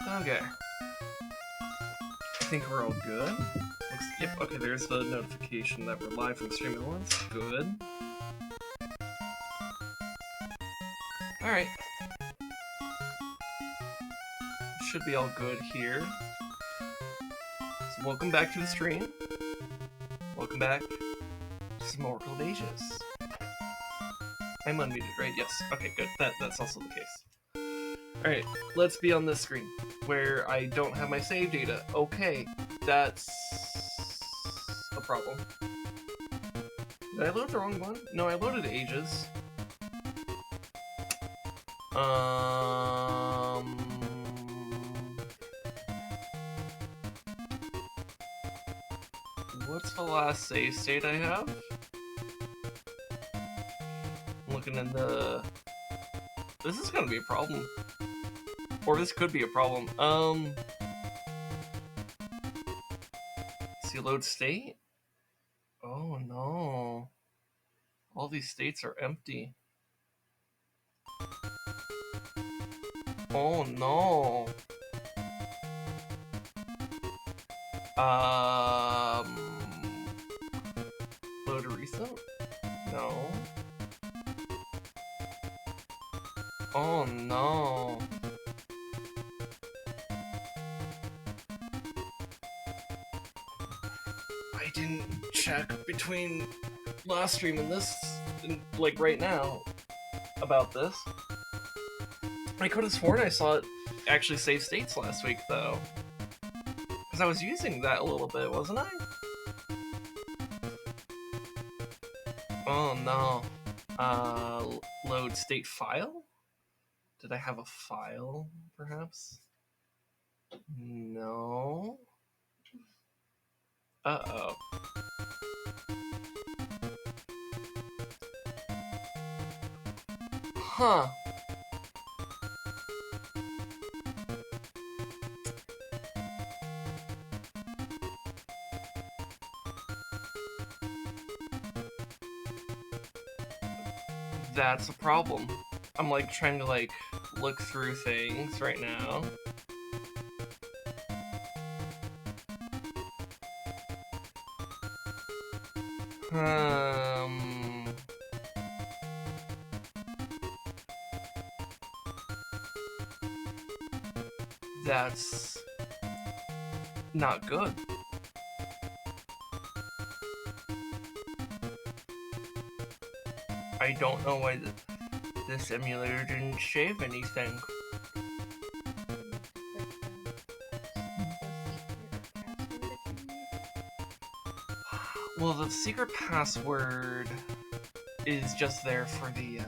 Okay. I think we're all good. Yep, okay, there's the notification that we're live from stream elements. Good. Alright. Should be all good here. So welcome back to the stream. Welcome back to some Oracle of Ages. I'm unmuted, right? Yes. Okay, good. That's also the case. Alright, let's be on this screen, where I don't have my save data. Okay, that's a problem. Did I load the wrong one? No, I loaded Ages. What's the last save state I have? I'm looking in the... This is gonna be a problem. Or this could be a problem. See, load state? Oh no. All these states are empty. Oh no. Load a recent? No. Oh no. I didn't check between last stream and this, like right now, about this. I could have sworn I saw it actually save states last week though. Because I was using that a little bit, wasn't I? Oh no. Load state file? Did I have a file, perhaps? No. Uh-oh. Huh. That's a problem. I'm like trying to like look through things right now. That's not good. I don't know why this emulator didn't save anything. Well, the secret password is just there for the,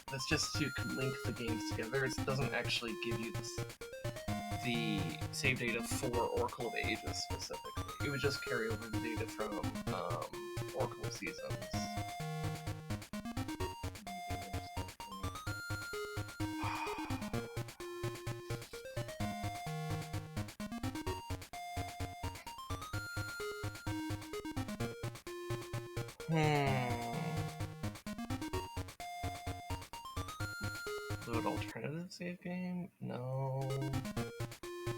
that's just to link the games together. It doesn't actually give you the save data for Oracle of Ages specifically. It would just carry over the data from Oracle of Seasons. Load alternative save game? No.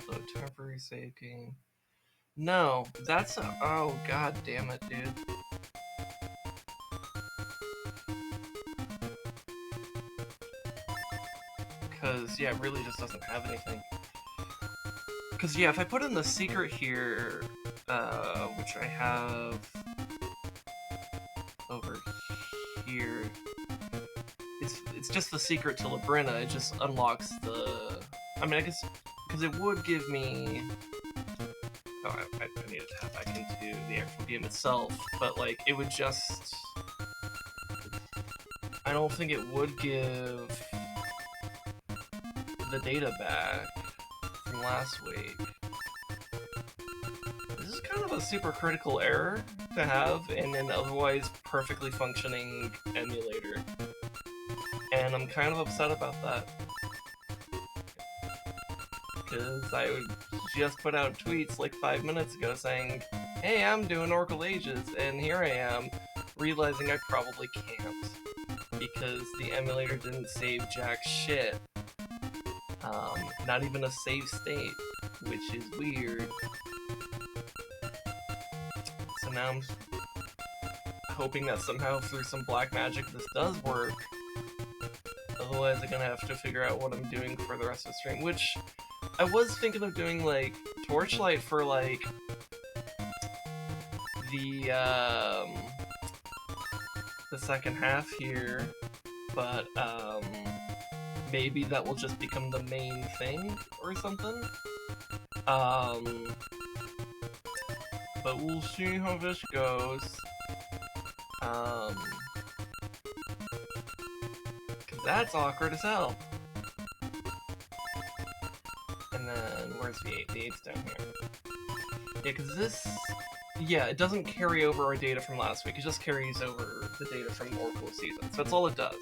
Load temporary save game? No. That's a... Oh, god damn it, dude. Because, yeah, it really just doesn't have anything. Because, yeah, if I put in the secret here, which I have over here, it's just the secret to Labrina. It just unlocks the... I mean, I guess... Because it would give me... Oh, I need to tap back into the actual game itself, but, like, it would just... I don't think it would give the data back from last week. This is kind of a super critical error to have in an otherwise perfectly functioning emulator. And I'm kind of upset about that. Because I just put out tweets like 5 minutes ago saying, hey, I'm doing Oracle Ages, and here I am, realizing I probably can't. Because the emulator didn't save jack shit. Not even a save state, which is weird. So now I'm hoping that somehow through some black magic this does work. Otherwise I'm gonna have to figure out what I'm doing for the rest of the stream, which I was thinking of doing like Torchlight for like the second half here, but maybe that will just become the main thing or something. But we'll see how this goes. Cause that's awkward as hell. And then, where's the 8? The 8's down here. Yeah, cause this... Yeah, it doesn't carry over our data from last week, it just carries over the data from the Oracle season. So that's all it does.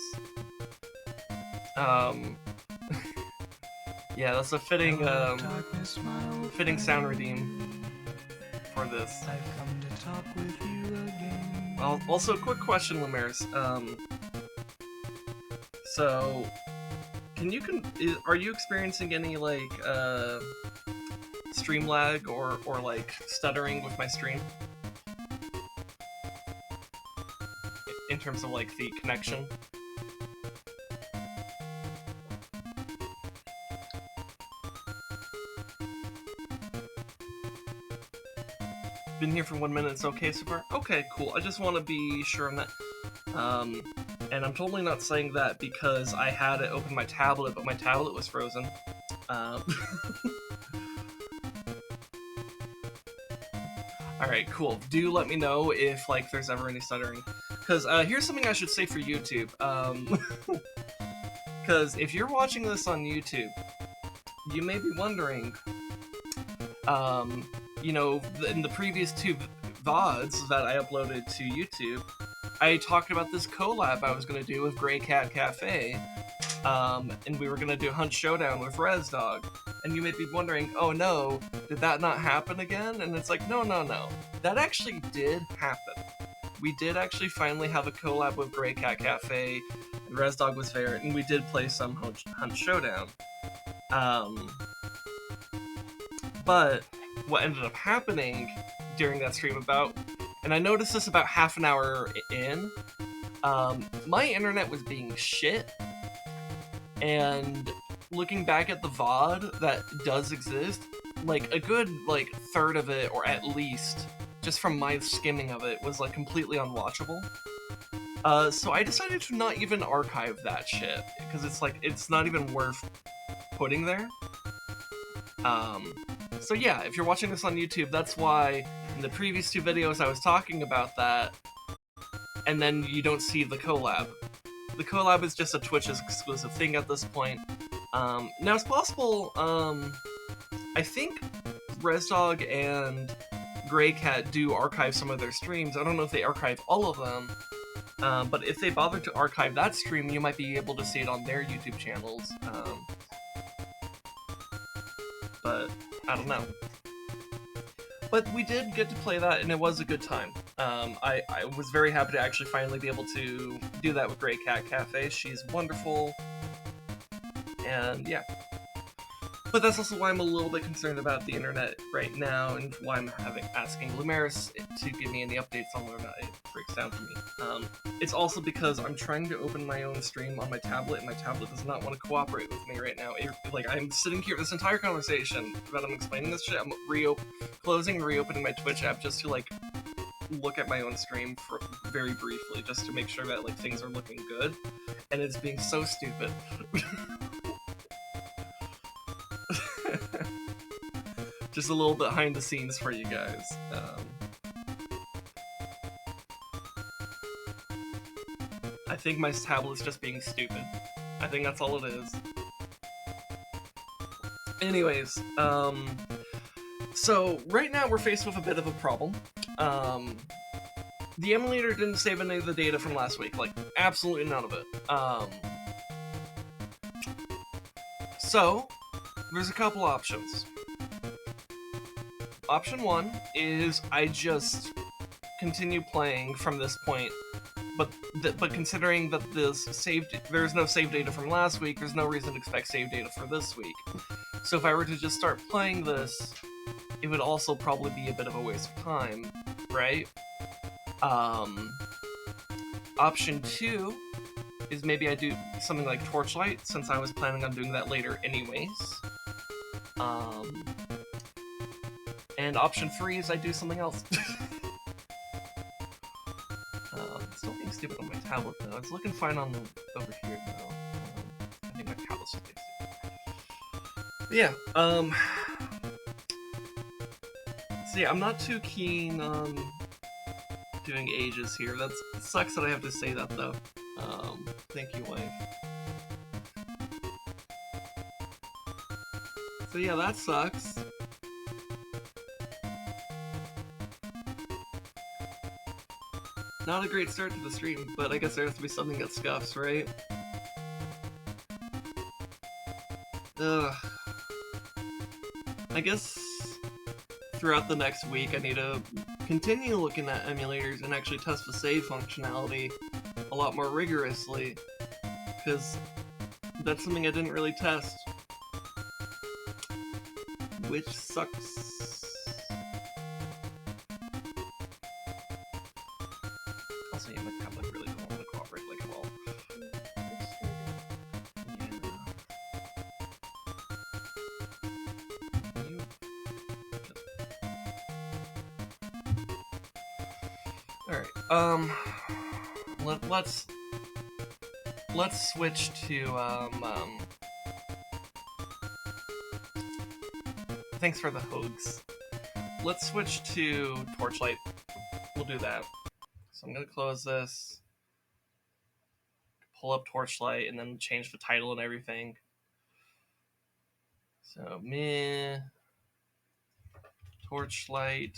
Yeah, that's a fitting, fitting sound redeem for this. Also, quick question, Lemairs. So, are you experiencing any, like, stream lag or like, stuttering with my stream? In terms of, like, the connection? Been here for 1 minute, it's okay so far? Okay, cool. I just want to be sure on that. And I'm totally not saying that because I had it open my tablet, but my tablet was frozen. Alright, cool. Do let me know if, like, there's ever any stuttering. Because, here's something I should say for YouTube. Because if you're watching this on YouTube, you may be wondering, you know, in the previous 2 VODs that I uploaded to YouTube, I talked about this collab I was going to do with Grey Cat Cafe, and we were going to do Hunt Showdown with ResDog. And you may be wondering, oh no, did that not happen again? And it's like, no. That actually did happen. We did actually finally have a collab with Grey Cat Cafe, and ResDog was there, and we did play some Hunt Showdown. But what ended up happening during that stream and I noticed this about half an hour in, my internet was being shit, and looking back at the VOD that does exist, like, a good, like, third of it, or at least, just from my skimming of it, was, like, completely unwatchable. So I decided to not even archive that shit, because it's, like, it's not even worth putting there. So yeah, if you're watching this on YouTube, that's why in the previous 2 videos I was talking about that, and then you don't see the collab. The collab is just a Twitch exclusive thing at this point. Now it's possible, I think ResDog and Grey Cat do archive some of their streams. I don't know if they archive all of them, but if they bother to archive that stream, you might be able to see it on their YouTube channels. But I don't know. But we did get to play that, and it was a good time. I was very happy to actually finally be able to do that with Grey Cat Cafe. She's wonderful, and yeah. But that's also why I'm a little bit concerned about the internet right now, and why I'm asking Lumeris to give me any updates on whether or not it breaks down for me. It's also because I'm trying to open my own stream on my tablet, and my tablet does not want to cooperate with me right now. Like, I'm sitting here, this entire conversation that I'm explaining this shit, I'm closing and reopening my Twitch app just to, like, look at my own stream for very briefly, just to make sure that, like, things are looking good, and it's being so stupid. Just a little behind the scenes for you guys. I think my tablet's just being stupid. I think that's all it is. Anyways, so right now we're faced with a bit of a problem. The emulator didn't save any of the data from last week, like, absolutely none of it. So, there's a couple options. Option 1 is I just continue playing from this point but considering that there's no save data from last week, there's no reason to expect save data for this week. So if I were to just start playing this, it would also probably be a bit of a waste of time, right? Option 2 is maybe I do something like Torchlight, since I was planning on doing that later anyways. And option 3 is I do something else. Still being stupid on my tablet though. It's looking fine on over here though. I think my tablet's still being stupid. But yeah, so yeah, I'm not too keen on doing ages here. It sucks that I have to say that though. Thank you, wife. So yeah, that sucks. Not a great start to the stream, but I guess there has to be something that scuffs, right? Ugh. I guess throughout the next week I need to continue looking at emulators and actually test the save functionality a lot more rigorously, because that's something I didn't really test, which sucks. Also, yeah, my tablet really don't want to cooperate like at all. Alright, let's switch to, thanks for the hoax. Let's switch to Torchlight. We'll do that. So I'm gonna close this, pull up Torchlight, and then change the title and everything. So, Torchlight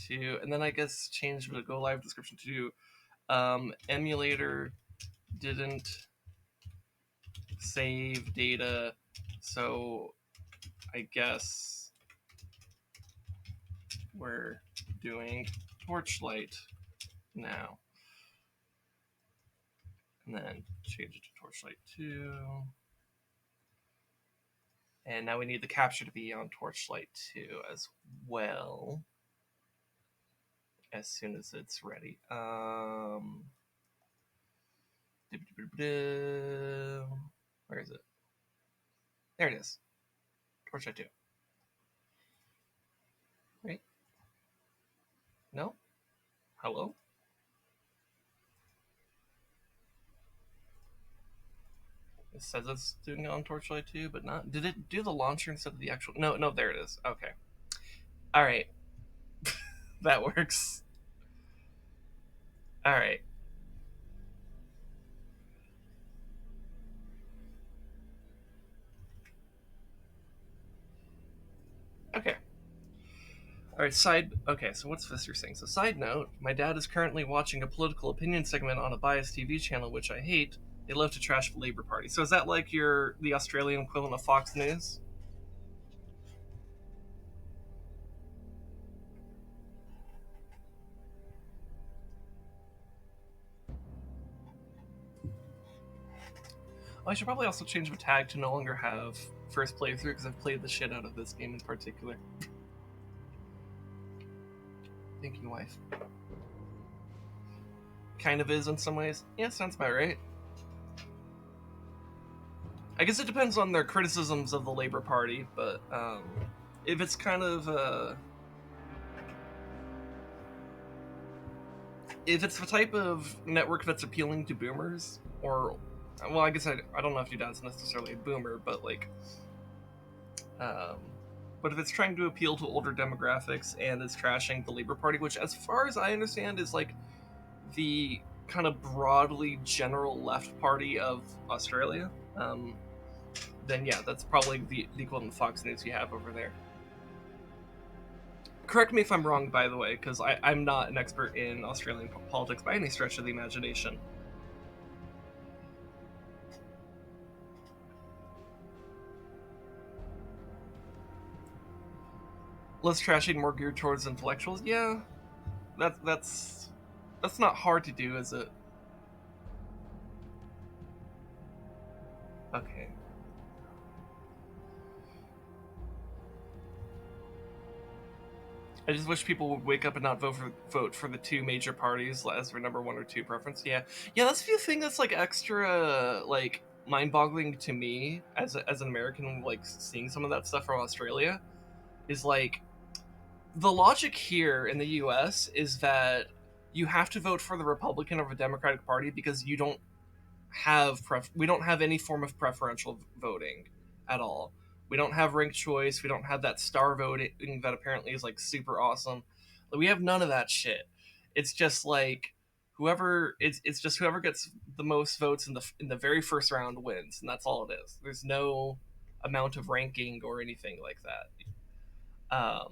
2, and then I guess change the go live description to emulator didn't save data, so I guess we're doing Torchlight now. And then change it to Torchlight 2. And now we need the capture to be on Torchlight 2 as well, as soon as it's ready. Where is it? There it is. Torchlight 2. Right? No? Hello? It says it's doing it on Torchlight 2, but not... Did it do the launcher instead of the actual... No, there it is. Okay. Alright. That works. Alright. Okay. Alright, okay, so what's Fister saying? So side note, my dad is currently watching a political opinion segment on a biased TV channel, which I hate. They love to trash the Labour Party. So is that like the Australian equivalent of Fox News? Oh, I should probably also change the tag to no longer have first playthrough, because I've played the shit out of this game in particular. Thank you, wife. Kind of is in some ways. Yeah, sounds about right. I guess it depends on their criticisms of the Labour Party, but if it's kind of if it's the type of network that's appealing to boomers, or, well, I guess I don't know if your dad's necessarily a boomer, but like, but if it's trying to appeal to older demographics and is trashing the Labour Party, which, as far as I understand, is like the kind of broadly general left party of Australia, then yeah, that's probably the equivalent of Fox News you have over there. Correct me if I'm wrong, by the way, because I'm not an expert in Australian politics by any stretch of the imagination. Less trashing, more geared towards intellectuals. Yeah, that's not hard to do, is it? Okay. I just wish people would wake up and not vote for the two major parties as their number one or two preference. Yeah, yeah, that's the thing that's like extra like mind-boggling to me as an American, like seeing some of that stuff from Australia, is like the logic here in the U.S. is that you have to vote for the Republican or the Democratic Party because you don't have we don't have any form of preferential voting at all. We don't have ranked choice. We don't have that star voting that apparently is like super awesome. We have none of that shit. It's just like it's just whoever gets the most votes in the very first round wins, and that's all it is. There's no amount of ranking or anything like that.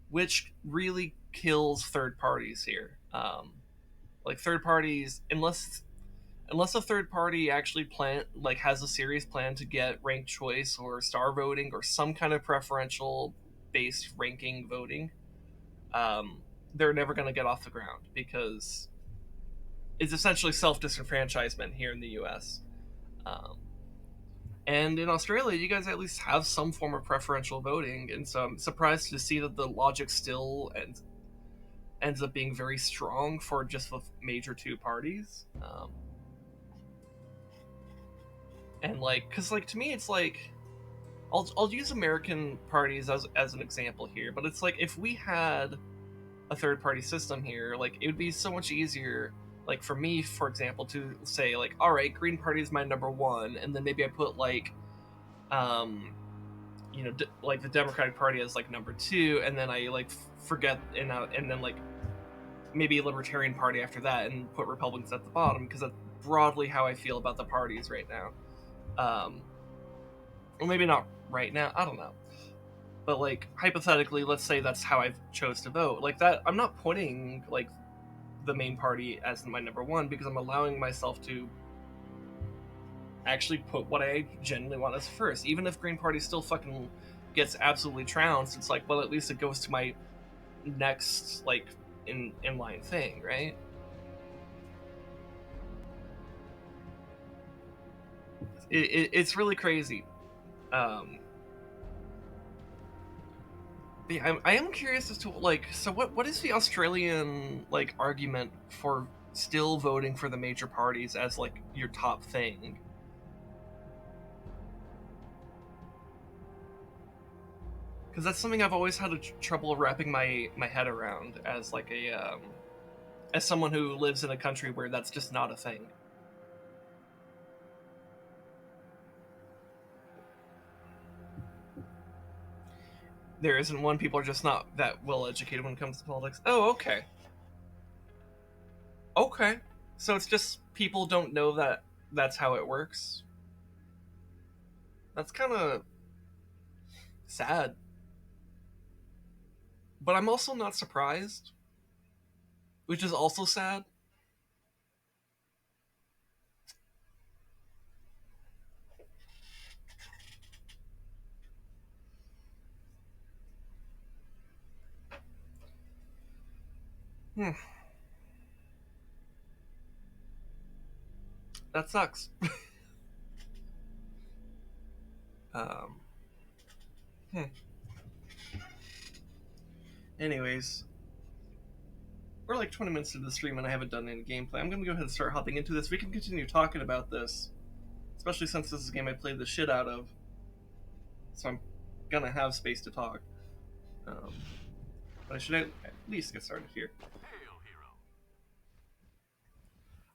Which really kills third parties here. Like third parties, unless a third party actually has a serious plan to get ranked choice or star voting or some kind of preferential based ranking voting, um, they're never going to get off the ground because it's essentially self disenfranchisement here in the U.S. Um, and in Australia, you guys at least have some form of preferential voting, and so I'm surprised to see that the logic still ends up being very strong for just the major two parties. And like, because like to me, it's like I'll use American parties as an example here, but it's like if we had a third party system here, like it would be so much easier. Like for me, for example, to say like, all right, Green Party is my number one, and then maybe I put like, um, like the Democratic Party as like number two, and then I like forget and then like maybe a Libertarian Party after that, and put Republicans at the bottom because that's broadly how I feel about the parties right now. Or maybe not right now. I don't know. But like hypothetically, let's say that's how I chose to vote. Like that, I'm not putting like the main party as my number one because I'm allowing myself to actually put what I genuinely want as first. Even if Green Party still fucking gets absolutely trounced, it's like, well, at least it goes to my next like in line thing, right? It's really crazy. Um, yeah, I am curious as to like, so what is the Australian like argument for still voting for the major parties as like your top thing? Because that's something I've always had trouble wrapping my head around as like a as someone who lives in a country where that's just not a thing. There isn't one. People are just not that well educated when it comes to politics. Oh, okay, okay. So it's just people don't know that that's how it works. That's kind of sad, but I'm also not surprised, which is also sad. Hmm, that sucks. um, hmm. Anyways, we're like 20 minutes into the stream and I haven't done any gameplay. I'm gonna go ahead and start hopping into this. We can continue talking about this, especially since this is a game I played the shit out of. So I'm gonna have space to talk. Um, but I should at least get started here.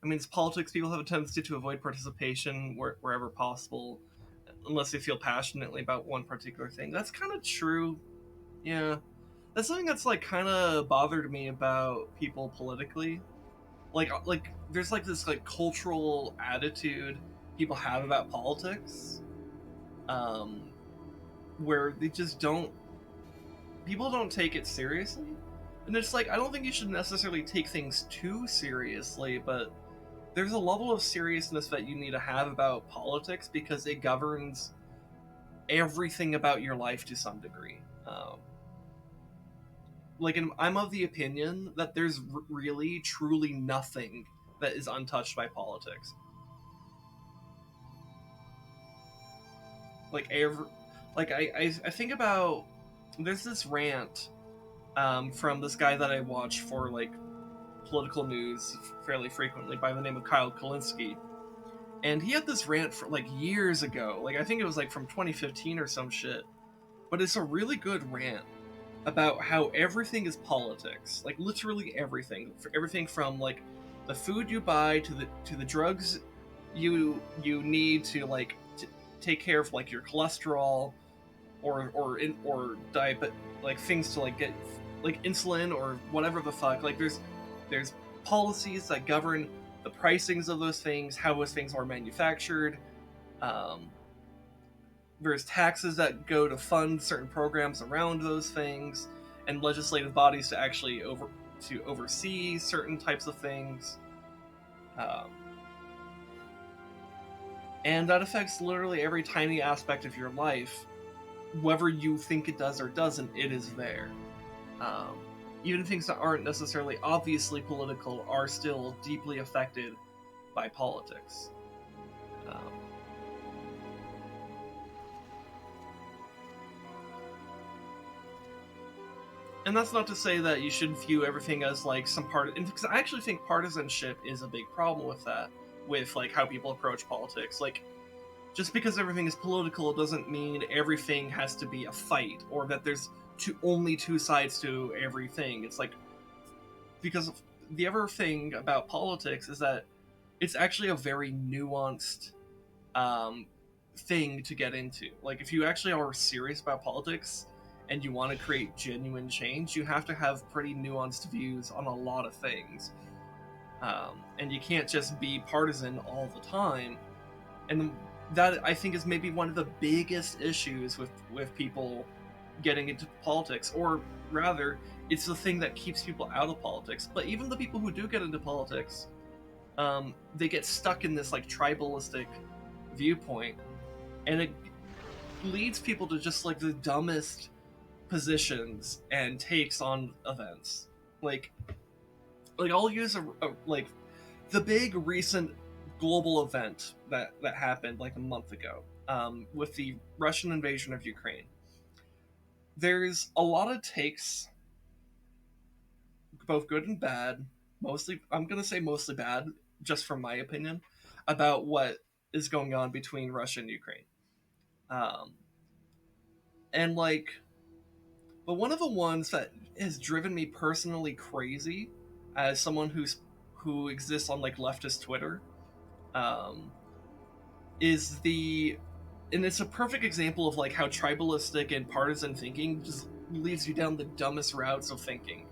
I mean, it's politics. People have a tendency to avoid participation wherever possible, unless they feel passionately about one particular thing. That's kind of true. Yeah, that's something that's like kind of bothered me about people politically. Like there's like this like cultural attitude people have about politics, um, where they just don't. People don't take it seriously, and it's like I don't think you should necessarily take things too seriously, but there's a level of seriousness that you need to have about politics because it governs everything about your life to some degree. I'm of the opinion that there's really, truly nothing that is untouched by politics. like I think about, there's this rant from this guy that I watch for like political news fairly frequently by the name of Kyle Kalinske. And he had this rant for like years ago. Like I think it was like from 2015 or some shit. But it's a really good rant about how everything is politics. Like literally everything. Everything from like the food you buy to the drugs you need to like take care of like your cholesterol or diet, like things to like get like insulin or whatever the fuck. Like there's policies that govern the pricings of those things, how those things are manufactured. There's taxes that go to fund certain programs around those things, and legislative bodies to actually oversee certain types of things. And that affects literally every tiny aspect of your life. Whether you think it does or doesn't, it is there. Even things that aren't necessarily obviously political are still deeply affected by politics. And that's not to say that you should view everything as like some part, because I actually think partisanship is a big problem with that, with like how people approach politics. Like, just because everything is political doesn't mean everything has to be a fight, or that there's only two sides to everything. It's like, because the other thing about politics is that it's actually a very nuanced thing to get into. Like, if you actually are serious about politics and you want to create genuine change, you have to have pretty nuanced views on a lot of things. And you can't just be partisan all the time. And that, I think, is maybe one of the biggest issues with people getting into politics, or rather, it's the thing that keeps people out of politics. But even the people who do get into politics, they get stuck in this like tribalistic viewpoint, and it leads people to just like the dumbest positions and takes on events. Like I'll use like the big recent global event that happened like a month ago, with the Russian invasion of Ukraine. There's a lot of takes, both good and bad. Mostly, I'm gonna say mostly bad, just from my opinion, about what is going on between Russia and Ukraine. Um, and like, but one of the ones that has driven me personally crazy, as someone who exists on like leftist Twitter, um, is and it's a perfect example of like how tribalistic and partisan thinking just leads you down the dumbest routes of thinking.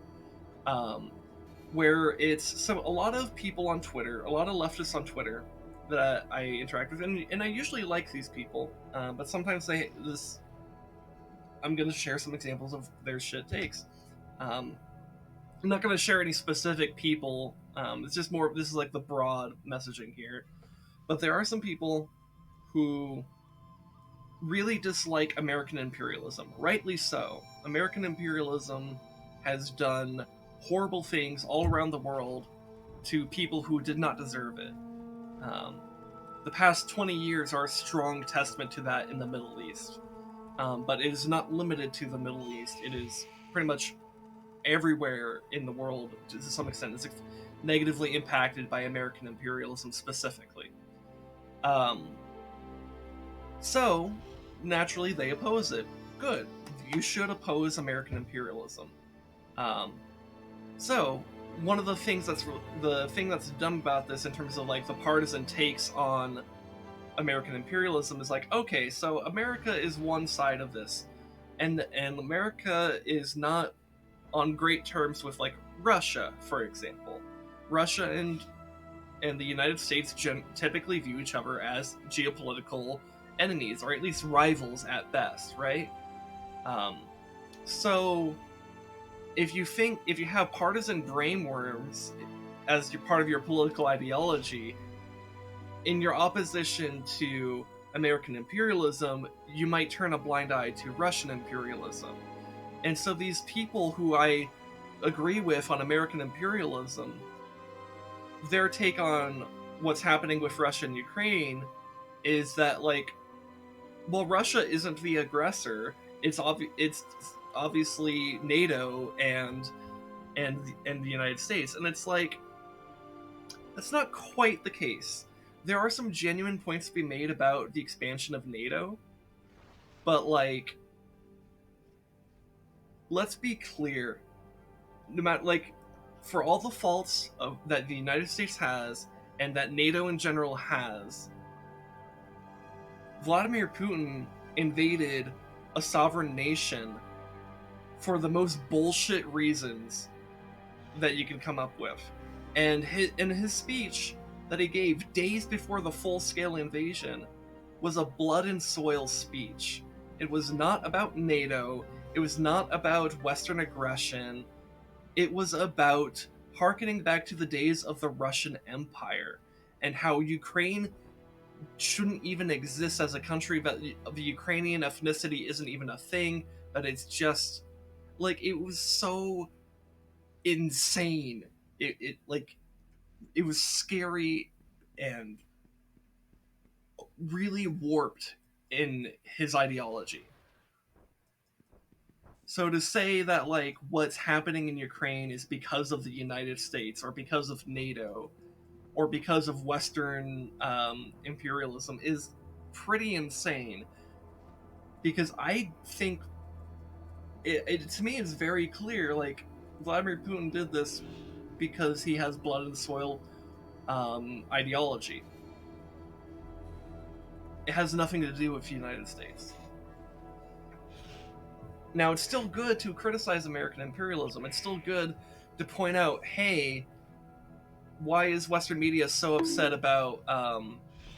Where it's, so a lot of people on Twitter, a lot of leftists on Twitter that I interact with, and I usually like these people, but sometimes I'm going to share some examples of their shit takes. I'm not going to share any specific people. It's just more, this is like the broad messaging here. But there are some people who really dislike American imperialism. Rightly so. American imperialism has done horrible things all around the world to people who did not deserve it. The past 20 years are a strong testament to that in the Middle East. But it is not limited to the Middle East. It is pretty much everywhere in the world, to some extent, is negatively impacted by American imperialism specifically. So, naturally, they oppose it. Good. You should oppose American imperialism. So, one of the things that's dumb about this in terms of like the partisan takes on American imperialism is like, okay, so America is one side of this, and America is not on great terms with like Russia, for example. Russia and the United States typically view each other as geopolitical enemies, or at least rivals at best, right? So if you have partisan brainworms as part of your political ideology, in your opposition to American imperialism, you might turn a blind eye to Russian imperialism. And so these people who I agree with on American imperialism, their take on what's happening with Russia and Ukraine is that, like, well, Russia isn't the aggressor. It's obviously NATO and the United States, and it's like that's not quite the case. There are some genuine points to be made about the expansion of NATO, but like, let's be clear. No matter like, for all the faults that the United States has and that NATO in general has, Vladimir Putin invaded a sovereign nation for the most bullshit reasons that you can come up with. And in his speech that he gave days before the full-scale invasion was a blood and soil speech. It was not about NATO. It was not about Western aggression. It was about harkening back to the days of the Russian Empire and how Ukraine shouldn't even exist as a country, that the Ukrainian ethnicity isn't even a thing, that it's just like, it was so insane. It like, it was scary and really warped in his ideology. So to say that like what's happening in Ukraine is because of the United States or because of NATO or because of Western imperialism is pretty insane. Because I think to me it's very clear, like, Vladimir Putin did this because he has blood and soil ideology. It has nothing to do with the United States. Now, it's still good to criticize American imperialism. It's still good to point out, hey, why is Western media so upset about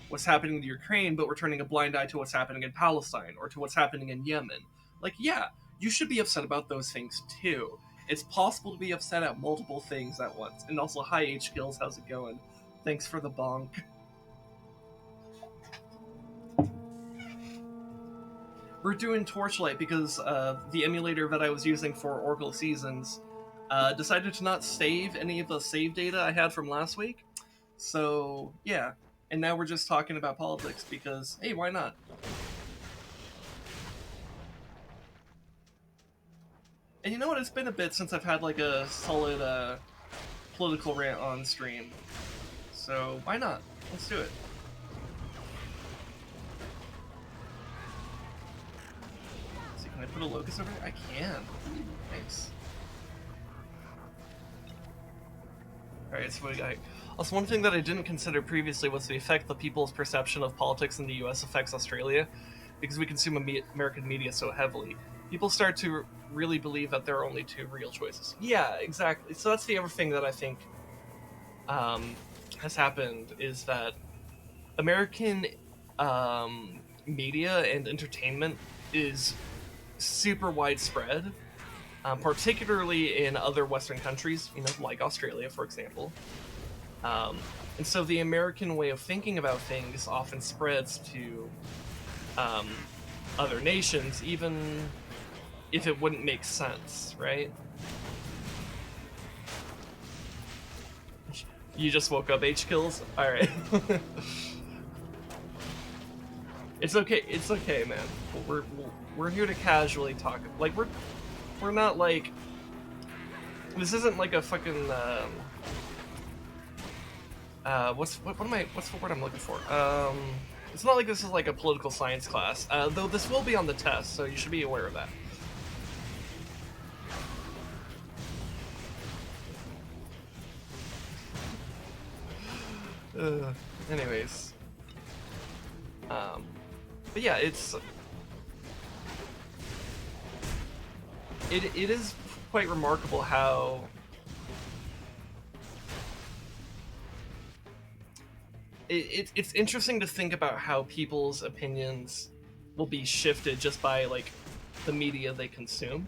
what's happening in Ukraine, but we're turning a blind eye to what's happening in Palestine or to what's happening in Yemen? Like, yeah, you should be upset about those things too. It's possible to be upset at multiple things at once. And also, hi H Kills, how's it going? Thanks for the bonk. We're doing Torchlight because the emulator that I was using for Oracle Seasons decided to not save any of the save data I had from last week. So, yeah. And now we're just talking about politics because, hey, why not? And you know what? It's been a bit since I've had like a solid political rant on stream. So, why not? Let's do it. So, can I put a locust over there? I can. Nice. Alright, so what do we got? Also, one thing that I didn't consider previously was the effect that people's perception of politics in the US affects Australia. Because we consume American media so heavily, people start to really believe that there are only two real choices. Yeah, exactly. So that's the other thing that I think has happened, is that American media and entertainment is super widespread, particularly in other Western countries, like Australia, for example. And so the American way of thinking about things often spreads to other nations, even if it wouldn't make sense, right? You just woke up, H-Kills? Alright. It's okay, man. We're here to casually talk. Like, we're not like... This isn't like a fucking, what's the word I'm looking for? It's not like this is like a political science class, though this will be on the test, so you should be aware of that. Anyways. But yeah, it is quite remarkable how it's interesting to think about how people's opinions will be shifted just by like the media they consume.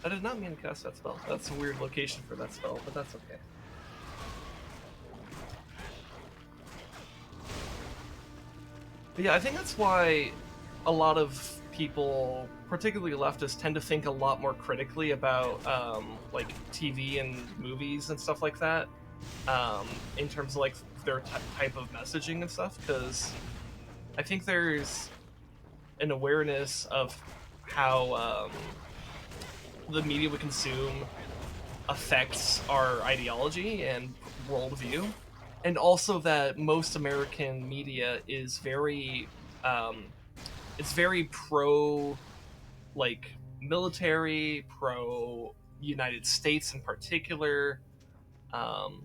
I did not mean to cast that spell. That's a weird location for that spell, but that's okay. But yeah, I think that's why a lot of people particularly leftists, tend to think a lot more critically about like TV and movies and stuff like that, in terms of like their type of messaging and stuff, because I think there's an awareness of how the media we consume affects our ideology and worldview, and also that most American media is very it's very pro like military, pro United States in particular, um,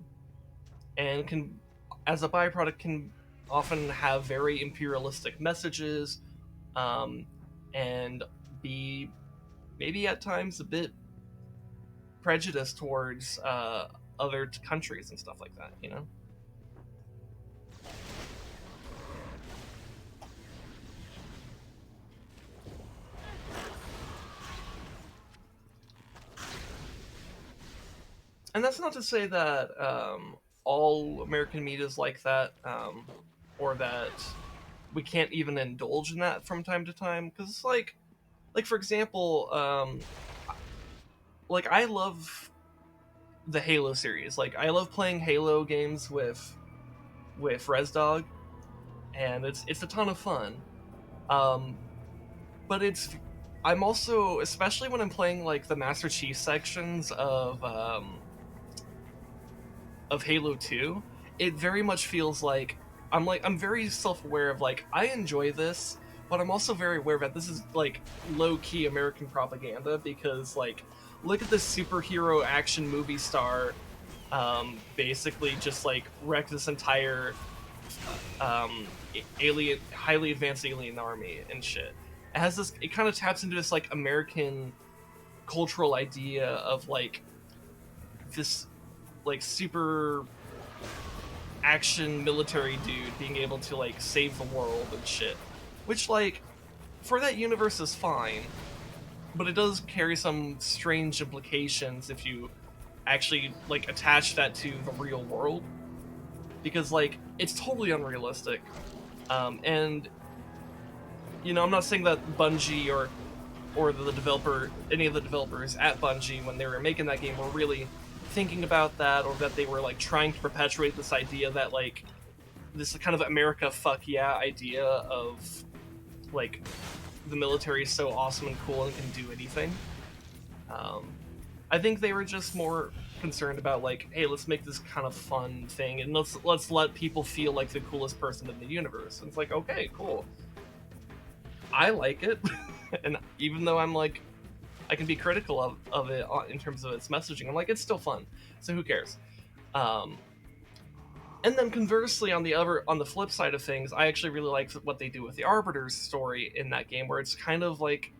and can, as a byproduct, can often have very imperialistic messages, um, and be maybe at times a bit prejudiced towards other countries and stuff like that, you know? And that's not to say that all American media is like that, or that we can't even indulge in that from time to time. Because it's like for example, like I love the Halo series. Like I love playing Halo games with ResDog, and it's a ton of fun. Um, but I'm also, especially when I'm playing like the Master Chief sections of Halo 2, it very much feels like I'm very self-aware of like I enjoy this, but I'm also very aware that this is like low-key American propaganda, because like look at this superhero action movie star basically just like wreck this entire alien highly advanced alien army and shit. It has this, it kind of taps into this like American cultural idea of like this like super action military dude being able to like save the world and shit, which like for that universe is fine, but it does carry some strange implications if you actually like attach that to the real world, because like it's totally unrealistic. And you know, I'm not saying that Bungie or the developer, any of the developers at Bungie when they were making that game were really thinking about that, or that they were like trying to perpetuate this idea that like this kind of America fuck yeah idea of like the military is so awesome and cool and can do anything. Um, I think they were just more concerned about like, hey, let's make this kind of fun thing and let's let people feel like the coolest person in the universe. And it's like, okay, cool. I like it, and even though I'm like, I can be critical of it in terms of its messaging, I'm like, it's still fun, so who cares? Um, and then conversely, on the flip side of things, I actually really like what they do with the Arbiter's story in that game, where it's kind of like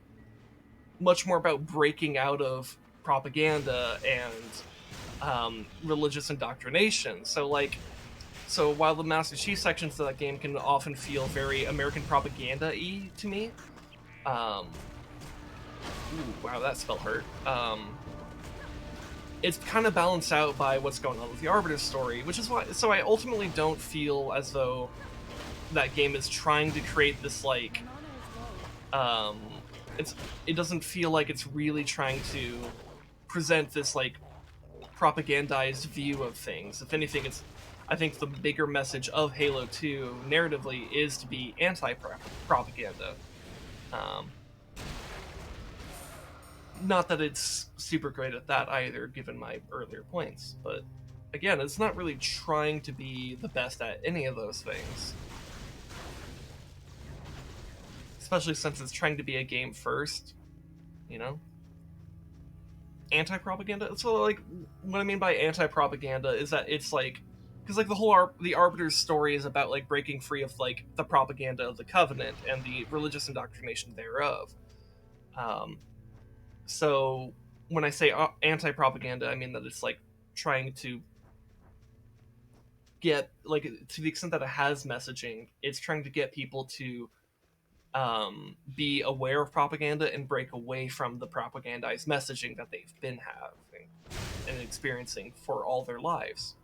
much more about breaking out of propaganda and religious indoctrination. So while the Master Chief sections of that game can often feel very American propaganda-y to me, ooh, wow, that spell hurt. It's kind of balanced out by what's going on with the Arbiter's story, which is why. So I ultimately don't feel as though that game is trying to create this like, um, it doesn't feel like it's really trying to present this like propagandized view of things. If anything, I think the bigger message of Halo 2 narratively is to be anti-propaganda. Um, Not that it's super great at that either, given my earlier points, but again, it's not really trying to be the best at any of those things. Especially since it's trying to be a game first, you know? Anti-propaganda? So, like, what I mean by anti-propaganda is that it's like, because like the Arbiter's story is about like breaking free of like the propaganda of the Covenant and the religious indoctrination thereof. Um, so when I say anti-propaganda, I mean that it's like trying to get, like, to the extent that it has messaging, it's trying to get people to be aware of propaganda and break away from the propagandized messaging that they've been having and experiencing for all their lives.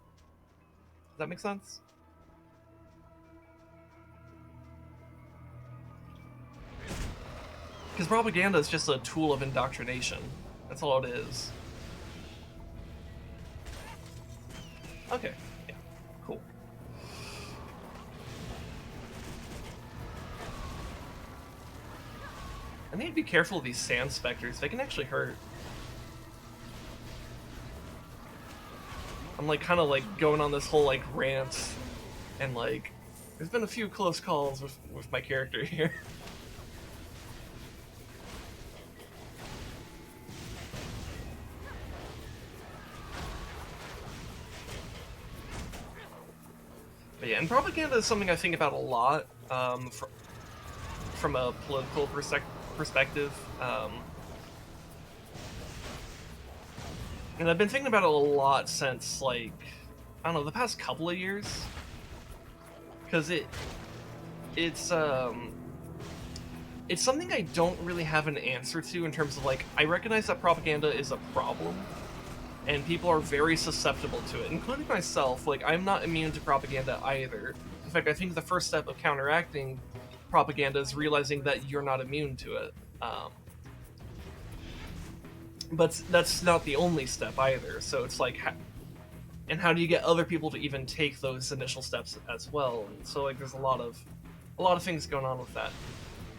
Does that make sense? Because propaganda is just a tool of indoctrination. That's all it is. Okay, yeah, cool. I need to be careful of these sand specters. They can actually hurt. I'm like kind of like going on this whole like rant, and like there's been a few close calls with my character here. But yeah, and propaganda is something I think about a lot from a political perspective. And I've been thinking about it a lot since, like, I don't know, the past couple of years. Because it's something I don't really have an answer to in terms of, like, I recognize that propaganda is a problem, and people are very susceptible to it, including myself. Like, I'm not immune to propaganda either. In fact, I think the first step of counteracting propaganda is realizing that you're not immune to it. But that's not the only step either. So it's like, and how do you get other people to even take those initial steps as well? And so like, there's a lot of things going on with that.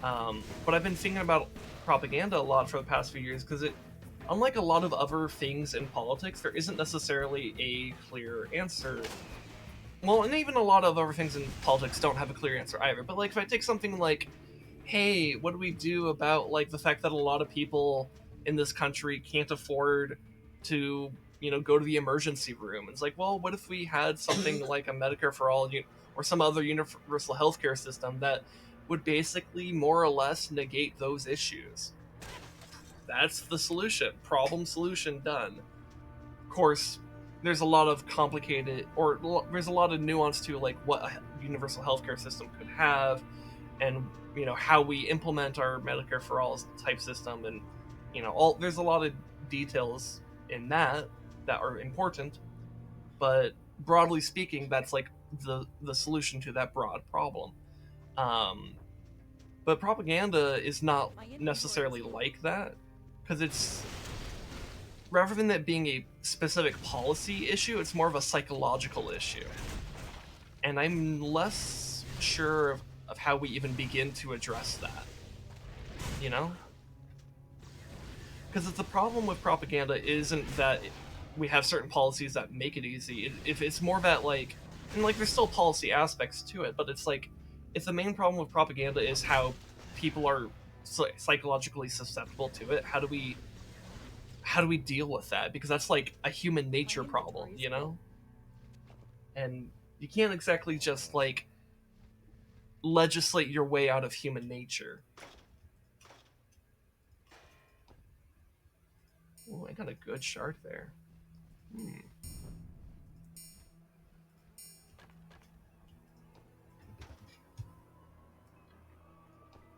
But I've been thinking about propaganda a lot for the past few years because unlike a lot of other things in politics, there isn't necessarily a clear answer. Well, and even a lot of other things in politics don't have a clear answer either. But like, if I take something like, hey, what do we do about like the fact that a lot of people in this country can't afford to, go to the emergency room? It's like, well, what if we had something like a Medicare for all or some other universal healthcare system that would basically more or less negate those issues? That's the solution. Problem, solution, done. Of course, there's a lot of complicated, or there's a lot of nuance to like what a universal healthcare system could have, and how we implement our Medicare for all type system, and there's a lot of details in that are important, but broadly speaking, that's like the solution to that broad problem. But propaganda is not necessarily like that, because it's, rather than it being a specific policy issue, it's more of a psychological issue, and I'm less sure of how we even begin to address that, because the problem with propaganda isn't that we have certain policies that make it easy. If it's more that like, and like there's still policy aspects to it, but it's like, if the main problem with propaganda is how people are psychologically susceptible to it, how do we deal with that? Because that's like a human nature problem, and you can't exactly just like legislate your way out of human nature. Oh, I got a good shard there.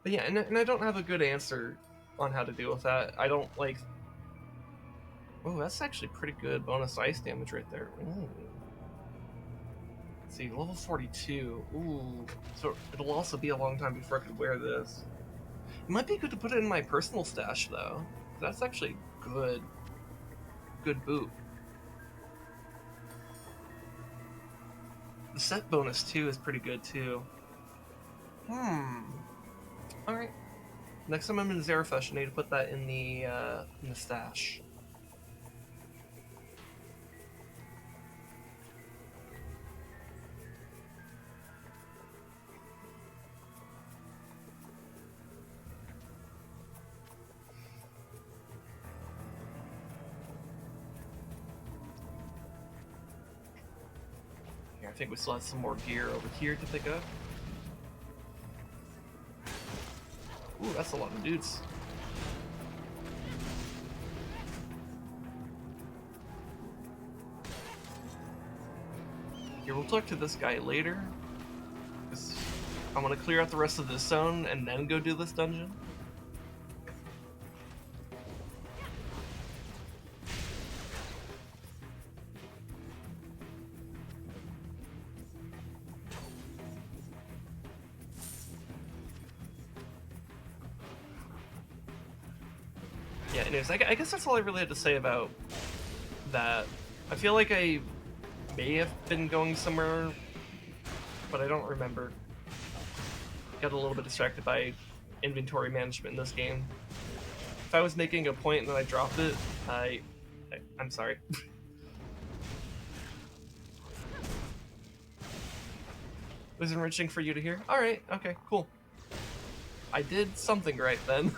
But yeah, and I don't have a good answer on how to deal with that. I don't like... Oh, that's actually pretty good bonus ice damage right there. Ooh. Let's see, level 42. Ooh. So it'll also be a long time before I could wear this. It might be good to put it in my personal stash, though. That's actually good. Good boot. The set bonus, too, is pretty good, too. Alright. Next time I'm in Zeryphesh, I need to put that in the stash. Here, I think we still have some more gear over here to pick up. Ooh, that's a lot of dudes. Here, we'll talk to this guy later, because I want to clear out the rest of this zone and then go do this dungeon. anyways, I guess that's all I really had to say about that. I feel like I may have been going somewhere, but I don't remember. Got a little bit distracted by inventory management in this game. If I was making a point and then I dropped it, I'm sorry. It was enriching for you to hear? Alright, okay, cool. I did something right then.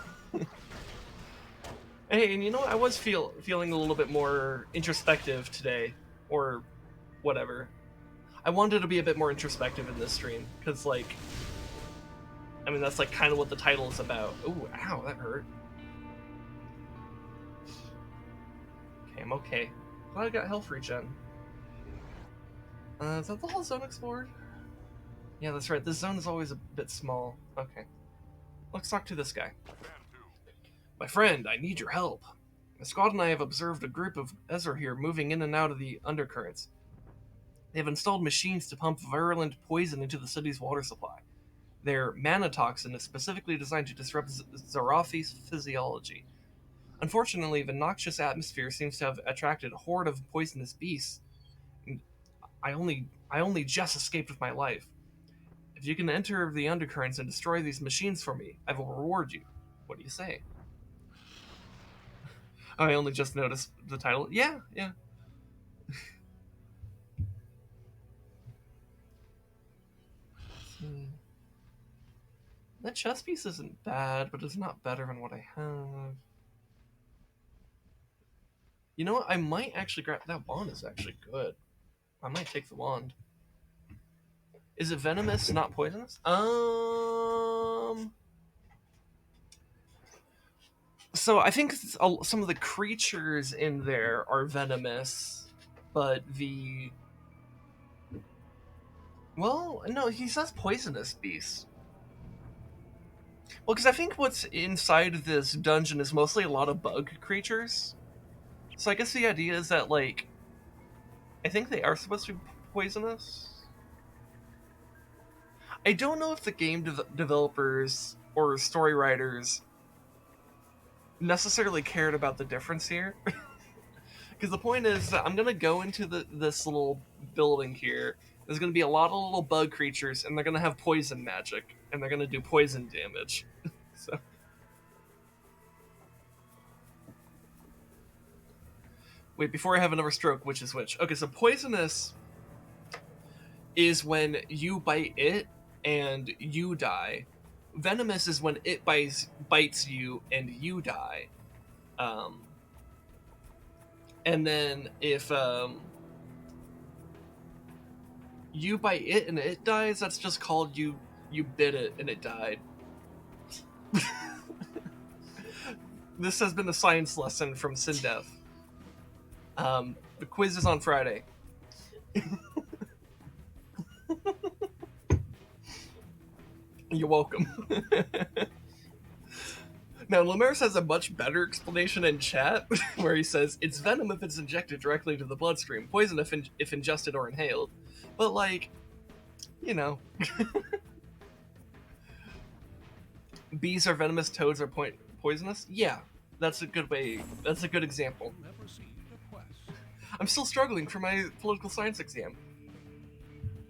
Hey, and you know what? I was feeling a little bit more introspective today, or whatever. I wanted to be a bit more introspective in this stream, because, like, I mean, that's, like, kind of what the title is about. Ooh, ow, that hurt. Okay, I'm okay. Glad I got health regen. Is that the whole zone explored? Yeah, that's right. This zone is always a bit small. Okay. Let's talk to this guy. My friend, I need your help. The squad and I have observed a group of Ezra here moving in and out of the undercurrents. They have installed machines to pump virulent poison into the city's water supply. Their mana toxin is specifically designed to disrupt Zeryphesh's physiology. Unfortunately, the noxious atmosphere seems to have attracted a horde of poisonous beasts. I only just escaped with my life. If you can enter the undercurrents and destroy these machines for me, I will reward you. What do you say? I only just noticed the title. Yeah. That chess piece isn't bad, but it's not better than what I have. You know what? I might actually grab... That wand is actually good. I might take the wand. Is it venomous, not poisonous? So I think some of the creatures in there are venomous, but the... Well, no, he says poisonous beasts. Well, because I think what's inside this dungeon is mostly a lot of bug creatures. So I guess the idea is that, like, I think they are supposed to be poisonous. I don't know if the game developers or story writers necessarily cared about the difference here. Because the point is that I'm going to go into this little building here. There's going to be a lot of little bug creatures, and they're going to have poison magic, and they're going to do poison damage. So... Wait, before I have another stroke, which is which? Okay, so poisonous is when you bite it and you die. Venomous is when it bites you and you die. And then if you bite it and it dies, that's just called you bit it and it died. This has been a science lesson from Sindef. The quiz is on Friday. You're welcome. Now, Lemaris has a much better explanation in chat, where he says, it's venom if it's injected directly into the bloodstream, poison if ingested or inhaled. But, like, you know. Bees are venomous, toads are poisonous? Yeah, that's a good way, that's a good example. I'm still struggling for my political science exam.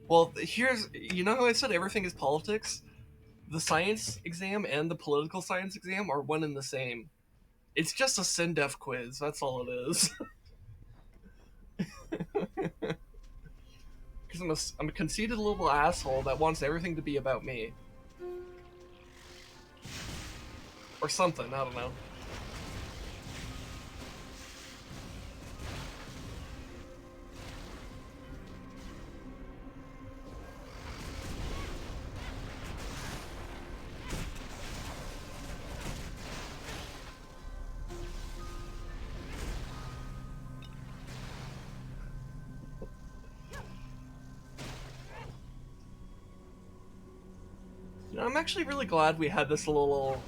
Well, you know how I said everything is politics? The science exam and the political science exam are one and the same. It's just a SINDEF quiz, that's all it is. Because I'm a conceited little asshole that wants everything to be about me. Or something, I don't know. I'm actually really glad we had this little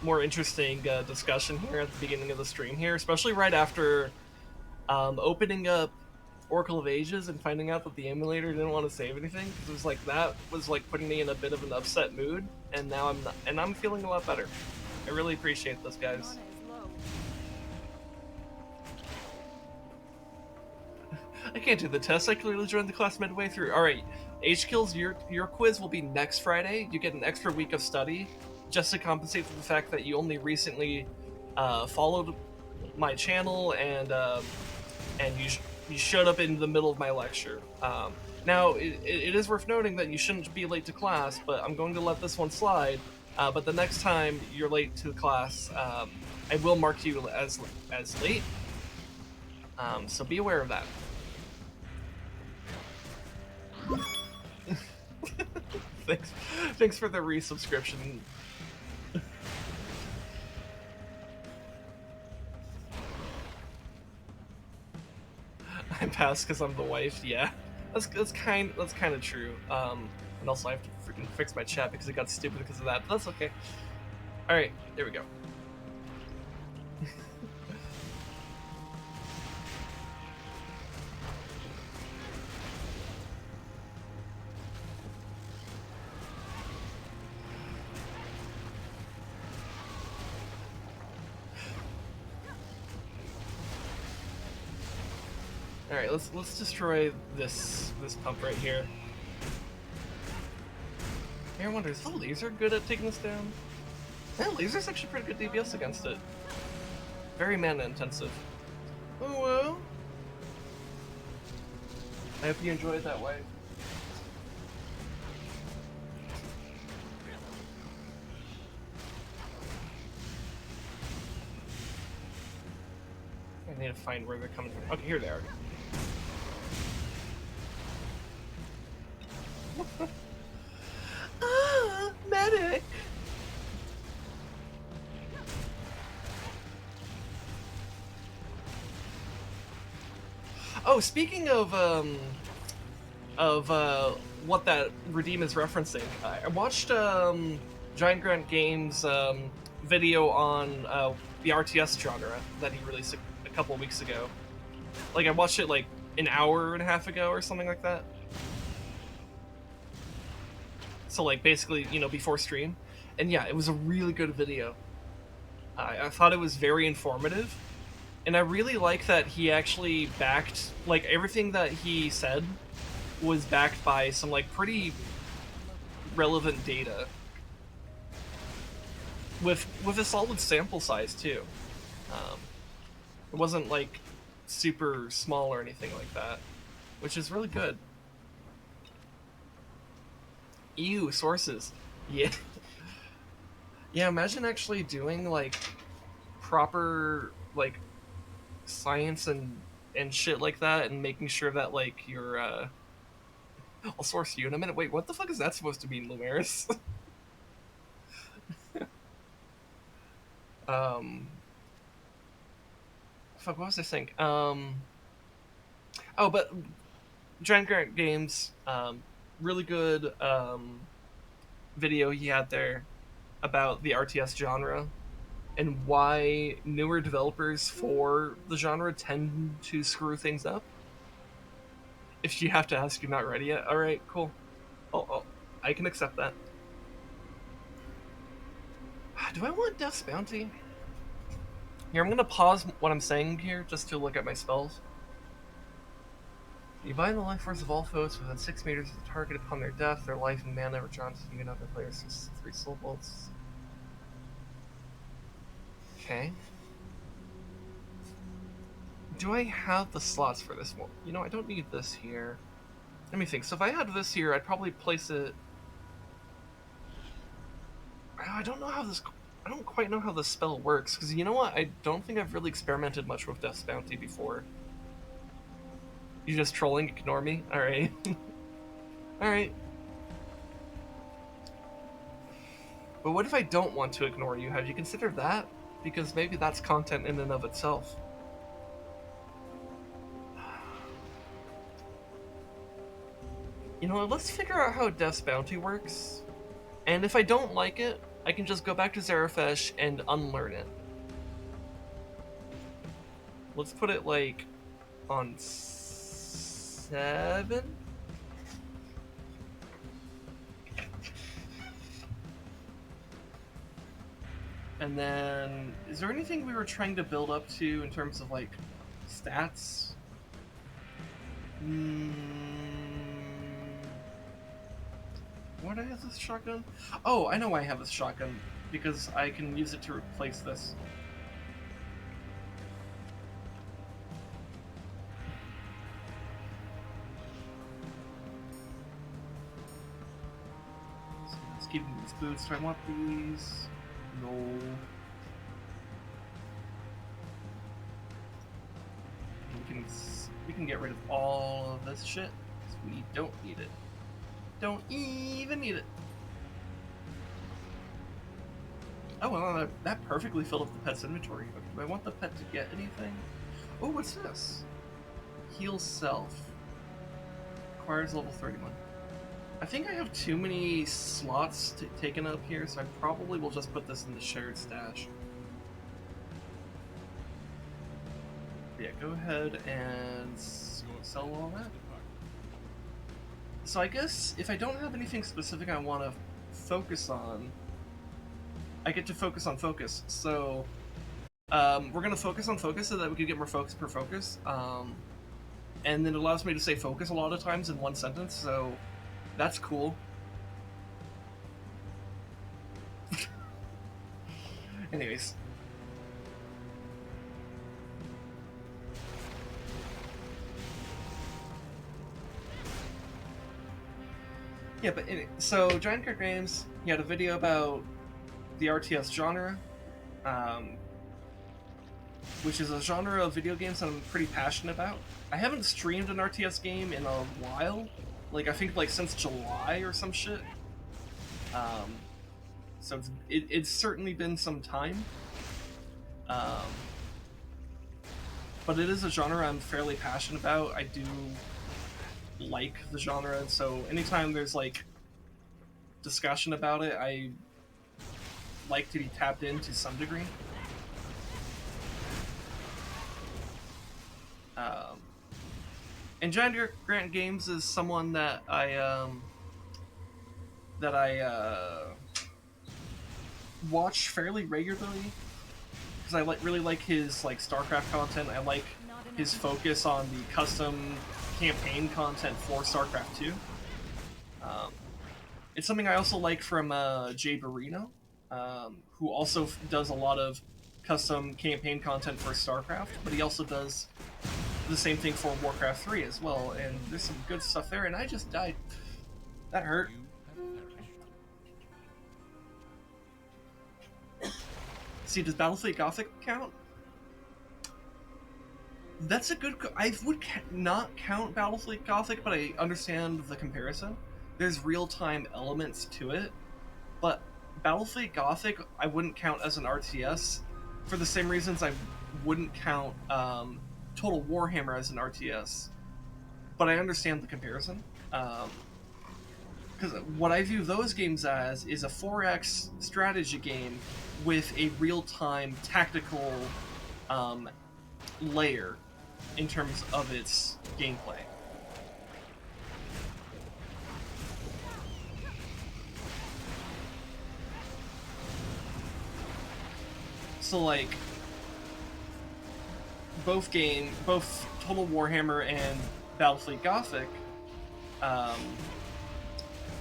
more interesting discussion here at the beginning of the stream here, especially right after opening up Oracle of Ages and finding out that the emulator didn't want to save anything. It was like putting me in a bit of an upset mood, and now I'm feeling a lot better. I really appreciate this, guys. I can't do the test. I clearly joined the class midway through. All right, H-Kills, your quiz will be next Friday. You get an extra week of study just to compensate for the fact that you only recently followed my channel and you showed up in the middle of my lecture. Now, it is worth noting that you shouldn't be late to class, but I'm going to let this one slide. But the next time you're late to class, I will mark you as late. So be aware of that. Thanks for the resubscription. I passed because I'm the wife. Yeah, that's kind of true. And also I have to freaking fix my chat because it got stupid because of that. But that's okay. All right, there we go. All right, let's destroy this pump right here. Aaron wonders, is the laser good at taking this down? Yeah, laser's actually pretty good DPS against it. Very mana intensive. Oh well. I hope you enjoy it that way. I need to find where they're coming from. Okay, here they are. Ah, medic! Oh, speaking of what that Redeem is referencing, I watched Giant Grant Games video on the RTS genre that he released a couple weeks ago. Like, I watched it like an hour and a half ago or something like that. So like basically, you know, before stream. And yeah, it was a really good video. I thought it was very informative. And I really like that he actually backed, like, everything that he said was backed by some, like, pretty relevant data. With a solid sample size, too. It wasn't, like, super small or anything like that. Which is really good. Ew, sources. Yeah. Yeah, imagine actually doing, like, proper, like, science and shit like that, and making sure that, like, you're I'll source you in a minute. Wait, what the fuck is that supposed to mean, Lumeris? Fuck, what was I saying? Oh, but Giant Grant Games, really good video he had there about the RTS genre and why newer developers for the genre tend to screw things up. If you have to ask, you're not ready yet. All right, cool. Oh, I can accept that. Do I want Death's Bounty? Here, I'm gonna pause what I'm saying here just to look at my spells. You bind the life force of all foes within 6 meters of the target. Upon their death, their life and mana return to you and other players. 3 soul bolts. Okay. Do I have the slots for this one? You know, I don't need this here. Let me think. So if I had this here, I'd probably place it... I don't know how this... I don't quite know how this spell works, because you know what? I don't think I've really experimented much with Death's Bounty before. You just trolling? Ignore me? Alright. Alright. But what if I don't want to ignore you? Have you considered that? Because maybe that's content in and of itself. You know, let's figure out how Death's Bounty works. And if I don't like it, I can just go back to Zeryphesh and unlearn it. Let's put it, like, on 7? And then, is there anything we were trying to build up to in terms of, like, stats? Why do I have this shotgun? Oh, I know why I have this shotgun. Because I can use it to replace this. So let's keep these boots. Do I want these? No. We can get rid of all of this shit. We don't need it. Don't even need it. Oh, well, that perfectly filled up the pet's inventory. Do I want the pet to get anything? Oh, what's this? Heal self. Requires level 31. I think I have too many slots taken up here, so I probably will just put this in the shared stash. Yeah, go ahead and sell all that. So I guess if I don't have anything specific I want to focus on, I get to focus on focus. So we're going to focus on focus so that we can get more focus per focus. And then it allows me to say focus a lot of times in one sentence, so that's cool. Anyways. Yeah, but so Giant Card Games, he had a video about the RTS genre, which is a genre of video games that I'm pretty passionate about. I haven't streamed an RTS game in a while, like I think like since July or some shit. So it's certainly been some time. But it is a genre I'm fairly passionate about. I do like the genre, so anytime there's like discussion about it, I like to be tapped in to some degree. And Giant Grant Games is someone that I watch fairly regularly because I really like his like Starcraft content. I like his focus on the custom campaign content for Starcraft II. It's something I also like from Jay Barino, who also does a lot of custom campaign content for Starcraft, but he also does the same thing for Warcraft 3 as well, and there's some good stuff there, and I just died. That hurt. See, does Battlefleet Gothic count? That's a good... I would not count Battlefleet Gothic, but I understand the comparison. There's real-time elements to it, but Battlefleet Gothic I wouldn't count as an RTS for the same reasons I wouldn't count Total Warhammer as an RTS. But I understand the comparison. Because what I view those games as is a 4X strategy game with a real-time tactical layer in terms of its gameplay. So like, both Total Warhammer and Battlefleet Gothic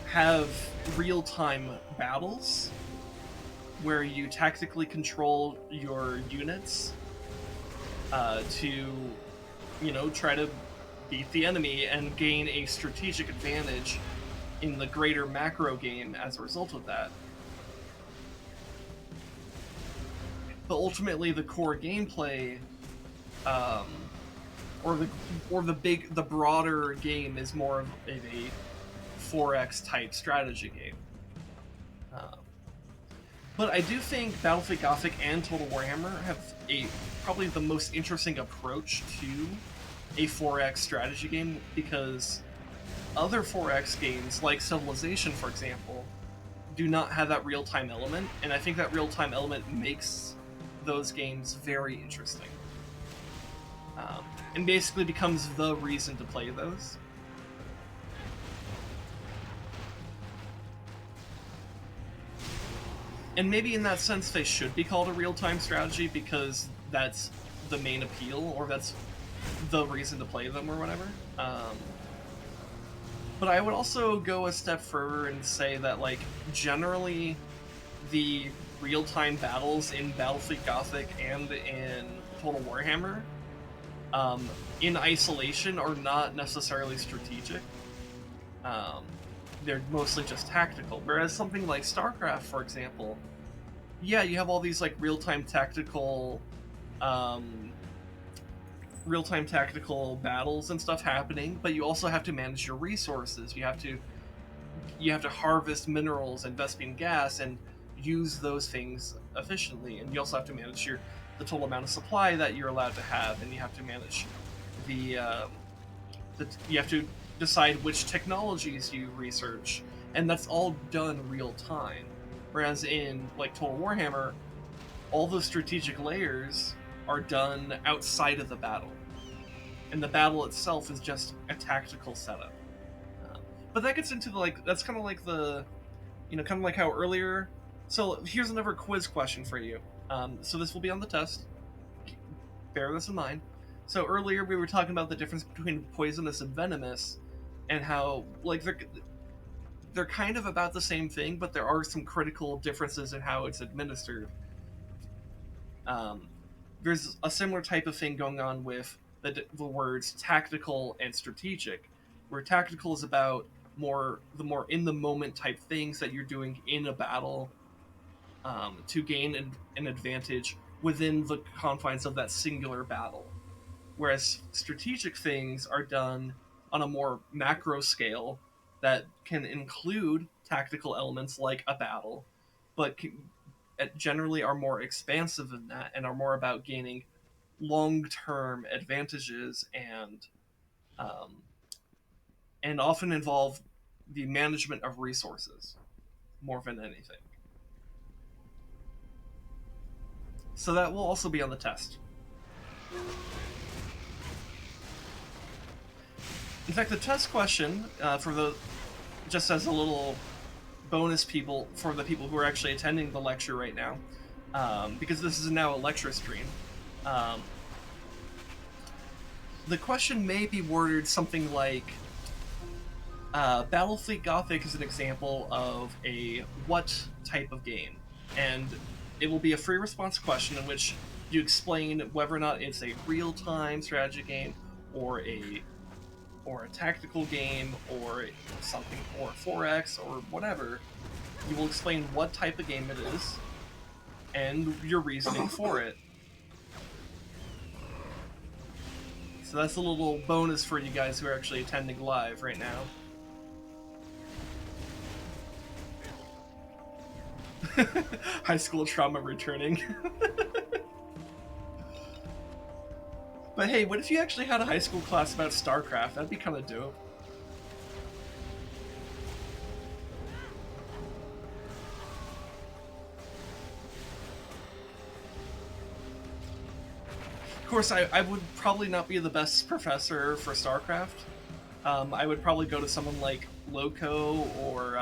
have real-time battles where you tactically control your units to, you know, try to beat the enemy and gain a strategic advantage in the greater macro game as a result of that. But ultimately, the core gameplay, or the broader game is more of a 4X type strategy game. But I do think Battlefleet Gothic and Total Warhammer have probably the most interesting approach to a 4X strategy game, because other 4X games, like Civilization, for example, do not have that real-time element, and I think that real-time element makes those games very interesting. And basically becomes the reason to play those. And maybe in that sense they should be called a real-time strategy because that's the main appeal, or that's the reason to play them or whatever. But I would also go a step further and say that, like, generally the real-time battles in Battlefleet Gothic and in Total Warhammer, in isolation, are not necessarily strategic. They're mostly just tactical. Whereas something like Starcraft, for example, yeah, you have all these like real-time tactical battles and stuff happening, but you also have to manage your resources. You have to harvest minerals and Vespian gas and use those things efficiently, and you also have to manage the total amount of supply that you're allowed to have, and you have to manage you have to decide which technologies you research, and that's all done real time. Whereas in like Total Warhammer, all the strategic layers are done outside of the battle, and the battle itself is just a tactical setup. But that gets into that's kind of like kind of like how earlier. So here's another quiz question for you. So this will be on the test. Bear this in mind. So earlier we were talking about the difference between poisonous and venomous, and how like they're kind of about the same thing, but there are some critical differences in how it's administered. There's a similar type of thing going on with the words tactical and strategic, where tactical is about the more in the moment type things that you're doing in a battle to gain an advantage within the confines of that singular battle. Whereas strategic things are done on a more macro scale that can include tactical elements like a battle, but generally are more expansive than that and are more about gaining long-term advantages and often involve the management of resources more than anything. So that will also be on the test. In fact, the test question just as a little bonus for the people who are actually attending the lecture right now, because this is now a lecture stream. The question may be worded something like, Battlefleet Gothic is an example of a what type of game? And it will be a free response question in which you explain whether or not it's a real-time strategy game, or a tactical game, or something, or 4X, or whatever. You will explain what type of game it is, and your reasoning for it. So that's a little bonus for you guys who are actually attending live right now. High school trauma returning. But hey, what if you actually had a high school class about Starcraft? That'd be kind of dope. Of course, I would probably not be the best professor for Starcraft. I would probably go to someone like Loco or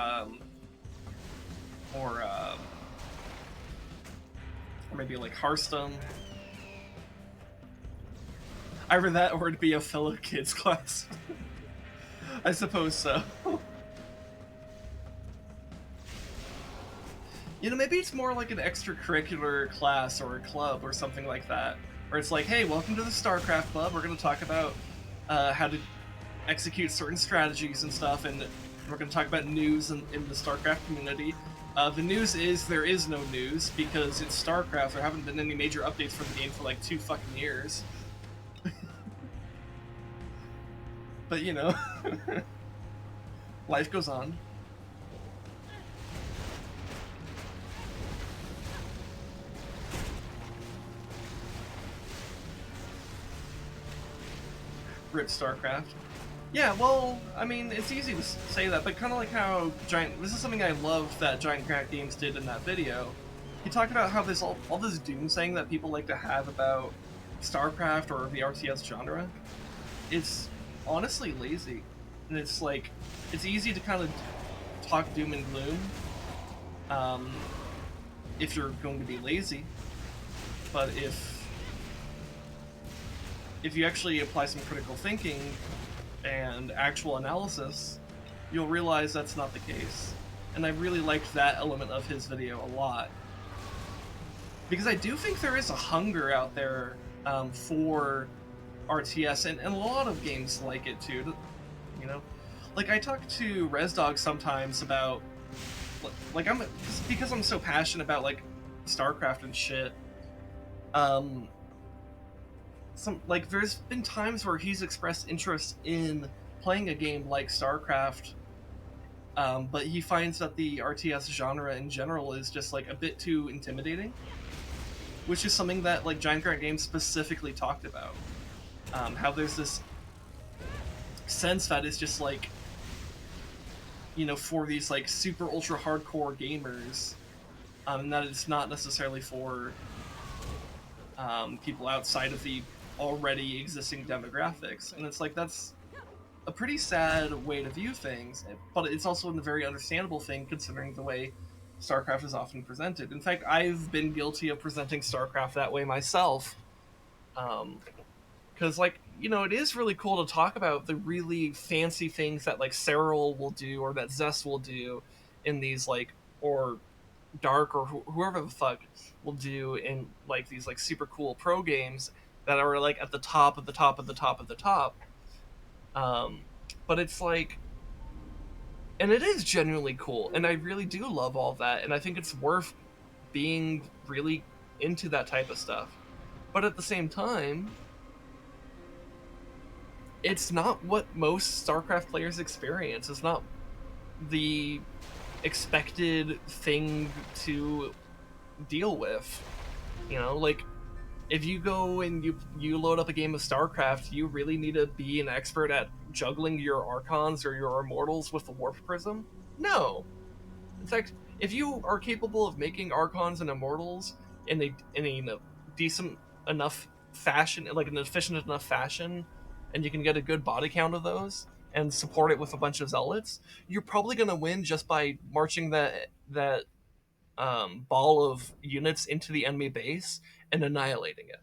maybe like Hearthstone. Either that or it'd be a fellow kids class. I suppose so. Maybe it's more like an extracurricular class or a club or something like that. Where it's like, hey, welcome to the Starcraft Club. We're going to talk about how to execute certain strategies and stuff, and we're going to talk about news in the Starcraft community. The news is there is no news, because it's Starcraft. There haven't been any major updates for the game for like 2 fucking years. But, life goes on. Rip Starcraft. Yeah, well, I mean, it's easy to say that, but kind of like how this is something I love that Giant Crack Games did in that video. He talked about how there's all this doomsaying that people like to have about Starcraft or the RTS genre. It's honestly lazy. And it's like, it's easy to kind of talk doom and gloom. if you're going to be lazy. But if you actually apply some critical thinking and actual analysis, you'll realize that's not the case. And I really liked that element of his video a lot. Because I do think there is a hunger out there for RTS, and a lot of games like it too, you know? Like, I talk to ResDog sometimes about, like, because I'm so passionate about, like, Starcraft and shit, there's been times where he's expressed interest in playing a game like Starcraft, but he finds that the RTS genre in general is just, like, a bit too intimidating, which is something that, like, Giant Grant Games specifically talked about. How there's this sense that it's just, like, you know, for these, like, super ultra hardcore gamers, and that it's not necessarily for people outside of the already existing demographics. And it's like, that's a pretty sad way to view things, but it's also a very understandable thing considering the way Starcraft is often presented. In fact, I've been guilty of presenting Starcraft that way myself. Because, like, you know, it is really cool to talk about the really fancy things that, like, Cyril will do or that Zest will do in these, like, or Dark or whoever the fuck will do in, like, these, like, super cool pro games that are, like, at the top of the top of the top of the top. But it's like, and it is genuinely cool, and I really do love all of that, and I think it's worth being really into that type of stuff. But at the same time, it's not what most StarCraft players experience. It's not the expected thing to deal with. You know, like, if you go and you load up a game of StarCraft, you really need to be an expert at juggling your Archons or your Immortals with the Warp Prism? No. In fact, if you are capable of making Archons and Immortals in a decent enough fashion, like an efficient enough fashion, and you can get a good body count of those and support it with a bunch of Zealots, you're probably going to win just by marching that ball of units into the enemy base and annihilating it.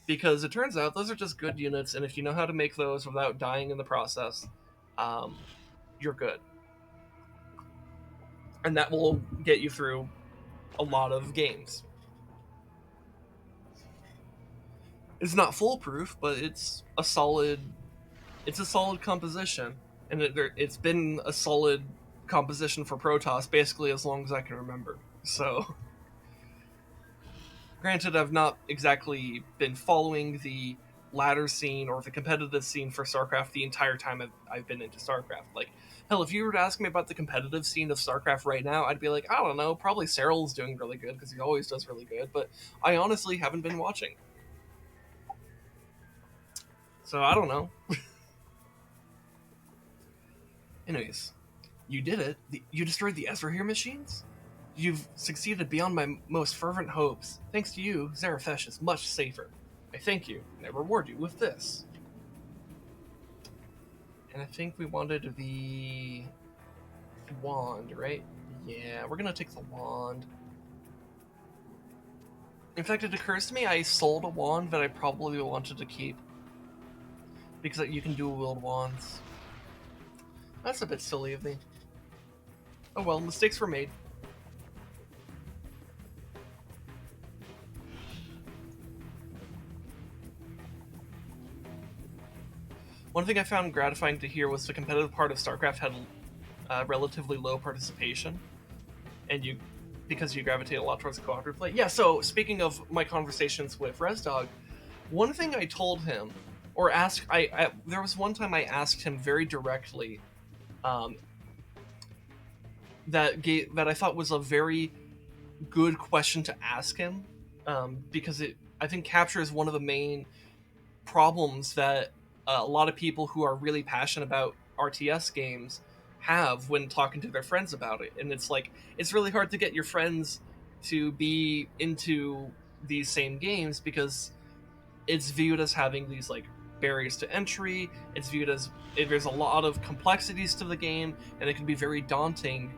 Because it turns out those are just good units, and if you know how to make those without dying in the process, you're good. And that will get you through a lot of games. It's not foolproof, but it's a solid composition, and it's been a solid composition for Protoss basically as long as I can remember. So, granted, I've not exactly been following the ladder scene or the competitive scene for StarCraft the entire time I've been into StarCraft. Like, hell, if you were to ask me about the competitive scene of StarCraft right now, I'd be like, I don't know, probably Cyril's doing really good because he always does really good, but I honestly haven't been watching. So I don't know. Anyways, you did it. You destroyed the Ezra machines? You've succeeded beyond my most fervent hopes. Thanks to you, Zeryphesh is much safer. I thank you, and I reward you with this. And I think we wanted the wand, right? Yeah, we're gonna take the wand. In fact, it occurs to me I sold a wand that I probably wanted to keep. Because you can dual wield wands. That's a bit silly of me. Oh well, mistakes were made. One thing I found gratifying to hear was the competitive part of StarCraft had relatively low participation, and because you gravitate a lot towards cooperative play. Yeah, so speaking of my conversations with ResDog, one thing I told him, or asked, there was one time I asked him very directly, that I thought was a very good question to ask him, because it, I think, captures one of the main problems that a lot of people who are really passionate about RTS games have when talking to their friends about it. And it's like, it's really hard to get your friends to be into these same games because it's viewed as having these, like, barriers to entry. It's viewed as there's a lot of complexities to the game, and it can be very daunting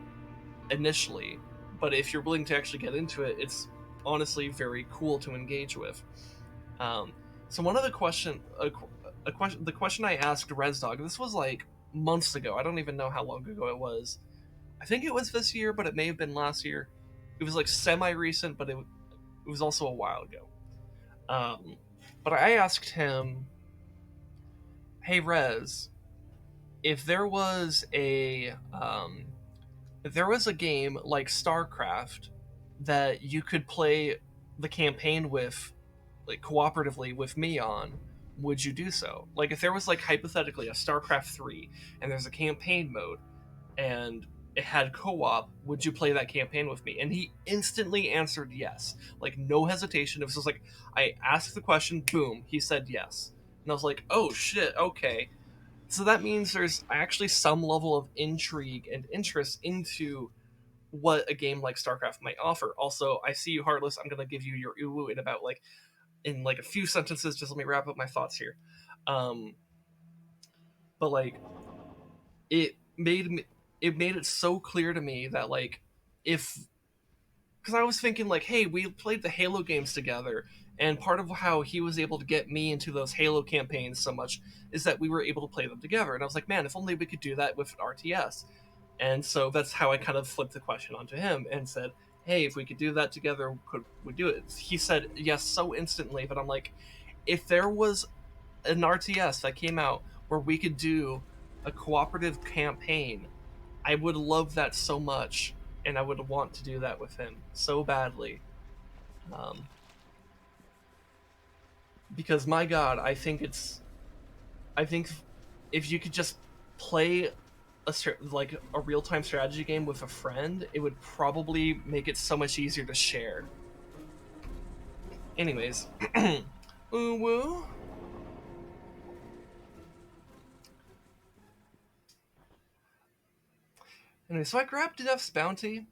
initially. but if you're willing to actually get into it, it's honestly very cool to engage with. So one of the the question I asked ResDog, this was like months ago. I don't even know how long ago it was. I think it was this year, but it may have been last year. It was like semi-recent, but it was also a while ago. But I asked him, "Hey Rez, if there was a game like Starcraft that you could play the campaign with, like cooperatively with me on, would you do so? Like if there was like hypothetically a Starcraft 3 and there's a campaign mode and it had co-op, would you play that campaign with me?" And he instantly answered yes. Like no hesitation. It was just like I asked the question, boom, he said yes. And I was like, "Oh shit, okay." So that means there's actually some level of intrigue and interest into what a game like StarCraft might offer. Also, I see you, Heartless. I'm gonna give you your uwu in like a few sentences. Just let me wrap up my thoughts here. But like, it made it so clear to me that like, if because I was thinking like, hey, we played the Halo games together, and part of how he was able to get me into those Halo campaigns so much is that we were able to play them together. And I was like, man, if only we could do that with RTS. And so that's how I kind of flipped the question onto him and said, hey, if we could do that together, could we do it? He said yes so instantly, but I'm like, if there was an RTS that came out where we could do a cooperative campaign, I would love that so much, and I would want to do that with him so badly. Because my God, I think if you could just play like a real-time strategy game with a friend, it would probably make it so much easier to share. Anyways, ooh woo. Anyway, so I grabbed Def's Bounty.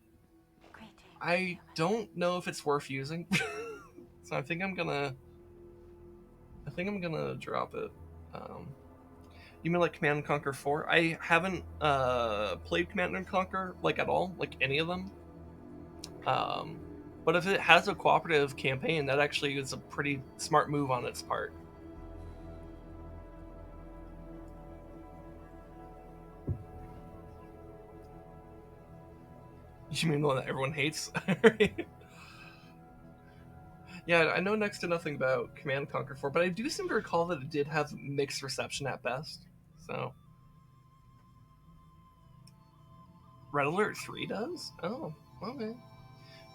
I don't know if it's worth using, so I think I'm gonna drop it. You mean like Command and Conquer 4? I haven't played Command and Conquer like at all, like any of them. But if it has a cooperative campaign, that actually is a pretty smart move on its part. You mean the one that everyone hates? Yeah, I know next to nothing about Command and Conquer 4, but I do seem to recall that it did have mixed reception at best. So, Red Alert 3 does? Oh, okay.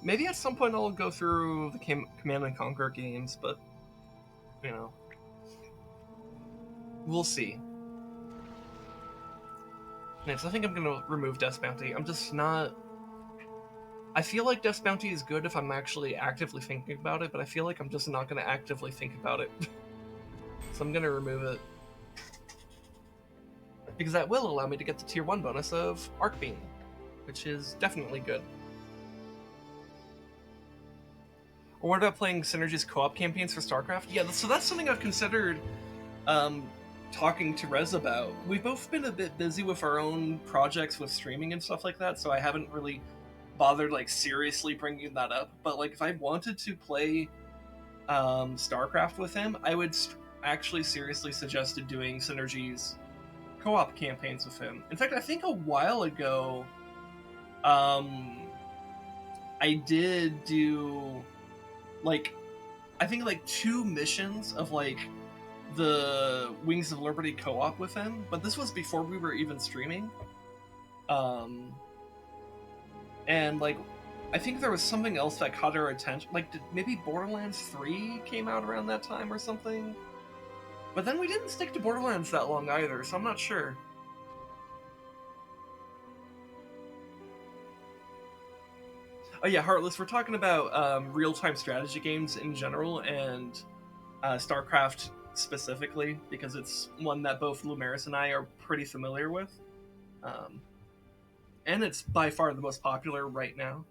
Maybe at some point I'll go through the Command and Conquer games, but you know, we'll see. Next, I think I'm gonna remove Death Bounty. I'm just not. I feel like Death Bounty is good if I'm actually actively thinking about it, but I feel like I'm just not gonna actively think about it. So I'm gonna remove it. Because that will allow me to get the tier 1 bonus of Arc Beam, which is definitely good. Or what about playing Synergy's co-op campaigns for StarCraft? Yeah, so that's something I've considered talking to Rez about. We've both been a bit busy with our own projects with streaming and stuff like that, so I haven't really bothered like seriously bringing that up. But like if I wanted to play StarCraft with him, I would actually seriously suggest doing Synergy's co-op campaigns with him. In fact, I think a while ago, I did do like I think like 2 missions of like the Wings of Liberty co-op with him, but this was before we were even streaming. And like I think there was something else that caught our attention. Like maybe Borderlands 3 came out around that time or something. But then we didn't stick to Borderlands that long either, so I'm not sure. Oh yeah, Heartless, we're talking about real-time strategy games in general, and StarCraft specifically, because it's one that both Lumeris and I are pretty familiar with. And it's by far the most popular right now.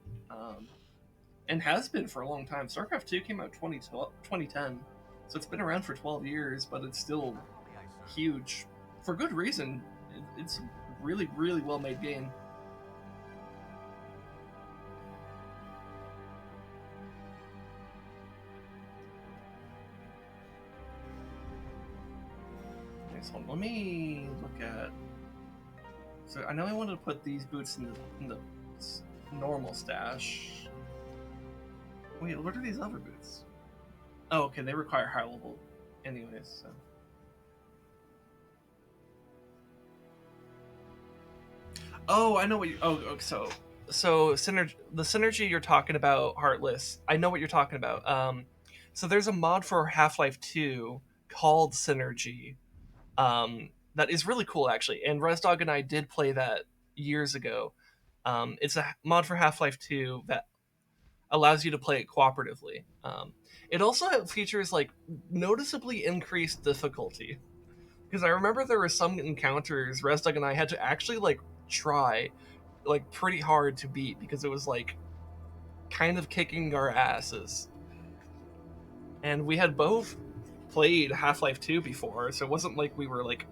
And has been for a long time. StarCraft 2 came out 2010, so it's been around for 12 years, but it's still huge. For good reason. It's a really, really well-made game. Okay, so let me look at. So I know I wanted to put these boots in the normal stash. Wait, what are these other boots? Oh, okay, they require high level, anyways. So. Oh, I know what you. Oh, so synergy. The synergy you're talking about, Heartless. I know what you're talking about. So there's a mod for Half-Life 2 called Synergy. That is really cool actually. And ResDog and I did play that years ago. It's a mod for Half-Life 2 that allows you to play it cooperatively. It also features like noticeably increased difficulty because I remember there were some encounters ResDog and I had to actually like try like pretty hard to beat because it was like kind of kicking our asses. And we had both played Half-Life 2 before, so it wasn't like we were like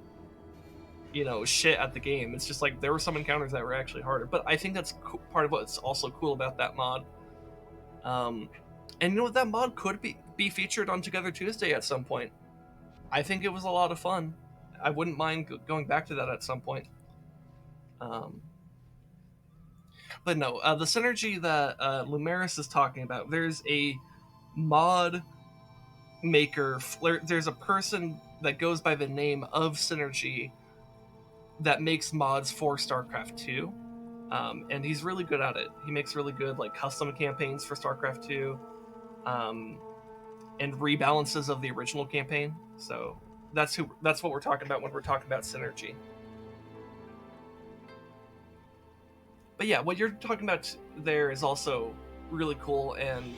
shit at the game. It's just like there were some encounters that were actually harder. But I think that's part of what's also cool about that mod. And you know what? That mod could be featured on Together Tuesday at some point. I think it was a lot of fun. I wouldn't mind going back to that at some point. But no, the synergy that Lumeris is talking about, there's a mod maker. There's a person that goes by the name of Synergy that makes mods for Starcraft 2. And he's really good at it. He makes really good like custom campaigns for Starcraft 2, and rebalances of the original campaign. So that's what we're talking about when we're talking about Synergy. But yeah, what you're talking about there is also really cool, and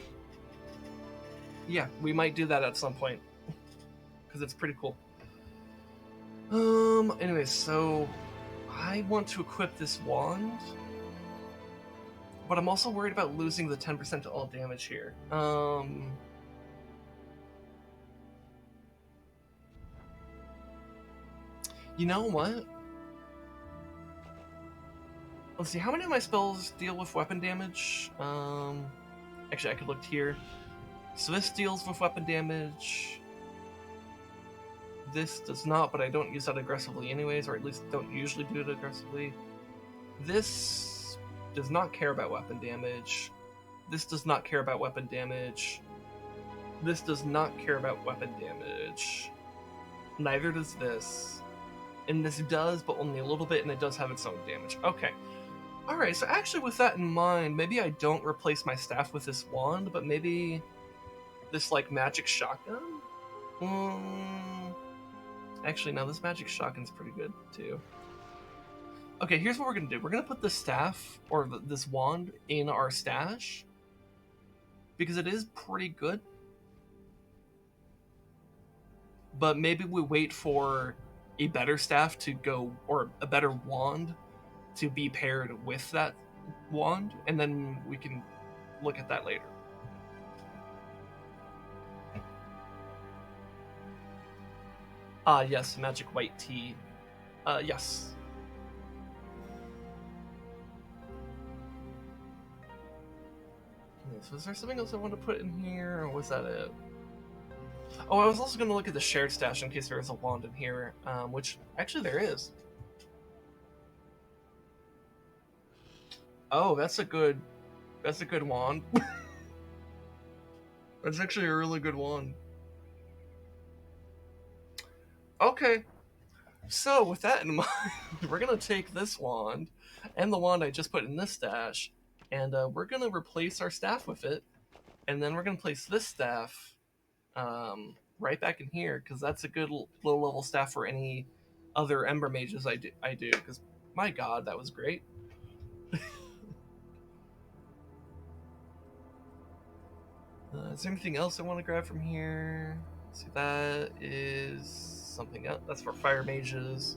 yeah, we might do that at some point because it's pretty cool. Anyways, so I want to equip this wand, but I'm also worried about losing the 10% to all damage here. You know what? Let's see, how many of my spells deal with weapon damage? Actually, I could look here. So this deals with weapon damage. This does not, but I don't use that aggressively anyways, or at least don't usually do it aggressively. This does not care about weapon damage. This does not care about weapon damage. This does not care about weapon damage. Neither does this. And this does, but only a little bit, and it does have its own damage. Okay. Alright, so actually with that in mind, maybe I don't replace my staff with this wand, but maybe this, like, magic shotgun? Actually, no, this magic shotgun's pretty good, too. Okay, here's what we're gonna do. We're gonna put the staff, or this wand, in our stash, because it is pretty good. But maybe we wait for a better staff to go, or a better wand to be paired with that wand, and then we can look at that later. Yes, magic white tea. Yes. Okay, so is there something else I want to put in here, or was that it? Oh, I was also going to look at the shared stash in case there is a wand in here, which actually there is. Oh, that's a good wand. That's actually a really good wand. Okay, so with that in mind, we're gonna take this wand and the wand I just put in this stash, and we're gonna replace our staff with it, and then we're gonna place this staff right back in here because that's a good low level staff for any other Ember mages I do. Because my God, that was great. Is there anything else I want to grab from here? Let's see, that is something else. That's for fire mages.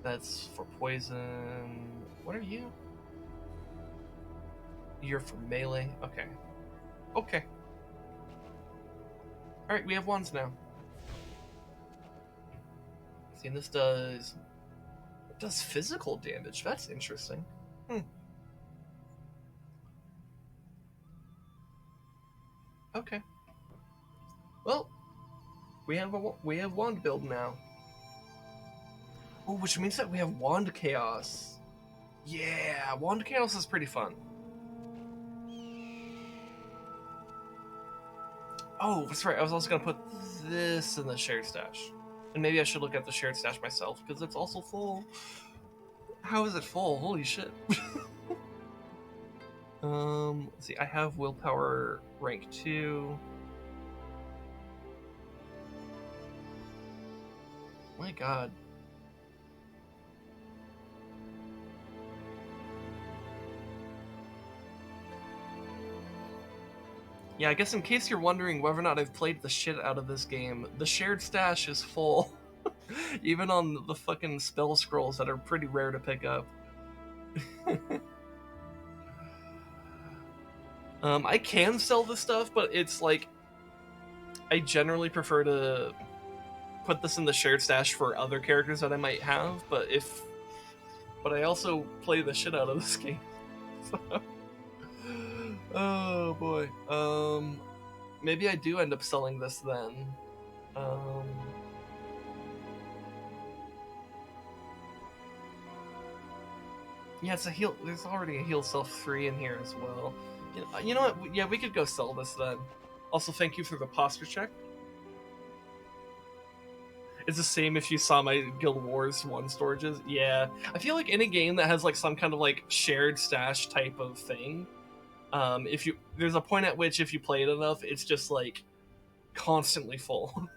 That's for poison. What are you? You're for melee. Okay. Okay. All right, we have wands now. See, and this does physical damage. That's interesting. Okay. Well, We have wand build now. Oh, which means that we have wand chaos. Yeah, wand chaos is pretty fun. Oh, that's right. I was also gonna put this in the shared stash, and maybe I should look at the shared stash myself because it's also full. How is it full? Holy shit. Let's see. I have willpower rank 2. My god. Yeah, I guess in case you're wondering whether or not I've played the shit out of this game, the shared stash is full. Even on the fucking spell scrolls that are pretty rare to pick up. I can sell this stuff, but it's like I generally prefer to put this in the shared stash for other characters that I might have, but I also play the shit out of this game. Oh boy. Maybe I do end up selling this then. Yeah, it's a heal. There's already a heal self 3 in here as well. You know what? Yeah, we could go sell this then. Also, thank you for the posture check. It's the same if you saw my Guild Wars 1 storages. Yeah, I feel like any game that has like some kind of like shared stash type of thing, if you there's a point at which if you play it enough, it's just like constantly full.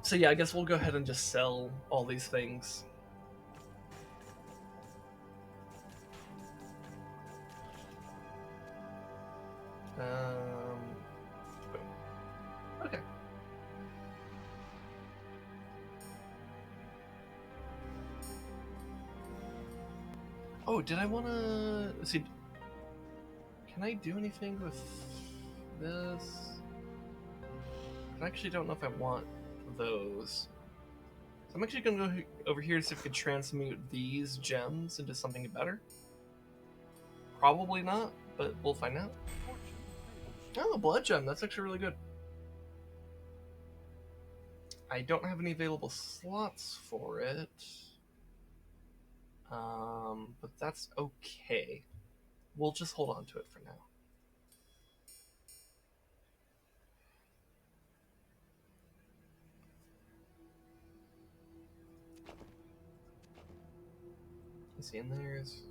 So yeah, I guess we'll go ahead and just sell all these things. Okay. Oh, did I want to... Let's see. Can I do anything with this? I actually don't know if I want those. So I'm actually going to go over here to see if we can transmute these gems into something better. Probably not, but we'll find out. Oh, blood gem. That's actually really good. I don't have any available slots for it. But that's okay. We'll just hold on to it for now. Let's see, and there's...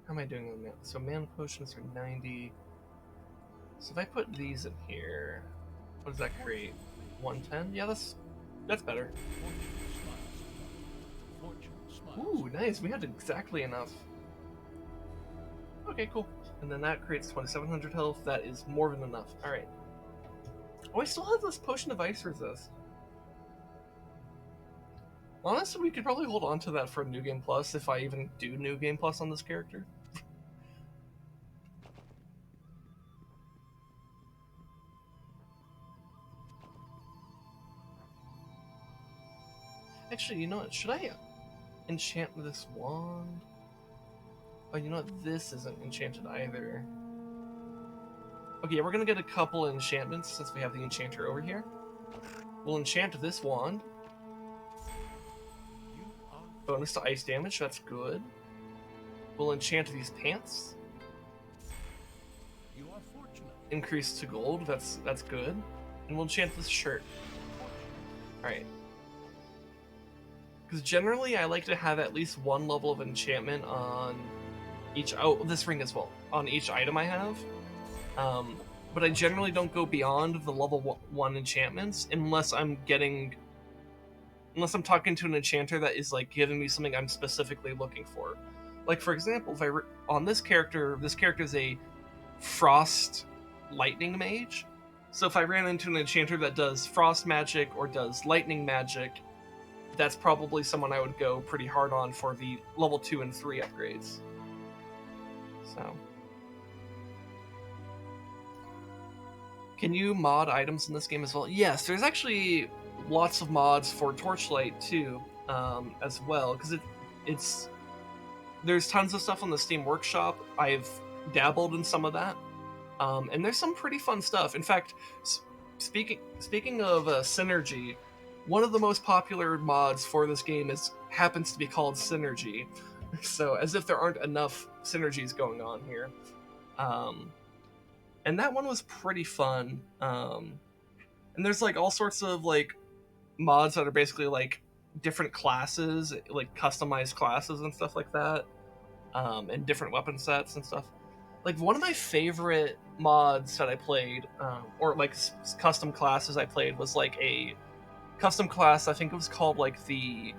How am I doing them now? So mana potions are 90. So if I put these in here, what does that create? 110? Yeah, that's better. Ooh, nice. We had exactly enough. Okay, cool. And then that creates 2700 health. That is more than enough. Alright. Oh, I still have this potion of ice resist. Honestly, we could probably hold on to that for New Game Plus if I even do New Game Plus on this character. Actually, you know what? Should I enchant this wand? Oh, you know what? This isn't enchanted either. Okay, we're gonna get a couple enchantments since we have the enchanter over here. We'll enchant this wand. Bonus to ice damage, that's good. We'll enchant these pants. Increase to gold, that's good. And we'll enchant this shirt. Alright. Because generally I like to have at least one level of enchantment on each... Oh, this ring as well. On each item I have. But I generally don't go beyond the level 1 enchantments unless I'm talking to an enchanter that is like giving me something I'm specifically looking for. Like for example, if on this character is a frost lightning mage. So if I ran into an enchanter that does frost magic or does lightning magic, that's probably someone I would go pretty hard on for the level 2 and 3 upgrades. So, can you mod items in this game as well? Yes, there's actually lots of mods for Torchlight II as well, because there's tons of stuff on the Steam Workshop. I've dabbled in some of that. And there's some pretty fun stuff. In fact, speaking of synergy, one of the most popular mods for this game happens to be called Synergy. So as if there aren't enough synergies going on here. And that one was pretty fun. And there's like all sorts of like mods that are basically like different classes, like customized classes and stuff like that, and different weapon sets and stuff. Like one of my favorite mods that I played, or like custom classes I played, was like a custom class. I think it was called like the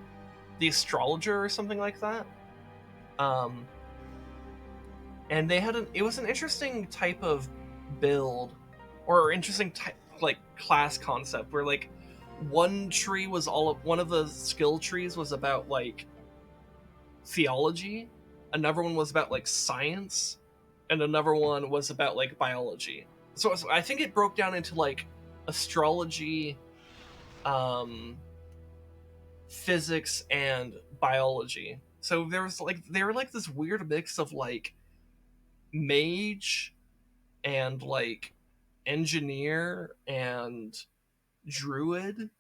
astrologer or something like that. Um, and they had it was an interesting type of build, or interesting type like class concept where like one tree was one of the skill trees was about like theology, another one was about like science, and another one was about like biology. So I think it broke down into like astrology, physics, and biology. So they were like this weird mix of like mage and like engineer and druid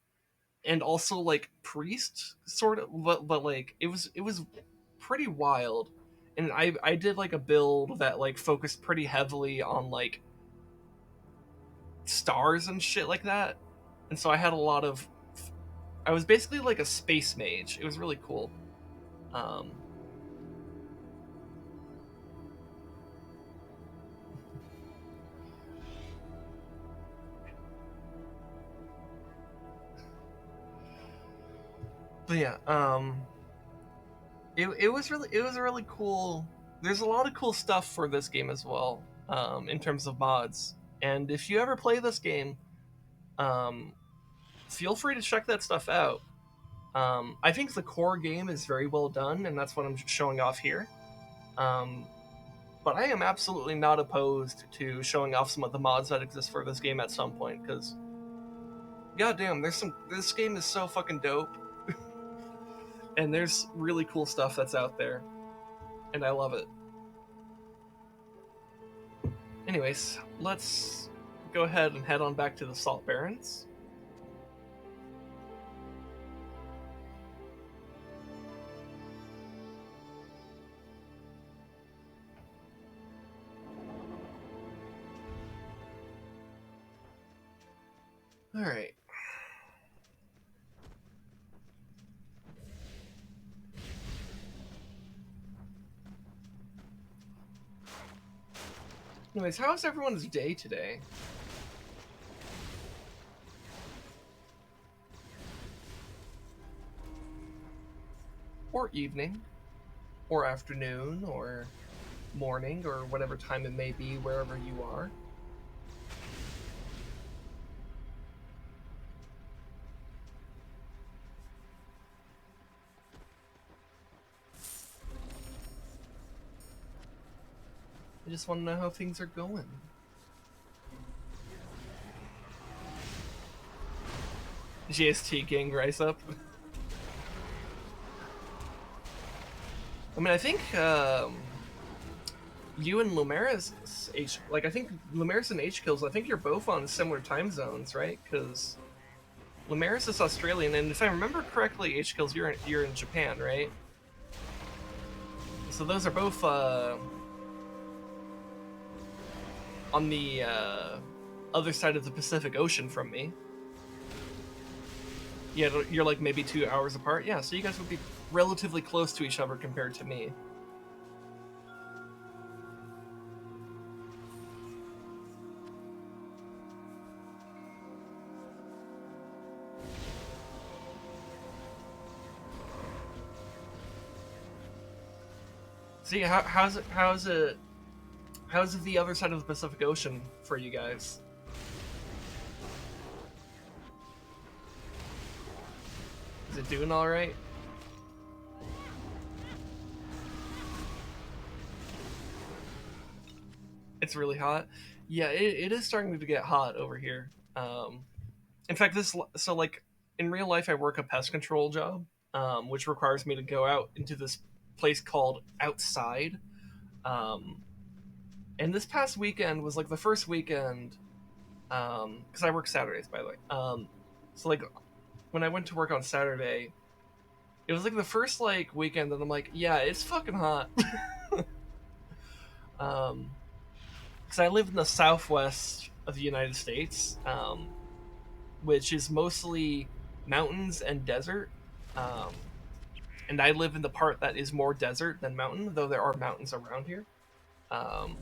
and also like priest sort of, but like it was pretty wild. And I did like a build that like focused pretty heavily on like stars and shit like that. And so I was basically like a space mage. It was really cool. um but yeah, it was a really cool. There's a lot of cool stuff for this game as well, in terms of mods. And if you ever play this game, um feel free to check that stuff out. I think the core game is very well done, and that's what I'm showing off here. Um, but I am absolutely not opposed to showing off some of the mods that exist for this game at some point, because goddamn, this game is so fucking dope, and there's really cool stuff that's out there, and I love it. Anyways, let's go ahead and head on back to the Salt Barrens. All right. Anyways, how's everyone's day today? Or evening? Or afternoon? Or morning? Or whatever time it may be wherever you are? I just want to know how things are going. GST gang rise up. I mean, I think you and Lumeris I think Lumeris and H Kills. I think you're both on similar time zones, right? Because Lumeris is Australian, and if I remember correctly, H Kills, you're in Japan, right? So those are both on the other side of the Pacific Ocean from me. Yeah, you're like maybe 2 hours apart. Yeah, so you guys would be relatively close to each other compared to me. See, how's it the other side of the Pacific Ocean for you guys? Is it doing all right? It's really hot. Yeah, it is starting to get hot over here. In fact, like in real life, I work a pest control job, which requires me to go out into this place called outside. Um, And this past weekend was like the first weekend, because I work Saturdays, by the way. So like when I went to work on Saturday, it was like the first like weekend that I'm like, yeah, it's fucking hot. Because I live in the southwest of the United States, which is mostly mountains and desert. Um, and I live in the part that is more desert than mountain, though there are mountains around here. Um,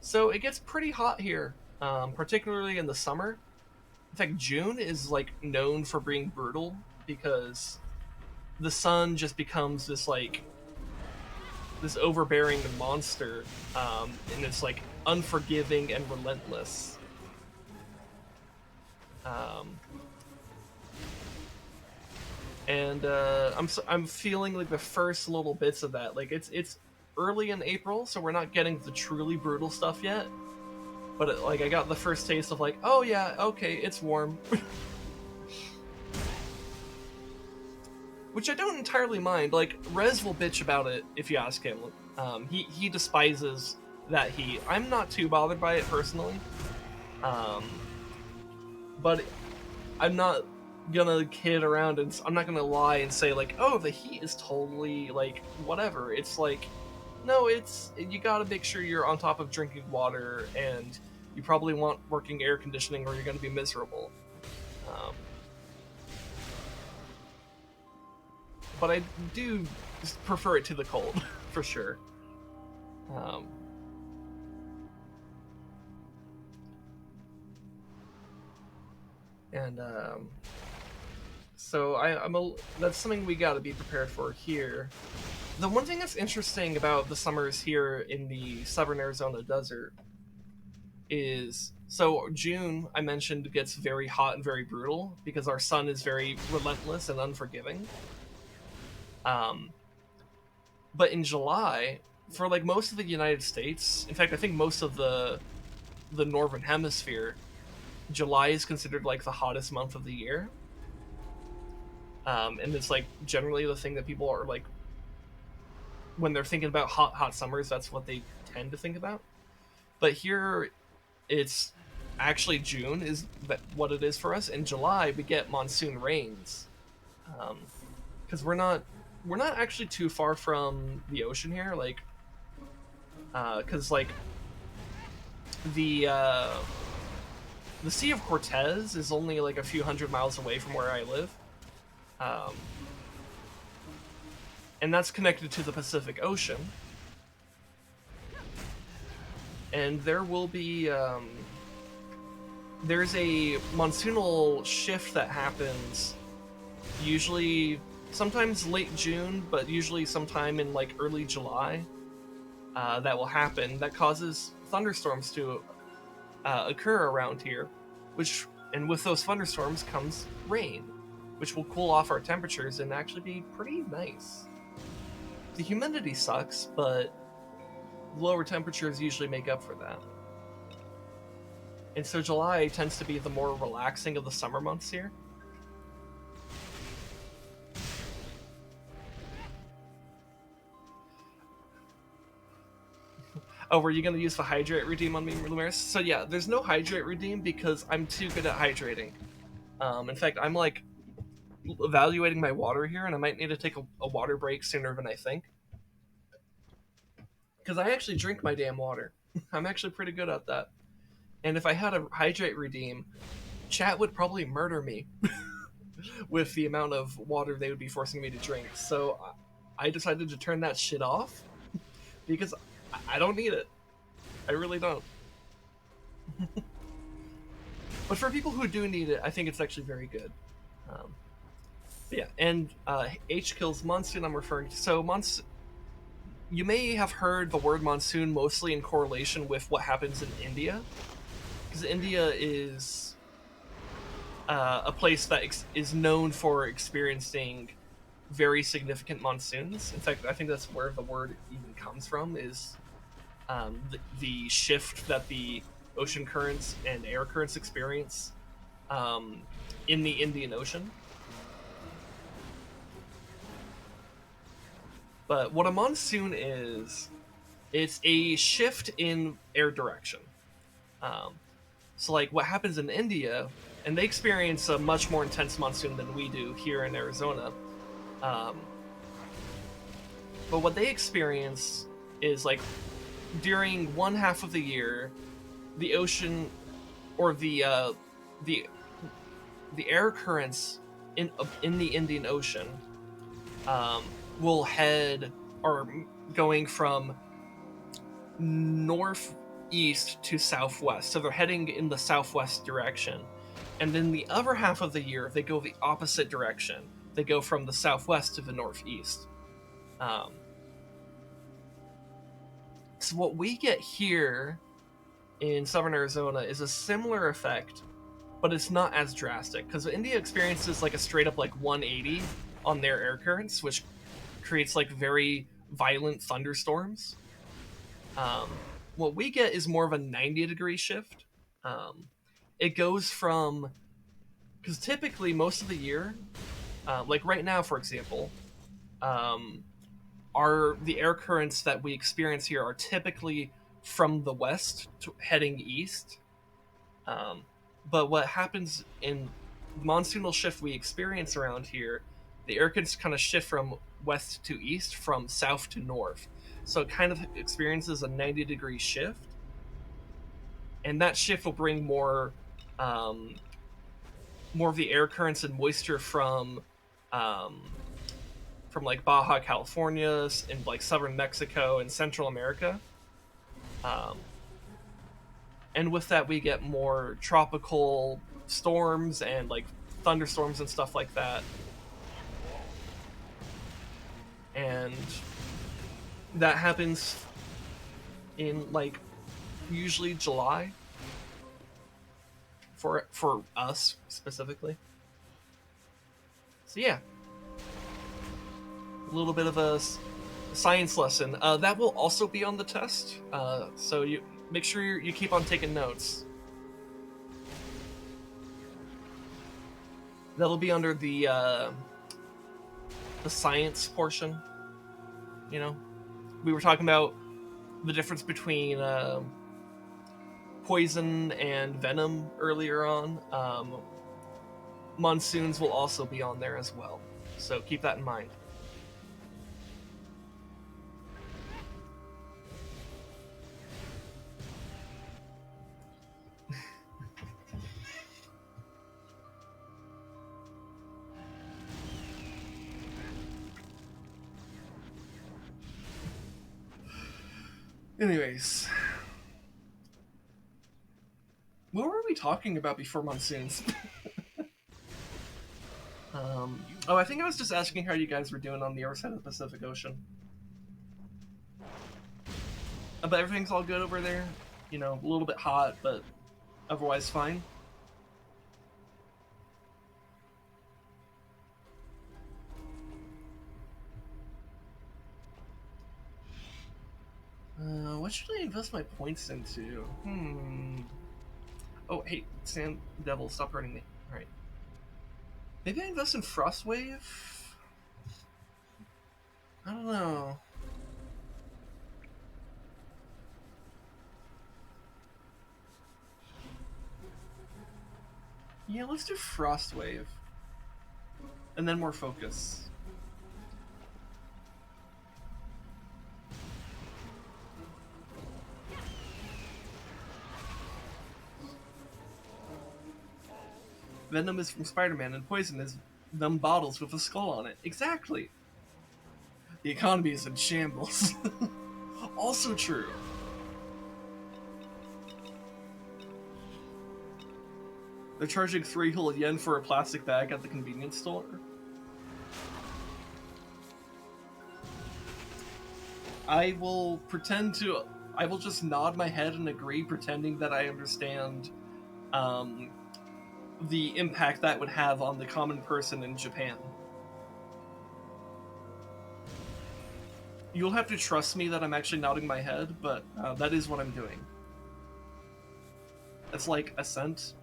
so it gets pretty hot here, particularly in the summer. In fact, June is like known for being brutal because the sun just becomes this like this overbearing monster, and it's like unforgiving and relentless. Um, and I'm feeling like the first little bits of that. Like it's early in April, so we're not getting the truly brutal stuff yet. But like I got the first taste of like, oh yeah, okay, it's warm. Which I don't entirely mind. Like Rez will bitch about it if you ask him. He despises that heat. I'm not too bothered by it personally, but I'm not gonna kid around and I'm not gonna lie and say like, oh, the heat is totally like whatever. It's like, no, it's you gotta make sure you're on top of drinking water and you probably want working air conditioning or you're gonna be miserable. But I do prefer it to the cold, for sure. And so that's something we got to be prepared for here. The one thing that's interesting about the summers here in the southern Arizona desert is so June I mentioned gets very hot and very brutal because our sun is very relentless and unforgiving. Um, but in July, for like most of the United States, in fact, I think most of the northern hemisphere, July is considered like the hottest month of the year. And it's like generally the thing that people are like when they're thinking about hot summers, that's what they tend to think about. But here, it's actually June is what it is for us. In July, we get monsoon rains, because we're not actually too far from the ocean here. Like, because like the Sea of Cortez is only like a few hundred miles away from where I live. And that's connected to the Pacific Ocean. And there will be, there's a monsoonal shift that happens usually sometimes late June, but usually sometime in like early July. That will happen. That causes thunderstorms to occur around here, and with those thunderstorms comes rain, which will cool off our temperatures and actually be pretty nice. The humidity sucks, but lower temperatures usually make up for that. And so July tends to be the more relaxing of the summer months here. Oh, were you going to use the hydrate redeem on me, Lumaris? So yeah, there's no hydrate redeem because I'm too good at hydrating. In fact, I'm like evaluating my water here, and I might need to take a water break sooner than I think. Because I actually drink my damn water. I'm actually pretty good at that. And if I had a hydrate redeem, chat would probably murder me with the amount of water they would be forcing me to drink. So I decided to turn that shit off because I don't need it. I really don't. But for people who do need it, I think it's actually very good. Yeah, and H kills monsoon I'm referring to. So you may have heard the word monsoon mostly in correlation with what happens in India, because India is a place that is known for experiencing very significant monsoons. In fact, I think that's where the word even comes from, is the shift that the ocean currents and air currents experience in the Indian Ocean. But what a monsoon is It's a shift in air direction. So like what happens in India, and they experience a much more intense monsoon than we do here in Arizona. Um, but what they experience is like during one half of the year, the ocean or the the air currents in the Indian Ocean um, will head or going from northeast to southwest. So they're heading in the southwest direction. And then the other half of the year, they go the opposite direction. They go from the southwest to the northeast. Um, so what we get here in southern Arizona is a similar effect, but it's not as drastic because India experiences like a straight up like 180 on their air currents, which creates like very violent thunderstorms. Um, what we get is more of a 90-degree shift. Um, it goes from because typically most of the year, like right now, for example, um, are the air currents that we experience here are typically from the west heading east. Um, but what happens in monsoonal shift we experience around here, the air currents kind of shift from west to east, from south to north. So it kind of experiences a 90-degree shift, and that shift will bring um, more of the air currents and moisture um, from like Baja California and like southern Mexico and Central America. Um, and with that, we get more tropical storms and like thunderstorms and stuff like that. And that happens in like usually July for us specifically. So yeah, a little bit of a science lesson that will also be on the test. So you make sure you keep on taking notes. That'll be under the science portion. You know, we were talking about the difference between poison and venom earlier on. Monsoons will also be on there as well, so keep that in mind. Anyways, what were we talking about before monsoons? Oh, I think I was just asking how you guys were doing on the other side of the Pacific Ocean. But everything's all good over there. You know, a little bit hot, but otherwise fine. What should I invest my points into? Oh, hey, Sand Devil, stop hurting me. Alright. Maybe I invest in Frostwave? I don't know. Yeah, let's do Frostwave. And then more focus. Venom is from Spider-Man, and poison is them bottles with a skull on it. Exactly. The economy is in shambles. Also true. They're charging 3 whole yen for a plastic bag at the convenience store. I will just nod my head and agree, pretending that I understand the impact that would have on the common person in Japan. You'll have to trust me that I'm actually nodding my head, but that is what I'm doing. It's like a cent.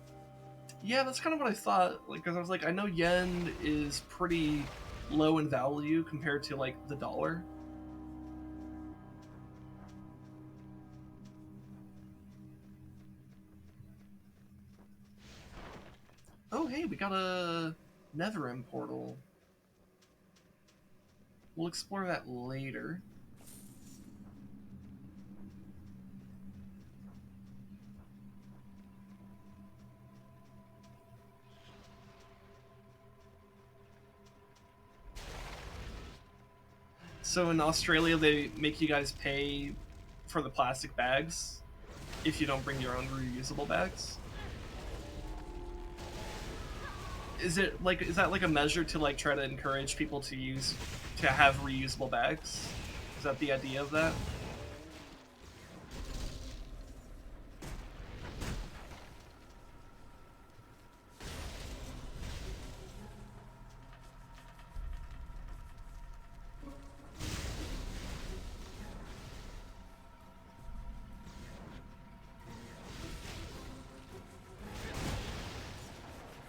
Yeah, that's kind of what I thought. Like, because I was like, I know yen is pretty low in value compared to like the dollar. hey, we got a Netherim portal. We'll explore that later. So in Australia, they make you guys pay for the plastic bags if you don't bring your own reusable bags. Is that like a measure to like try to encourage people to have reusable bags? Is that the idea of that?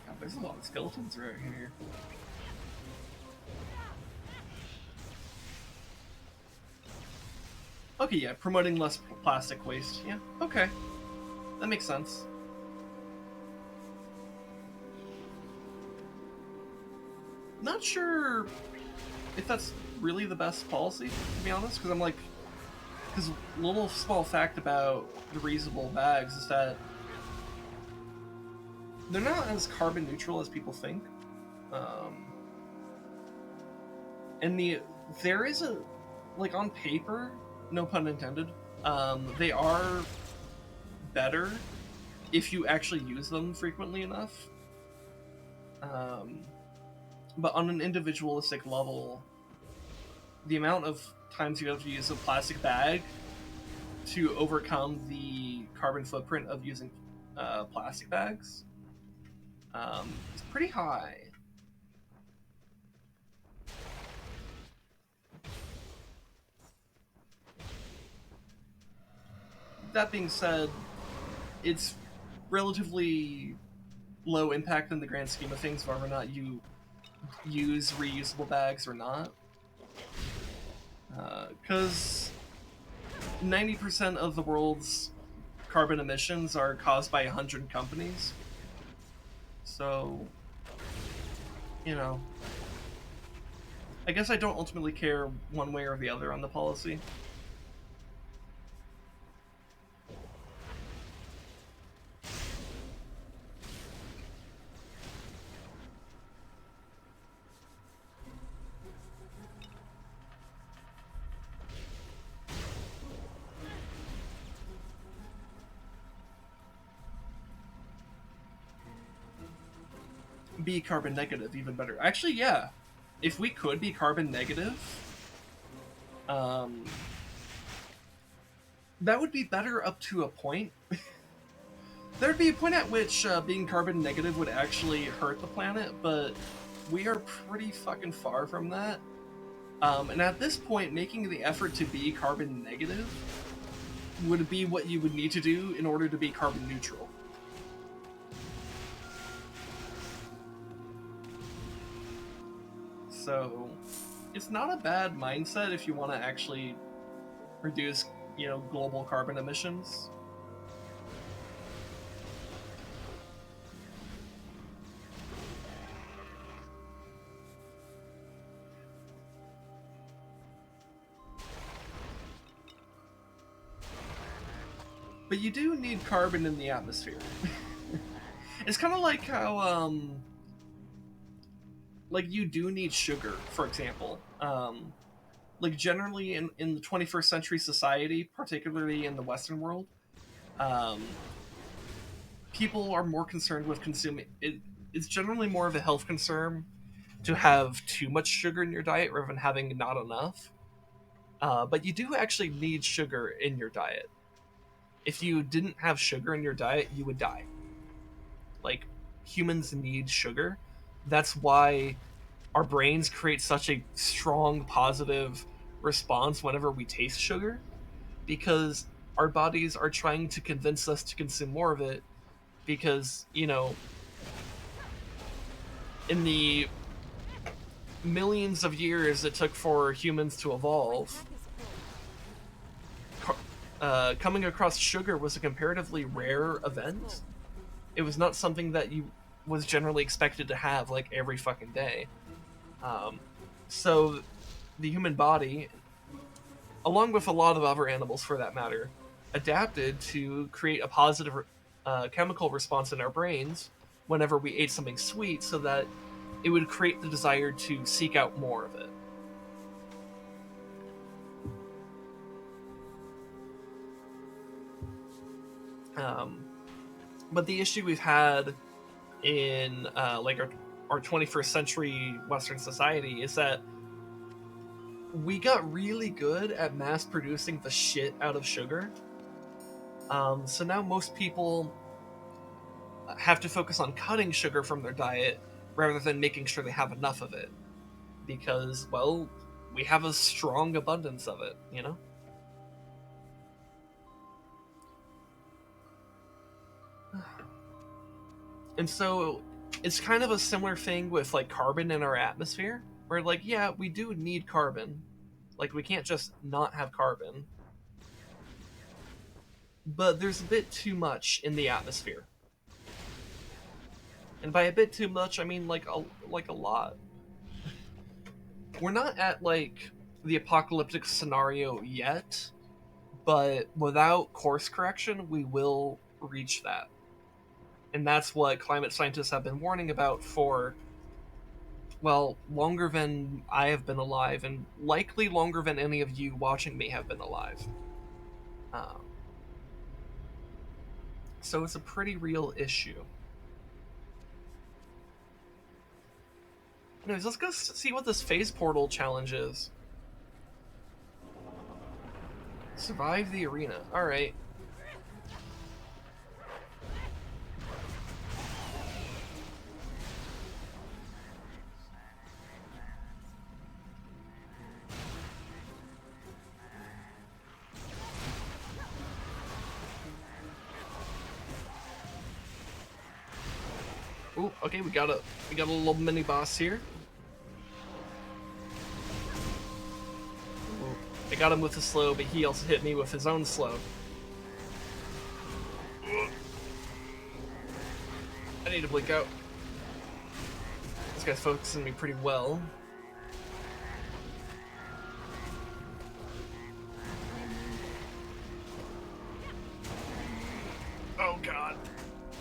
God, there's a lot of skeletons right here. Okay, yeah, promoting less plastic waste. Yeah, okay. That makes sense. Not sure if that's really the best policy, to be honest, because because a little small fact about the reusable bags is that they're not as carbon neutral as people think. And there is a, like on paper, no pun intended, they are better if you actually use them frequently enough. But on an individualistic level, the amount of times you have to use a plastic bag to overcome the carbon footprint of using plastic bags is pretty high. That being said, it's relatively low impact in the grand scheme of things, whether or not you use reusable bags or not. Because 90% of the world's carbon emissions are caused by 100 companies. So, you know, I guess I don't ultimately care one way or the other on the policy. Be carbon negative, even better. Actually, yeah. If we could be carbon negative, that would be better up to a point. There'd be a point at which being carbon negative would actually hurt the planet, but we are pretty fucking far from that. And at this point, making the effort to be carbon negative would be what you would need to do in order to be carbon neutral. So, it's not a bad mindset if you want to actually reduce, global carbon emissions. But you do need carbon in the atmosphere. It's kind of like how, like you do need sugar, for example. Like generally in the 21st century society, particularly in the Western world, people are more concerned with consuming it. It's generally more of a health concern to have too much sugar in your diet rather than having not enough. But you do actually need sugar in your diet. If you didn't have sugar in your diet, you would die. Like, humans need sugar. That's why our brains create such a strong positive response whenever we taste sugar, because our bodies are trying to convince us to consume more of it, because, in the millions of years it took for humans to evolve, coming across sugar was a comparatively rare event. It was not something that you was generally expected to have like every fucking day. So the human body, along with a lot of other animals for that matter, adapted to create a positive chemical response in our brains whenever we ate something sweet, so that it would create the desire to seek out more of it. But the issue we've had in like our 21st century Western society is that we got really good at mass producing the shit out of sugar. So now most people have to focus on cutting sugar from their diet rather than making sure they have enough of it. Because, well, we have a strong abundance of it, you know? And so it's kind of a similar thing with like carbon in our atmosphere, where like, yeah, we do need carbon. Like, we can't just not have carbon. But there's a bit too much in the atmosphere. And by a bit too much, I mean like a lot. We're not at like the apocalyptic scenario yet, but without course correction, we will reach that. And that's what climate scientists have been warning about for, well, longer than I have been alive, and likely longer than any of you watching me have been alive. So it's a pretty real issue. Anyways, let's go see what this phase portal challenge is. Survive the arena. Alright. Ooh, okay, we got a little mini boss here. Ooh, I got him with the slow, but he also hit me with his own slow. I need to blink out. This guy's focusing me pretty well. Oh god,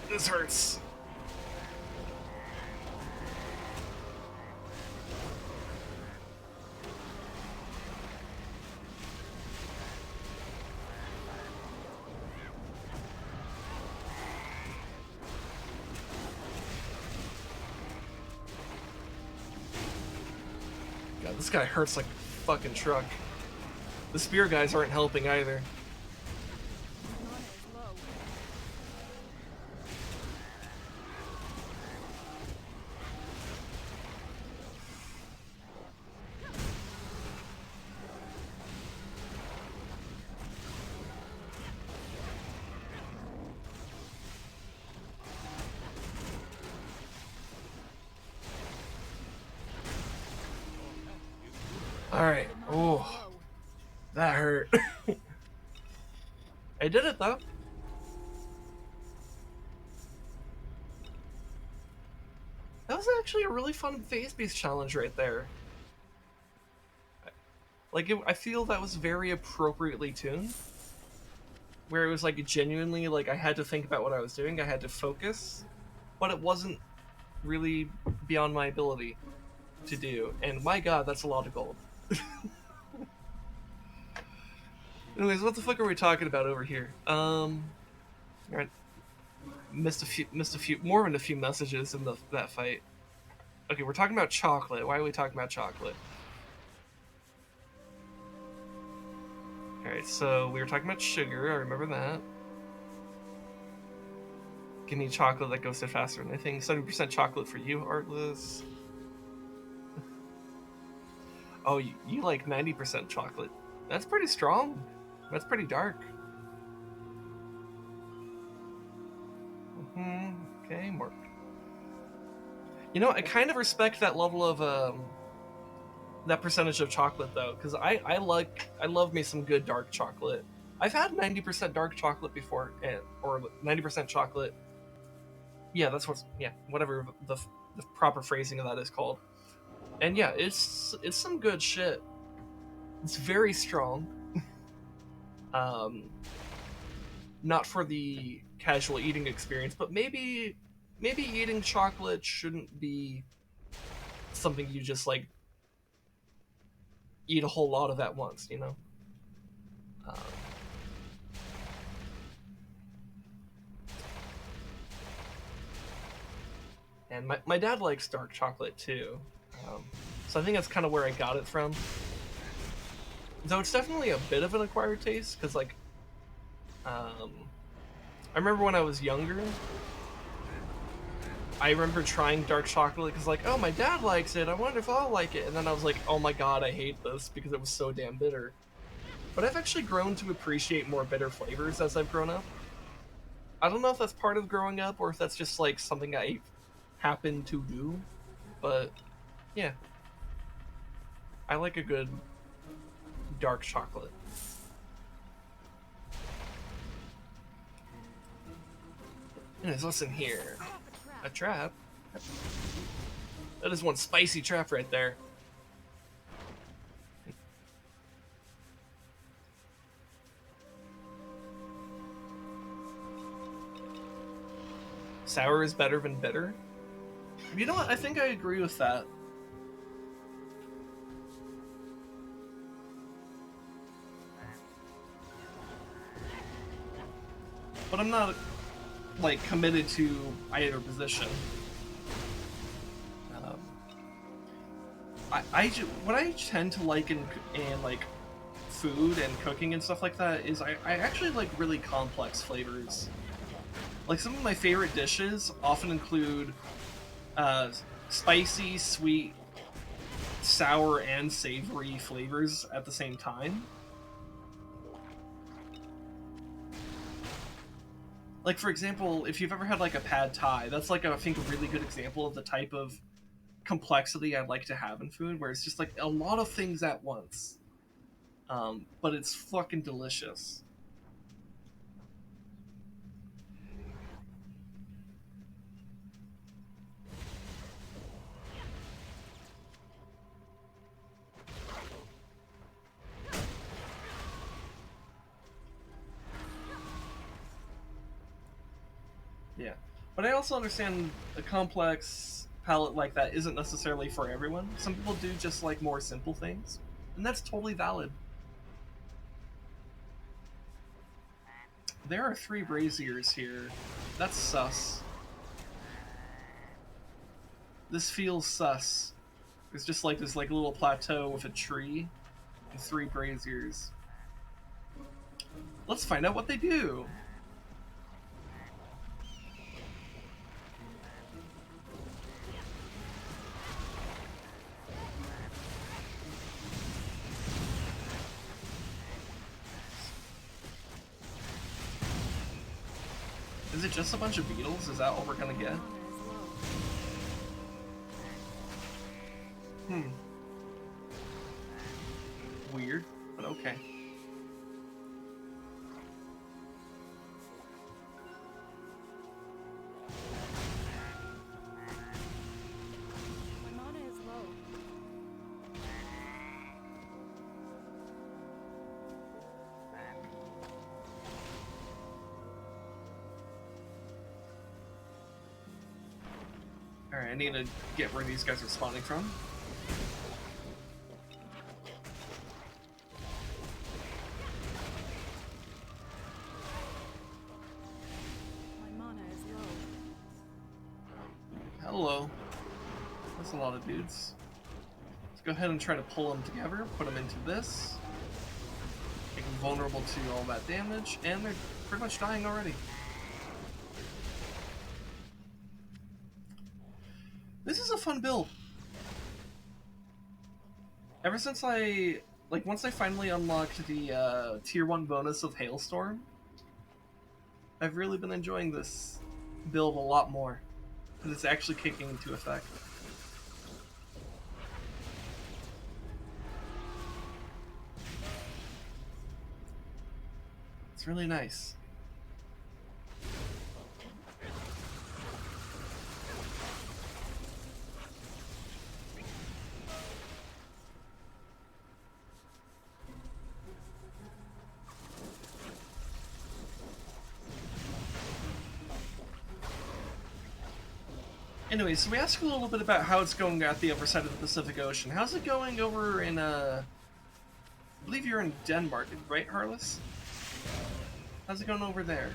this hurts. God, this guy hurts like a fucking truck. The spear guys aren't helping either. Alright. Oh, that hurt. I did it though. That was actually a really fun phase-based challenge right there. Like, I feel that was very appropriately tuned. Where it was like genuinely, like, I had to think about what I was doing, I had to focus, but it wasn't really beyond my ability to do. And my god, that's a lot of gold. Anyways, what the fuck are we talking about over here? Alright. Missed a few, more than a few messages in that fight. Okay, we're talking about chocolate. Why are we talking about chocolate? Alright, so we were talking about sugar, I remember that. Give me chocolate that goes faster than anything. 70% chocolate for you, Artless. Oh, you like 90% chocolate. That's pretty strong. That's pretty dark. Okay, more. You know, I kind of respect that level of that percentage of chocolate though, because I love me some good dark chocolate. I've had 90% dark chocolate before, or 90% chocolate Yeah, that's what's whatever the proper phrasing of that is called. And yeah, it's some good shit. It's very strong. Um, not for the casual eating experience, but maybe eating chocolate shouldn't be something you just like eat a whole lot of at once, you know. Um, and my dad likes dark chocolate too, so I think that's kind of where I got it from. Though it's definitely a bit of an acquired taste, because like, I remember when I was younger, I remember trying dark chocolate because like, oh, my dad likes it. I wonder if I'll like it. And then I was like, oh my god, I hate this because it was so damn bitter. But I've actually grown to appreciate more bitter flavors as I've grown up. I don't know if that's part of growing up or if that's just like something I happen to do. But yeah, I like a good dark chocolate. Anyways, listen here. A trap? That is one spicy trap right there. Sour is better than bitter? You know what? I think I agree with that. But I'm not, like, committed to either position. What I tend to like in like food and cooking and stuff like that is I actually like really complex flavors. Like some of my favorite dishes often include spicy, sweet, sour, and savory flavors at the same time. Like for example, if you've ever had like a pad thai, that's like I think a really good example of the type of complexity I'd like to have in food, where it's just like a lot of things at once. But it's fucking delicious. Yeah. But I also understand a complex palette like that isn't necessarily for everyone. Some people do just like more simple things, and that's totally valid. There are 3 braziers here. That's sus. This feels sus. It's just like this like little plateau with a tree and 3 braziers. Let's find out what they do. Is it just a bunch of beetles? Is that what we're gonna get? Weird, but okay. My mana is low. Alright, I need to get where these guys are spawning from. My mana is low. Hello. That's a lot of dudes. Let's go ahead and try to pull them together, put them into this. Make them vulnerable to all that damage, and they're pretty much dying already. This is a fun build. Ever since once I finally unlocked the tier 1 bonus of Hailstorm, I've really been enjoying this build a lot more, because it's actually kicking into effect. It's really nice. Anyway, so we asked a little bit about how it's going at the other side of the Pacific Ocean. How's it going over in, I believe you're in Denmark, right, Harless? How's it going over there?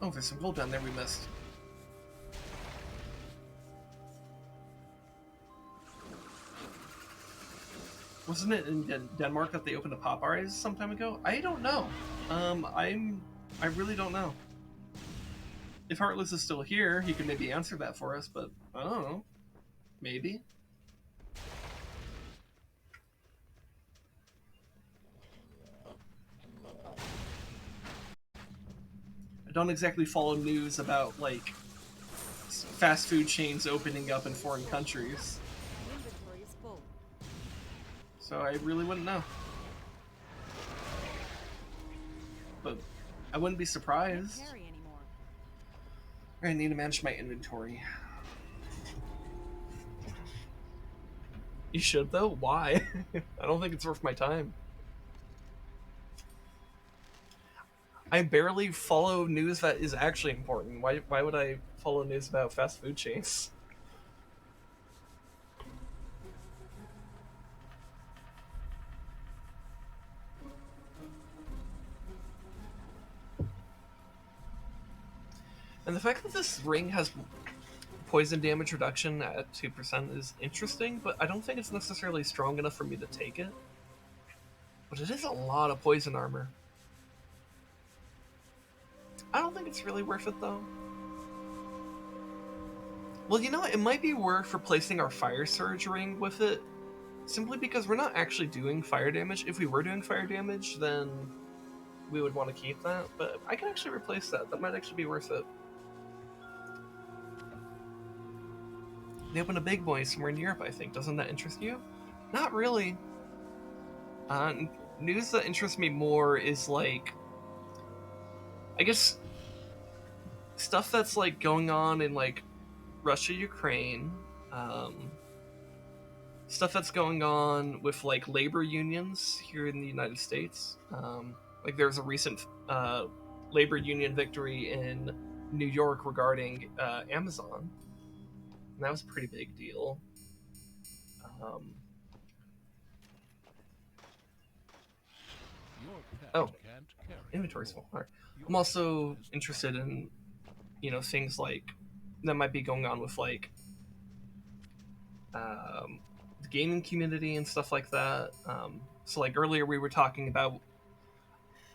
Oh, there's some gold down there we missed. Wasn't it in Denmark that they opened a pop rise some time ago? I don't know. I really don't know. If Heartless is still here, he could maybe answer that for us, but I don't know. Maybe. I don't exactly follow news about, like, fast food chains opening up in foreign countries. Inventory is full. So I really wouldn't know. But I wouldn't be surprised. Can't carry anymore. I need to manage my inventory. You should, though? Why? I don't think it's worth my time. I barely follow news that is actually important. Why would I follow news about fast food chains? And the fact that this ring has poison damage reduction at 2% is interesting, but I don't think it's necessarily strong enough for me to take it. But it is a lot of poison armor. I don't think it's really worth it, though. Well, you know what? It might be worth replacing our Fire Surge ring with it, simply because we're not actually doing fire damage. If we were doing fire damage, then we would want to keep that, but I can actually replace that. That might actually be worth it. They opened a big boy somewhere in Europe, I think. Doesn't that interest you? Not really. News that interests me more is, like, I guess stuff that's, like, going on in, like, Russia, Ukraine, stuff that's going on with, like, labor unions here in the United States. Like, there's a recent labor union victory in New York regarding Amazon. And that was a pretty big deal. Oh, inventory's full. All right. I'm also interested in, you know, things like that might be going on with, like, the gaming community and stuff like that. So, like, earlier we were talking about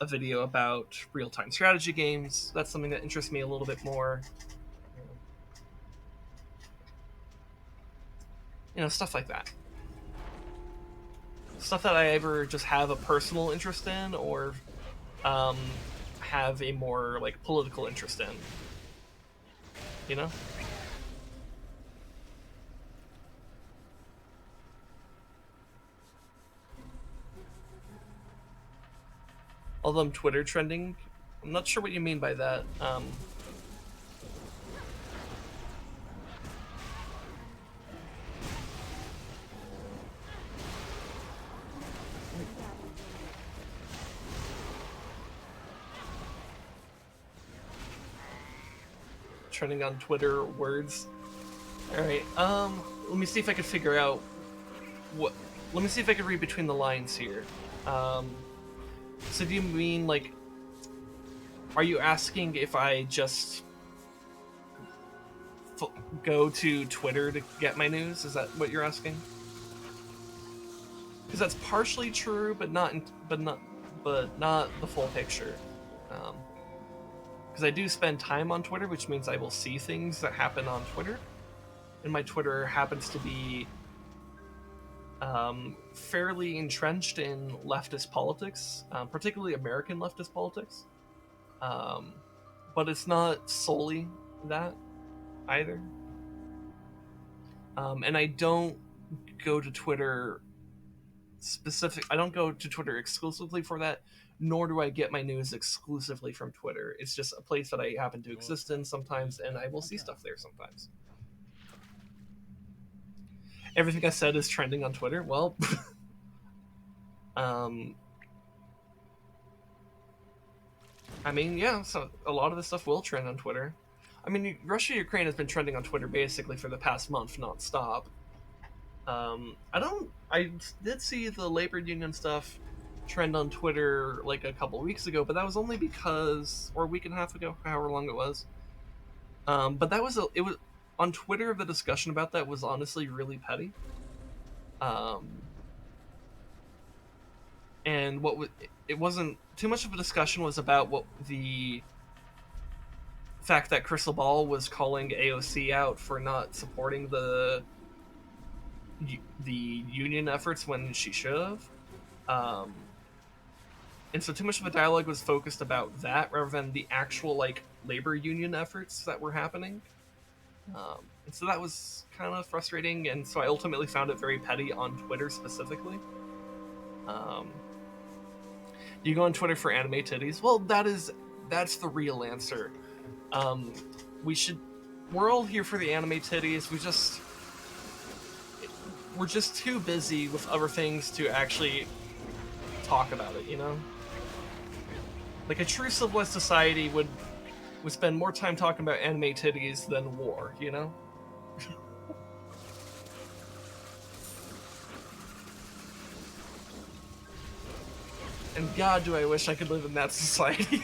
a video about real-time strategy games. That's something that interests me a little bit more. You know, stuff like that. Stuff that I ever just have a personal interest in, or have a more, like, political interest in. You know? Although I'm Twitter trending, I'm not sure what you mean by that. Trending on Twitter words. Alright, let me see if I can figure out what... Let me see if I can read between the lines here. So do you mean, like... Are you asking if I just... go to Twitter to get my news? Is that what you're asking? Because that's partially true, but not the full picture. Because I do spend time on Twitter, which means I will see things that happen on Twitter. And my Twitter happens to be fairly entrenched in leftist politics, particularly American leftist politics. But it's not solely that either. And I don't go to Twitter I don't go to Twitter exclusively for that, nor do I get my news exclusively from Twitter. It's just a place that I happen to exist in sometimes, and I will see stuff there sometimes. Everything I said is trending on Twitter. Well, I mean, yeah, so a lot of this stuff will trend on Twitter. I mean, Russia-Ukraine has been trending on Twitter basically for the past month, non-stop. I did see the labor union stuff trend on Twitter like a couple weeks ago, but that was only because, or a week and a half ago, however long it was. But it was on Twitter. The discussion about that was honestly really petty. And it wasn't too much of a discussion was about what the fact that Crystal Ball was calling AOC out for not supporting the union efforts when she should have. And so too much of the dialogue was focused about that rather than the actual like labor union efforts that were happening. And so that was kind of frustrating, and so I ultimately found it very petty on Twitter specifically. You go on Twitter for anime titties? Well, that's the real answer. We're all here for the anime titties. We're just too busy with other things to actually talk about it, you know? Like a true civilized society would spend more time talking about anime titties than war, you know? And God, do I wish I could live in that society.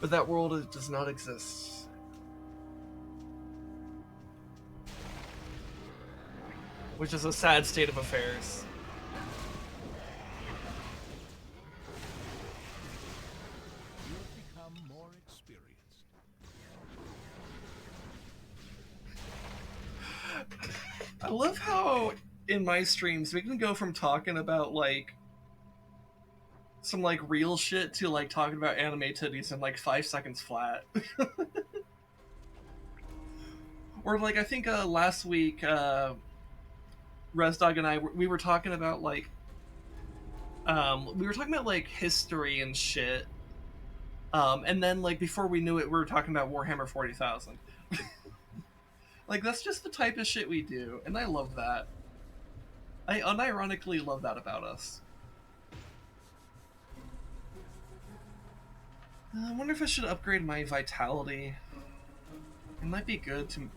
But that world does not exist. Which is a sad state of affairs. You've become more experienced. I love how in my streams we can go from talking about like some like real shit to like talking about anime titties in like 5 seconds flat. Or like I think last week Resdog and I we were talking about like history and shit. And then like before we knew it we were talking about Warhammer 40,000. Like that's just the type of shit we do, and I love that. I unironically love that about us. I wonder if I should upgrade my vitality. It might be good to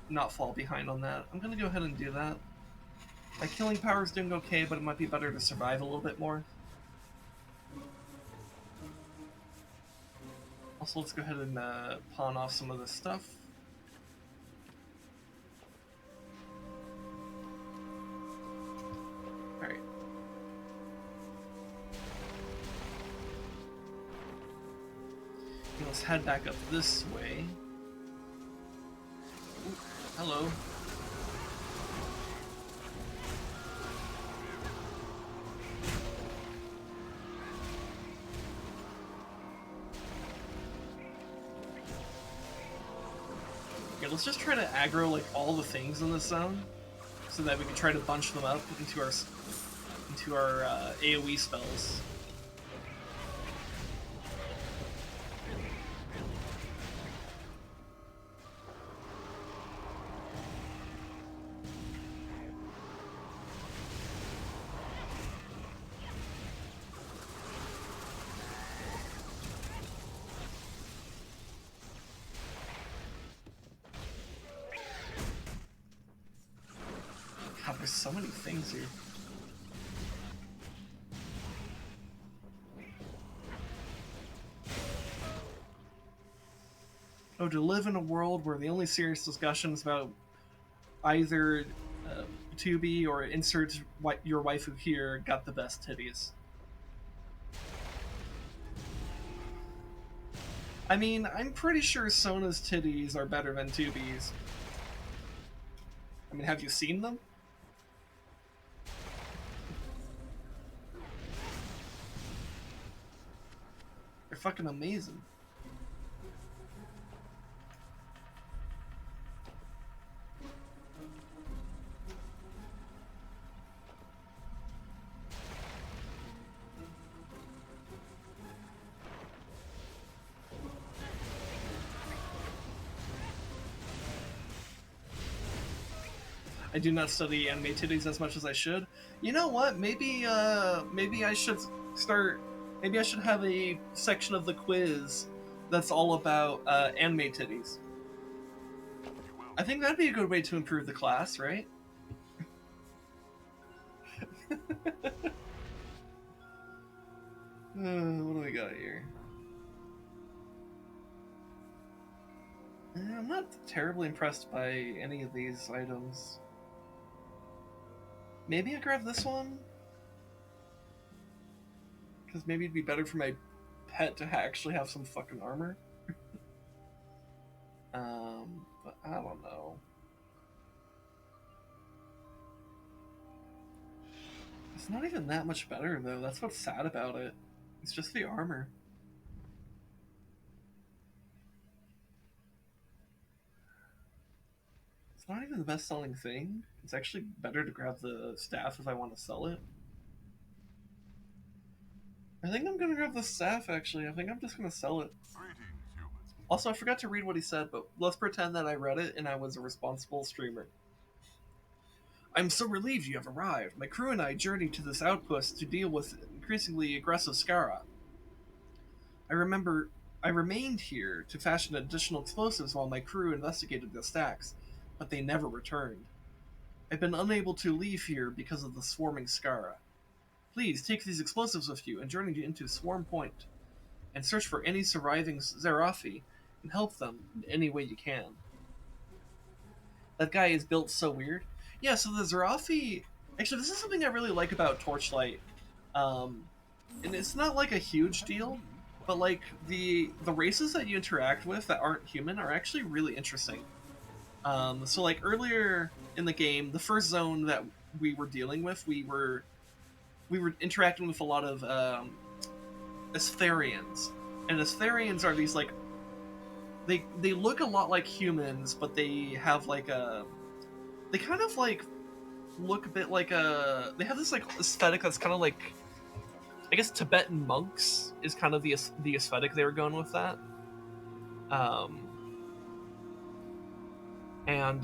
not fall behind on that. I'm gonna go ahead and do that. My killing power is doing okay, but it might be better to survive a little bit more. Also, let's go ahead and pawn off some of this stuff. Alright. Let's head back up this way. Ooh, hello. Okay, let's just try to aggro like all the things in this zone, so that we can try to bunch them up into our AoE spells. God, there's so many things here. Oh, to live in a world where the only serious discussions about either to be or insert your waifu here got the best titties. I mean, I'm pretty sure Sona's titties are better than 2B's. mean, have you seen them? They're fucking amazing. I do not study anime titties as much as I should. You know what? Maybe I should start. Maybe I should have a section of the quiz that's all about anime titties. I think that'd be a good way to improve the class, right? What do we got here? I'm not terribly impressed by any of these items. Maybe I grab this one? Because maybe it'd be better for my pet to actually have some fucking armor. But I don't know. It's not even that much better, though. That's what's sad about it. It's just the armor. It's not even the best selling thing. It's actually better to grab the staff if I want to sell it. I think I'm gonna grab the staff, actually. I think I'm just gonna sell it. Also, I forgot to read what he said, but let's pretend that I read it and I was a responsible streamer. I'm so relieved you have arrived. My crew and I journeyed to this outpost to deal with increasingly aggressive Skara. I remained here to fashion additional explosives while my crew investigated the stacks, but they never returned. I've been unable to leave here because of the swarming Skara. Please take these explosives with you and journey into Swarm Point, and search for any surviving Zeryphesh and help them in any way you can. That guy is built so weird. Yeah, so the Zeryphesh... Actually, this is something I really like about Torchlight. And it's not like a huge deal, but like the races that you interact with that aren't human are actually really interesting. So like earlier in the game, the first zone that we were dealing with, we were interacting with a lot of Astharians. And Astharians are these like they look a lot like humans, but they have like a they kind of like look a bit like a they have this like aesthetic that's kind of like I guess Tibetan monks is kind of the aesthetic they were going with that. And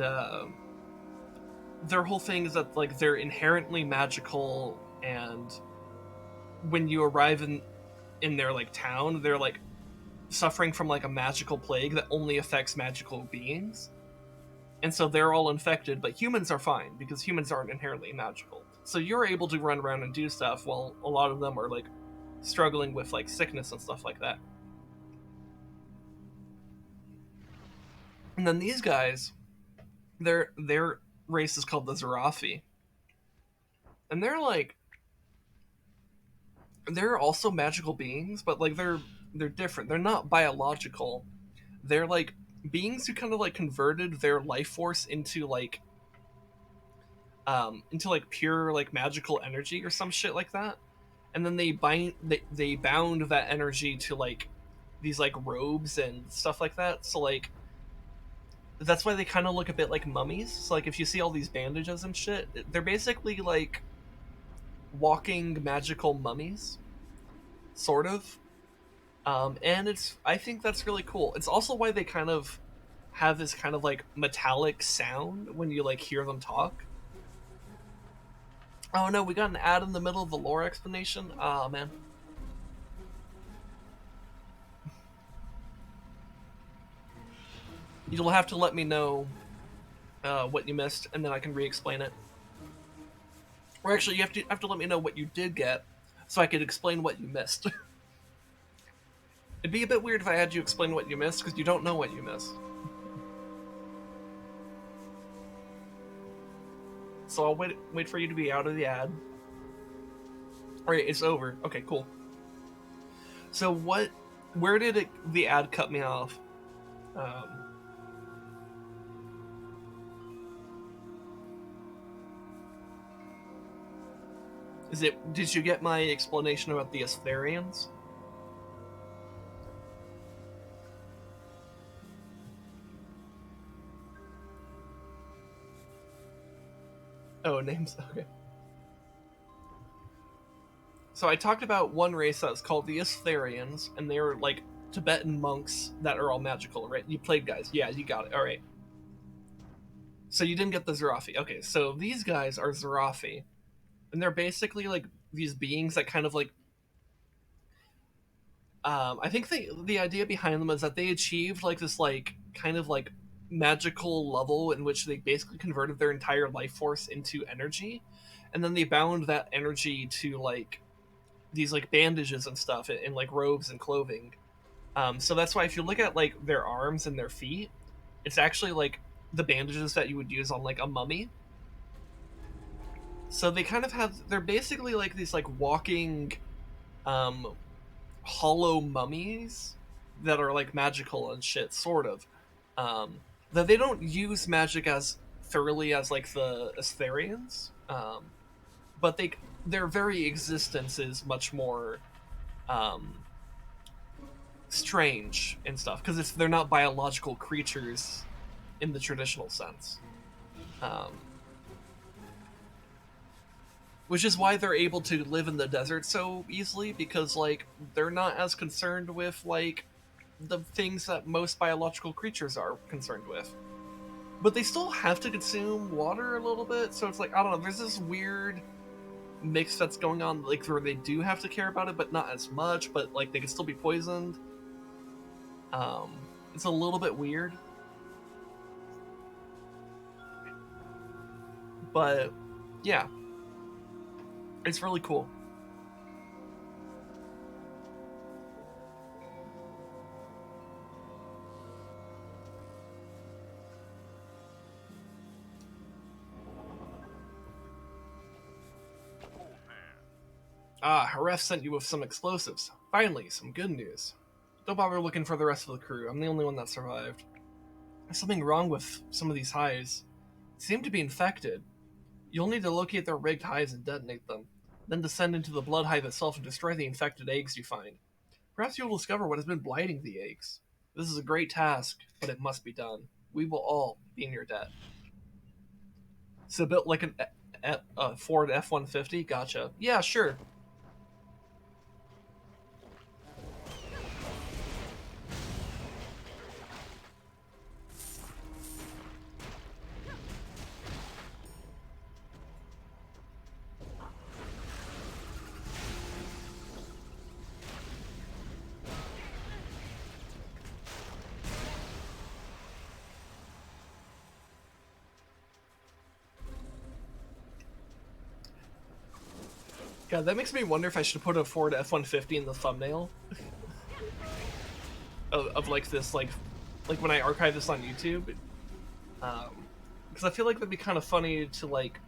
their whole thing is that like they're inherently magical, and when you arrive in their like town, they're like suffering from like a magical plague that only affects magical beings. And so they're all infected, but humans are fine because humans aren't inherently magical. So you're able to run around and do stuff while a lot of them are like struggling with like sickness and stuff like that. And then these guys, their race is called the Zeryphesh. And they're also magical beings, but like they're different. They're not biological. They're like beings who kind of like converted their life force into like pure like magical energy or some shit like that. And then they bound that energy to like these like robes and stuff like that. So like that's why they kind of look a bit like mummies. So like if you see all these bandages and shit, they're basically like walking magical mummies, sort of. And I think that's really cool. It's also why they kind of have this kind of like metallic sound when you like hear them talk. Oh no, we got an ad in the middle of the lore explanation. Oh man. You'll have to let me know what you missed, and then I can re-explain it. Or actually, you have to let me know what you did get, so I could explain what you missed. It'd be a bit weird if I had you explain what you missed, because you don't know what you missed. So I'll wait for you to be out of the ad. Alright, it's over. Okay, cool. So where did the ad cut me off? Did you get my explanation about the Astharians? Oh, names, okay. So I talked about one race that's called the Astharians, and they're like Tibetan monks that are all magical, right? You played, guys. Yeah, you got it. All right. So you didn't get the Zeryphesh. Okay, so these guys are Zeryphesh, and they're basically like these beings that kind of like I think the idea behind them is that they achieved like this like kind of like magical level in which they basically converted their entire life force into energy, and then they bound that energy to like these like bandages and stuff and like robes and clothing. So that's why if you look at like their arms and their feet, it's actually like the bandages that you would use on like a mummy. So they kind of have they're basically like these like walking um hollow mummies that are like magical and shit, sort of. That they don't use magic as thoroughly as like the Astharians, but their very existence is much more um, strange and stuff because they're not biological creatures in the traditional sense. Um, which is why they're able to live in the desert so easily because like they're not as concerned with like the things that most biological creatures are concerned with. But they still have to consume water a little bit, so it's like, I don't know, there's this weird mix that's going on, like, where they do have to care about it, but not as much, but, like, they can still be poisoned. It's a little bit weird. But, yeah. It's really cool. Ah, Haref sent you with some explosives. Finally, some good news. Don't bother looking for the rest of the crew. I'm the only one that survived. There's something wrong with some of these hives. They seem to be infected. You'll need to locate their rigged hives and detonate them, then descend into the blood hive itself and destroy the infected eggs you find. Perhaps you will discover what has been blighting the eggs. This is a great task, but it must be done. We will all be in your debt. So built like a Ford F-150? Gotcha. Yeah, sure. God, that makes me wonder if I should put a Ford F-150 in the thumbnail of like this, like when I archive this on YouTube. Because I feel like that'd be kind of funny to like,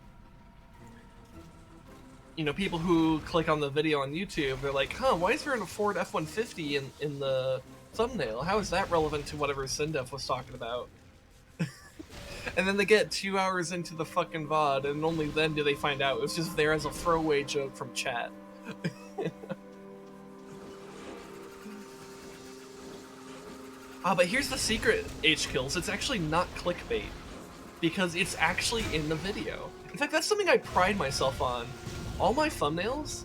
you know, people who click on the video on YouTube, they're like, huh, why is there a Ford F-150 in the thumbnail? How is that relevant to whatever Sindef was talking about? And then they get 2 hours into the fucking VOD, and only then do they find out it was just there as a throwaway joke from chat. But here's the secret, H-Kills. It's actually not clickbait, because it's actually in the video. In fact, that's something I pride myself on. All my thumbnails,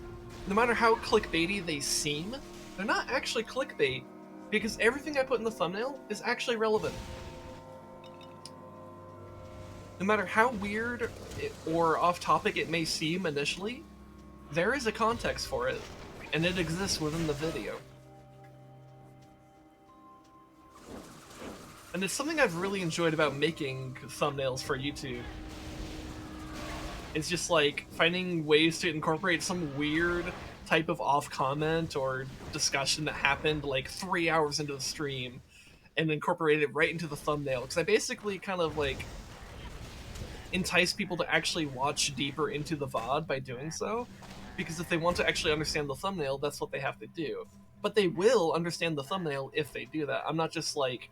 no matter how clickbaity they seem, they're not actually clickbait, because everything I put in the thumbnail is actually relevant. No matter how weird or off-topic it may seem initially, there is a context for it, and it exists within the video. And it's something I've really enjoyed about making thumbnails for YouTube. It's just like finding ways to incorporate some weird type of off-comment or discussion that happened like 3 hours into the stream and incorporate it right into the thumbnail. Because I basically kind of like entice people to actually watch deeper into the VOD by doing so, because if they want to actually understand the thumbnail, that's what they have to do. But they will understand the thumbnail if they do that. I'm not just like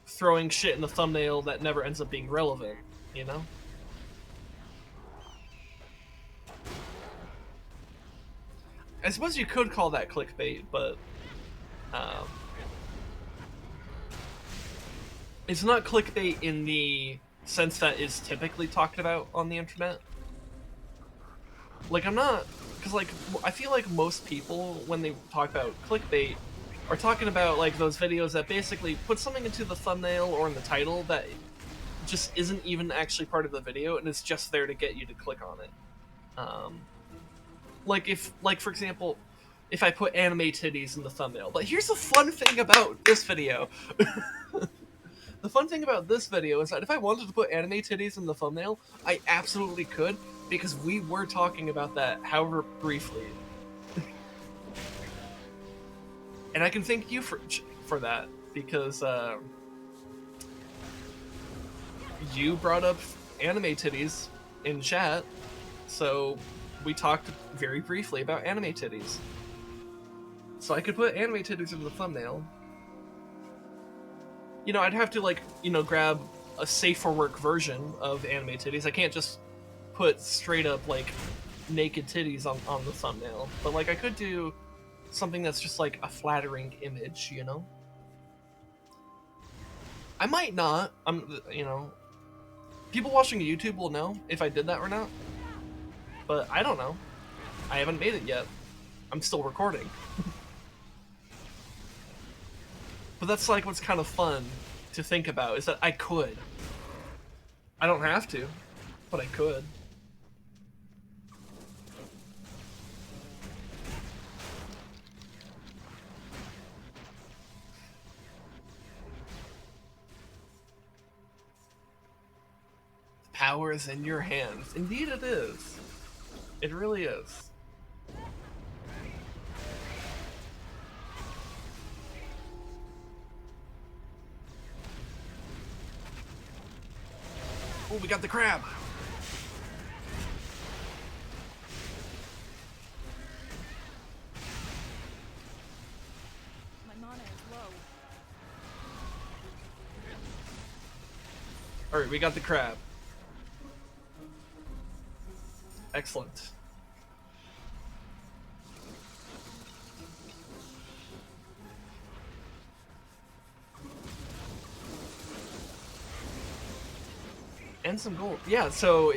throwing shit in the thumbnail that never ends up being relevant, you know? I suppose you could call that clickbait, but it's not clickbait in the sense that is typically talked about on the internet. Like, I'm not, because like I feel like most people when they talk about clickbait are talking about like those videos that basically put something into the thumbnail or in the title that just isn't even actually part of the video and it's just there to get you to click on it. Like for example, if I put anime titties in the thumbnail. But here's the fun thing about this video. The fun thing about this video is that if I wanted to put anime titties in the thumbnail, I absolutely could, because we were talking about that, however briefly. And I can thank you for that, because you brought up anime titties in chat, so we talked very briefly about anime titties. So I could put anime titties in the thumbnail. You know, I'd have to, like, you know, grab a safe for work version of anime titties. I can't just put straight up, like, naked titties on the thumbnail. But, like, I could do something that's just, like, a flattering image, you know? I might not. You know, people watching YouTube will know if I did that or not. But I don't know. I haven't made it yet. I'm still recording. But that's like what's kind of fun to think about, is that I could. I don't have to, but I could. Power is in your hands. Indeed it is. It really is. Oh, we got the crab. My mana is low. Alright, we got the crab. Excellent. And some gold. Yeah, so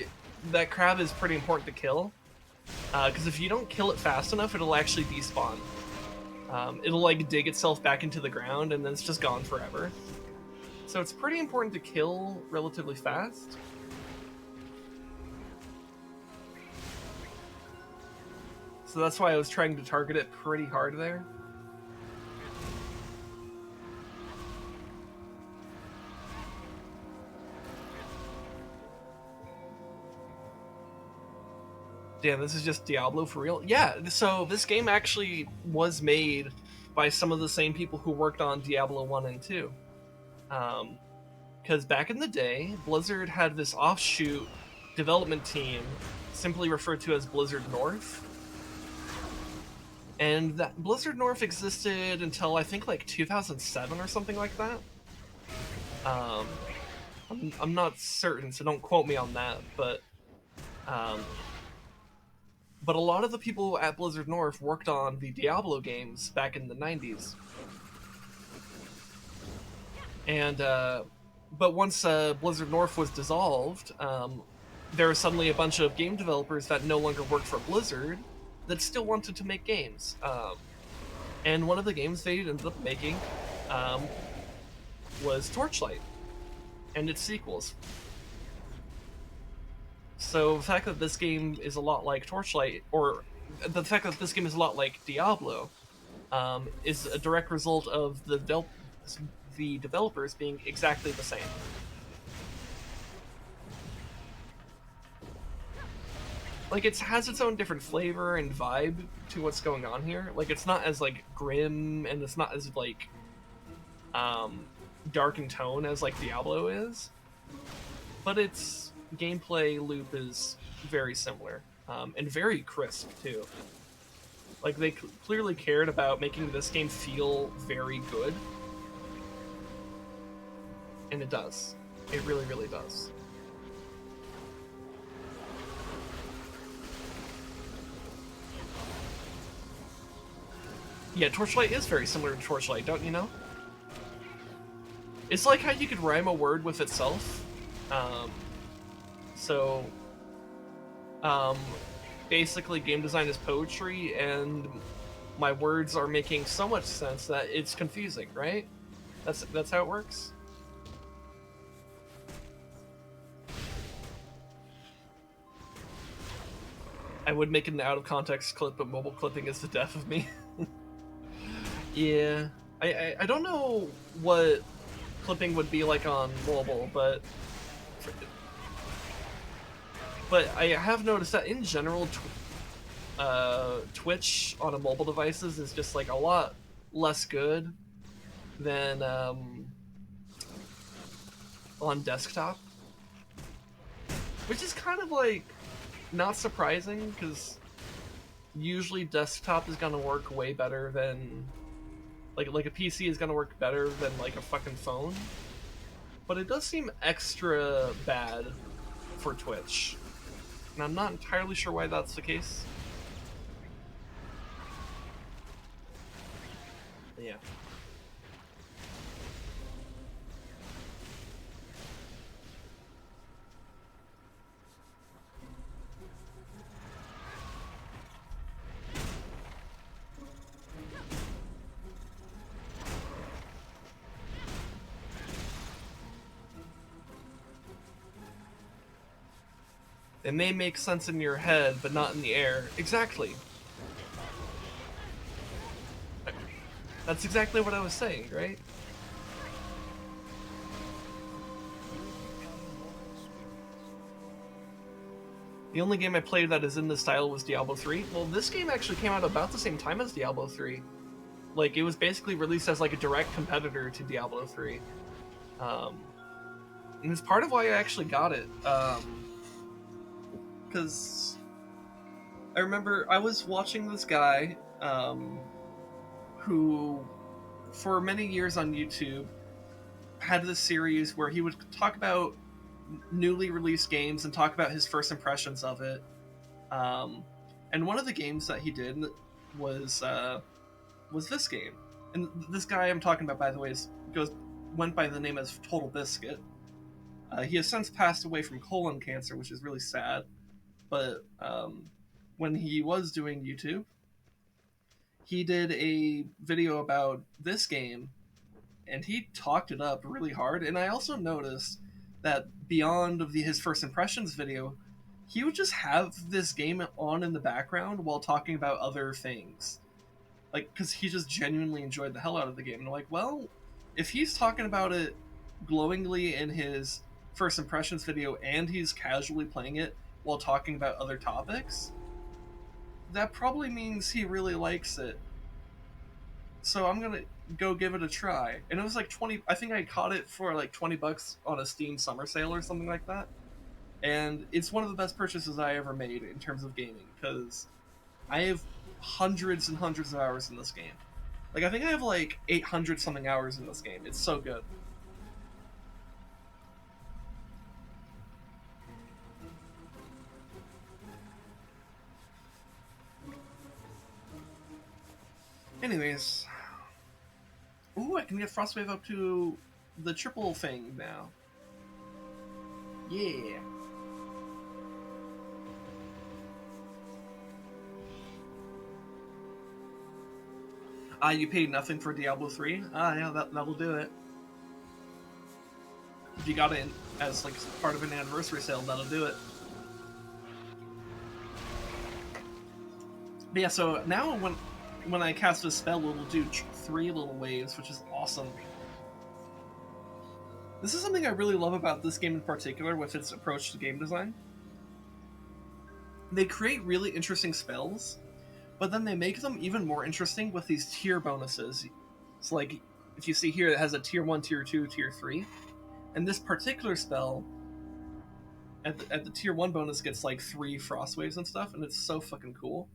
that crab is pretty important to kill. Because if you don't kill it fast enough, it'll actually despawn. It'll like dig itself back into the ground and then it's just gone forever. So it's pretty important to kill relatively fast. So that's why I was trying to target it pretty hard there. Damn, this is just Diablo for real? Yeah, so this game actually was made by some of the same people who worked on Diablo 1 and 2. Because back in the day, Blizzard had this offshoot development team, simply referred to as Blizzard North. And that Blizzard North existed until I think like 2007 or something like that. I'm not certain, so don't quote me on that, but a lot of the people at Blizzard North worked on the Diablo games back in the 90s. And, but once Blizzard North was dissolved, there were suddenly a bunch of game developers that no longer worked for Blizzard that still wanted to make games. And one of the games they ended up making was Torchlight and its sequels. So the fact that this game is a lot like Torchlight, or the fact that this game is a lot like Diablo, is a direct result of the developers being exactly the same. Like, it has its own different flavor and vibe to what's going on here. Like, it's not as, like, grim, and it's not as, like, dark in tone as, like, Diablo is. But its gameplay loop is very similar, and very crisp, too. Like, they clearly cared about making this game feel very good. And it does. It really, really does. Yeah, Torchlight is very similar to Torchlight, don't you know? It's like how you could rhyme a word with itself. Um, so, um, basically, game design is poetry, and my words are making so much sense that it's confusing, right? That's how it works. I would make an out of context clip, but mobile clipping is the death of me. Yeah, I don't know what clipping would be like on mobile, but I have noticed that in general, Twitch on a mobile devices is just like a lot less good than on desktop, which is kind of like not surprising because usually desktop is gonna work way better than like a PC is gonna work better than like a fucking phone. But it does seem extra bad for Twitch, and I'm not entirely sure why that's the case. But yeah. It may make sense in your head, but not in the air. Exactly. That's exactly what I was saying, right? The only game I played that is in this style was Diablo 3. Well, this game actually came out about the same time as Diablo 3. Like, it was basically released as like a direct competitor to Diablo 3. And it's part of why I actually got it. Because I remember I was watching this guy who, for many years on YouTube, had this series where he would talk about newly released games and talk about his first impressions of it. And one of the games that he did was this game. And this guy I'm talking about, by the way, went by the name as Total Biscuit. He has since passed away from colon cancer, which is really sad. But when he was doing YouTube, he did a video about this game, and he talked it up really hard. And I also noticed that beyond his first impressions video, he would just have this game on in the background while talking about other things, like because he just genuinely enjoyed the hell out of the game. And I'm like, well, if he's talking about it glowingly in his first impressions video and he's casually playing it while talking about other topics, that probably means he really likes it. So I'm gonna go give it a try. And it was like 20. I think I caught it for like $20 on a Steam summer sale or something like that. And it's one of the best purchases I ever made in terms of gaming, because I have hundreds and hundreds of hours in this game. Like, I think I have like 800 something hours in this game. It's so good. Anyways. Ooh, I can get Frostwave up to the triple thing now. Yeah. You paid nothing for Diablo 3? Yeah, that'll do it. If you got it as like part of an anniversary sale, that'll do it. But yeah, so now when I cast a spell, it'll do 3 little waves, which is awesome. This is something I really love about this game in particular with its approach to game design. They create really interesting spells, but then they make them even more interesting with these tier bonuses. So like, if you see here, it has a tier 1, tier 2, tier 3. And this particular spell, at the tier 1 bonus, gets like 3 frost waves and stuff, and it's so fucking cool.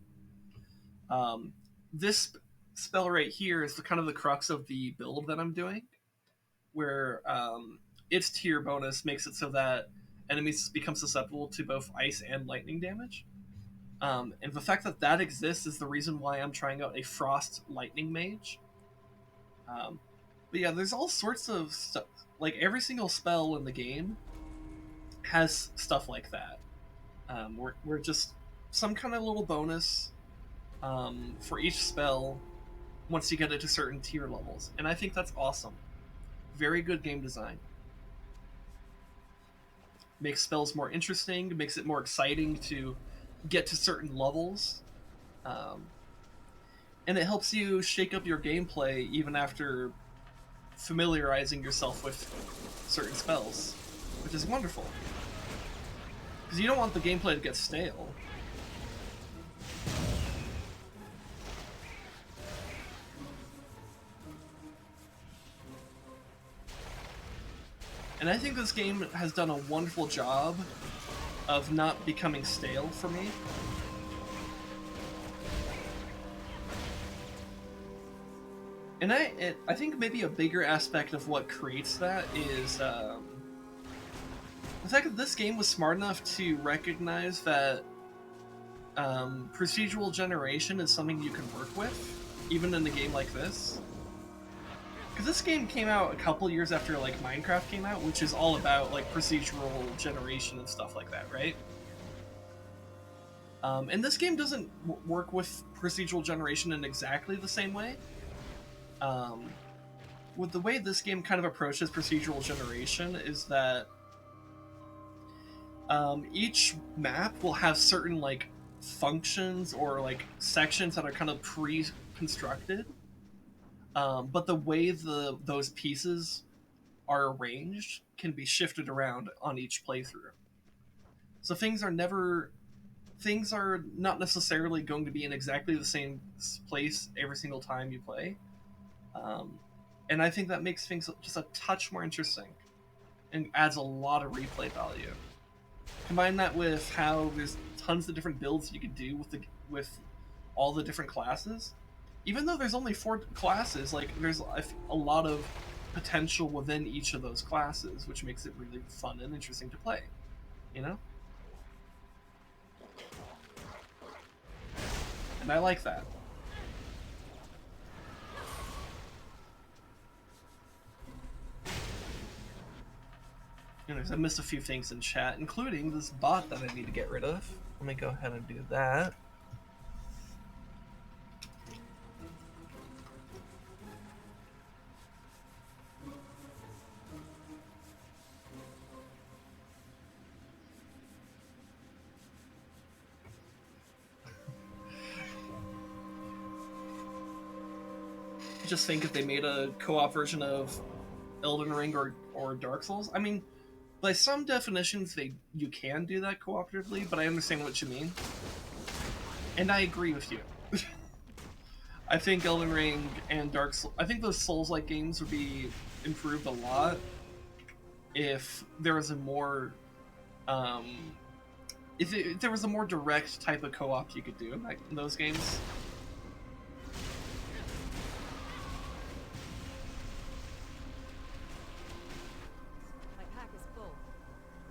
This spell right here is kind of the crux of the build that I'm doing, where its tier bonus makes it so that enemies become susceptible to both ice and lightning damage. And the fact that that exists is the reason why I'm trying out a Frost Lightning Mage. But yeah, there's all sorts of stuff. Like, every single spell in the game has stuff like that. We're just some kind of little bonus for each spell once you get it to certain tier levels. And I think that's awesome. Very good game design. Makes spells more interesting, makes it more exciting to get to certain levels. And it helps you shake up your gameplay even after familiarizing yourself with certain spells, which is wonderful. Because you don't want the gameplay to get stale. And I think this game has done a wonderful job of not becoming stale for me. And I think maybe a bigger aspect of what creates that is the fact that this game was smart enough to recognize that procedural generation is something you can work with, even in a game like this. Because this game came out a couple years after like Minecraft came out, which is all about like procedural generation and stuff like that, right? And this game doesn't work with procedural generation in exactly the same way. With the way this game kind of approaches procedural generation is that each map will have certain like functions or like sections that are kind of pre-constructed, but the way those pieces are arranged can be shifted around on each playthrough. So things are not necessarily going to be in exactly the same place every single time you play. And I think that makes things just a touch more interesting and adds a lot of replay value. Combine that with how there's tons of different builds you can do with all the different classes. Even though there's only 4 classes, like there's a lot of potential within each of those classes, which makes it really fun and interesting to play. You know? And I like that. Anyways, I missed a few things in chat, including this bot that I need to get rid of. Let me go ahead and do that. Just think if they made a co-op version of Elden Ring or Dark Souls. I mean, by some definitions, you can do that cooperatively, but I understand what you mean. And I agree with you. I think Elden Ring and Dark Souls... I think those Souls-like games would be improved a lot if there was a more... if there was a more direct type of co-op you could do in those games.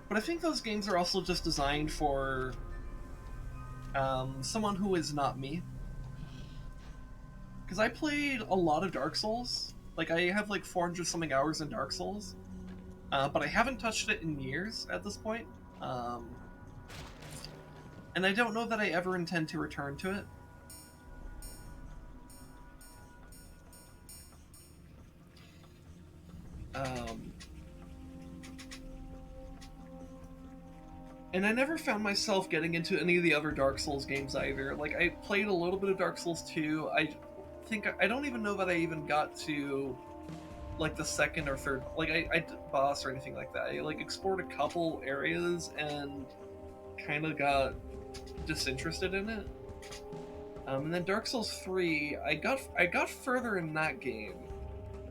But I think those games are also just designed for someone who is not me. Because I played a lot of Dark Souls. Like, I have like 400-something hours in Dark Souls. But I haven't touched it in years at this point. And I don't know that I ever intend to return to it. And I never found myself getting into any of the other Dark Souls games either. Like, I played a little bit of Dark Souls 2. I don't even know that I even got to, like, the second or third, like, I boss or anything like that. I, like, explored a couple areas and kind of got disinterested in it. And then Dark Souls 3, I got further in that game.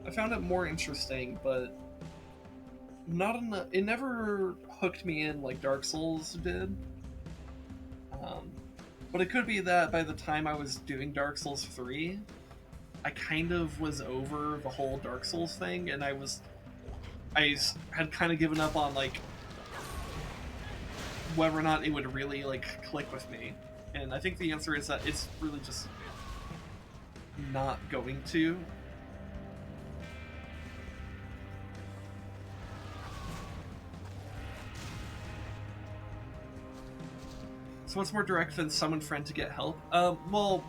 I found it more interesting, but not enough. It never hooked me in like Dark Souls did. But it could be that by the time I was doing Dark Souls 3, I kind of was over the whole Dark Souls thing, and I had kind of given up on like whether or not it would really like click with me. And I think the answer is that it's really just not going to. So what's more direct than summon friend to get help? Well,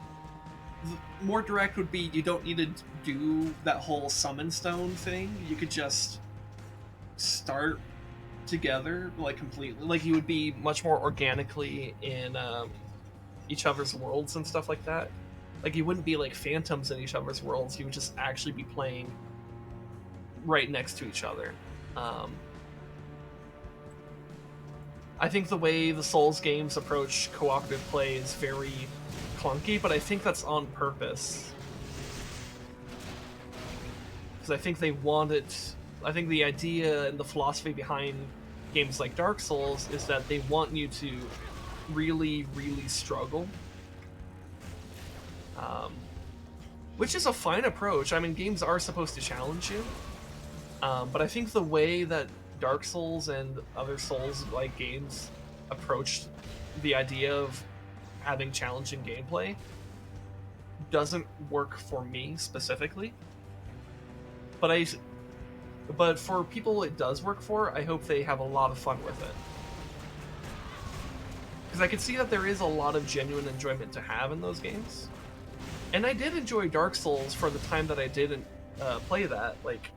more direct would be you don't need to do that whole summon stone thing. You could just start together, like, completely. Like, you would be much more organically in each other's worlds and stuff like that. Like, you wouldn't be like phantoms in each other's worlds. You would just actually be playing right next to each other. I think the way the Souls games approach cooperative play is very clunky, but I think that's on purpose. Because I think they want it. I think the idea and the philosophy behind games like Dark Souls is that they want you to really, really struggle. Which is a fine approach. I mean, games are supposed to challenge you. But I think the way that Dark Souls and other Souls-like games approached the idea of having challenging gameplay doesn't work for me specifically. But for people it does work for, I hope they have a lot of fun with it. Because I can see that there is a lot of genuine enjoyment to have in those games. And I did enjoy Dark Souls for the time that I didn't play that. Like,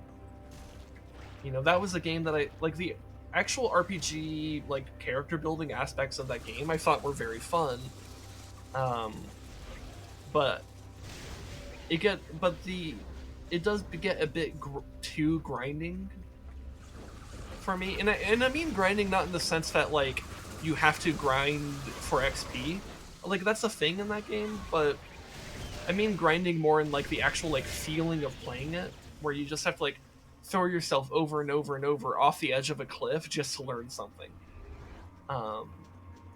you know, that was a game that like, the actual RPG, like, character building aspects of that game I thought were very fun. But it does get a bit too grinding for me. And I mean grinding not in the sense that, like, you have to grind for XP. Like, that's a thing in that game, but I mean grinding more in, like, the actual, like, feeling of playing it, where you just have to, like, throw yourself over and over and over off the edge of a cliff just to learn something.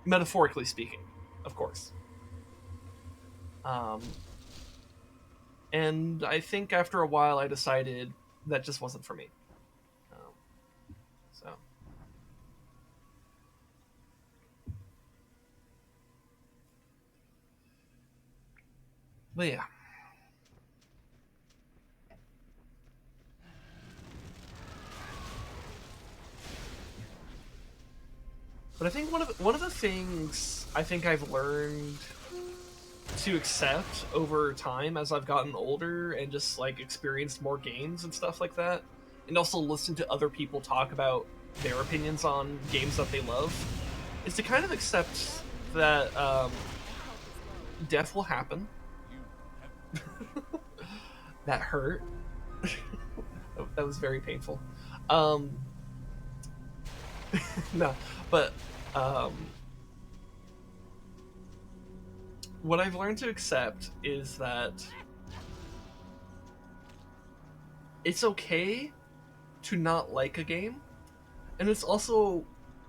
Metaphorically speaking, of course. And I think after a while I decided that just wasn't for me. So. But yeah. But I think one of the things I think I've learned to accept over time as I've gotten older and just, like, experienced more games and stuff like that, and also listened to other people talk about their opinions on games that they love, is to kind of accept that death will happen. That hurt. That was very painful. No, but what I've learned to accept is that it's okay to not like a game, and it's also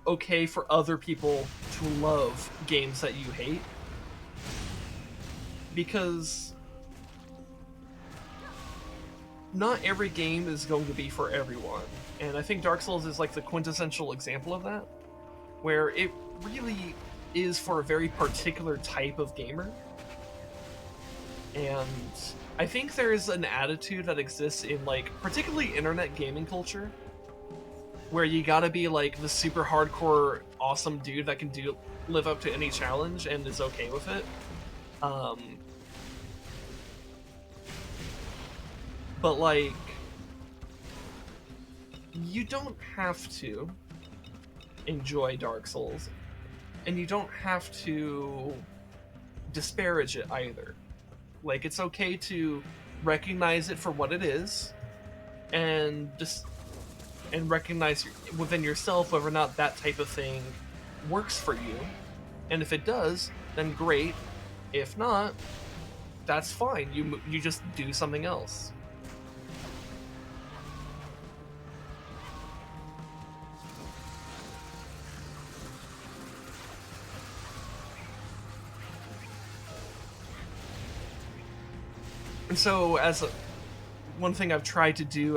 okay for other people to love games that you hate, because not every game is going to be for everyone. And I think Dark Souls is, like, the quintessential example of that, where it really is for a very particular type of gamer. And I think there's an attitude that exists in, like, particularly internet gaming culture, where you gotta be, like, the super hardcore awesome dude that can live up to any challenge and is okay with it. But, like, you don't have to enjoy Dark Souls, and you don't have to disparage it either. Like, it's okay to recognize it for what it is, and recognize within yourself whether or not that type of thing works for you. And if it does, then great. If not, that's fine. You just do something else. And so, one thing I've tried to do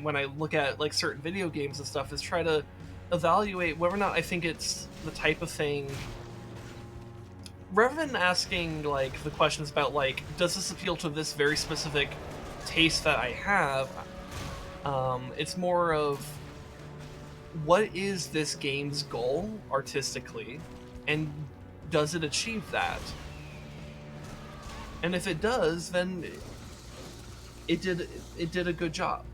when I look at, like, certain video games and stuff is try to evaluate whether or not I think it's the type of thing rather than asking like the questions about like, does this appeal to this very specific taste that I have, it's more of what is this game's goal artistically, and does it achieve that? And if it does, then it did a good job.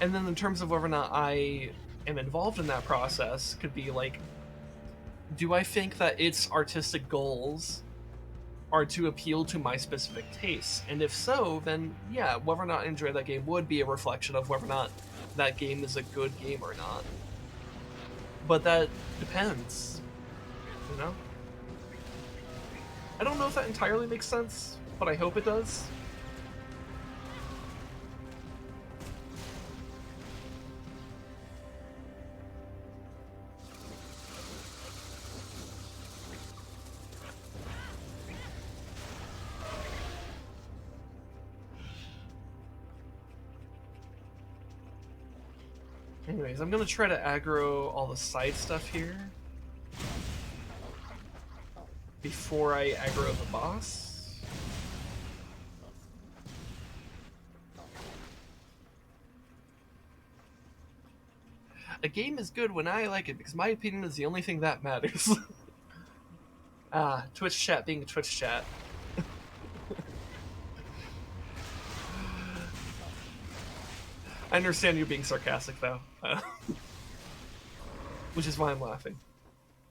And then in terms of whether or not I am involved in that process, could be like, do I think that its artistic goals are to appeal to my specific tastes? And if so, then yeah, whether or not I enjoy that game would be a reflection of whether or not that game is a good game or not. But that depends, you know? I don't know if that entirely makes sense, but I hope it does. Anyways, I'm gonna try to aggro all the side stuff here before I aggro the boss. A game is good when I like it because my opinion is the only thing that matters. Twitch chat being Twitch chat. I understand you being sarcastic, though. Which is why I'm laughing.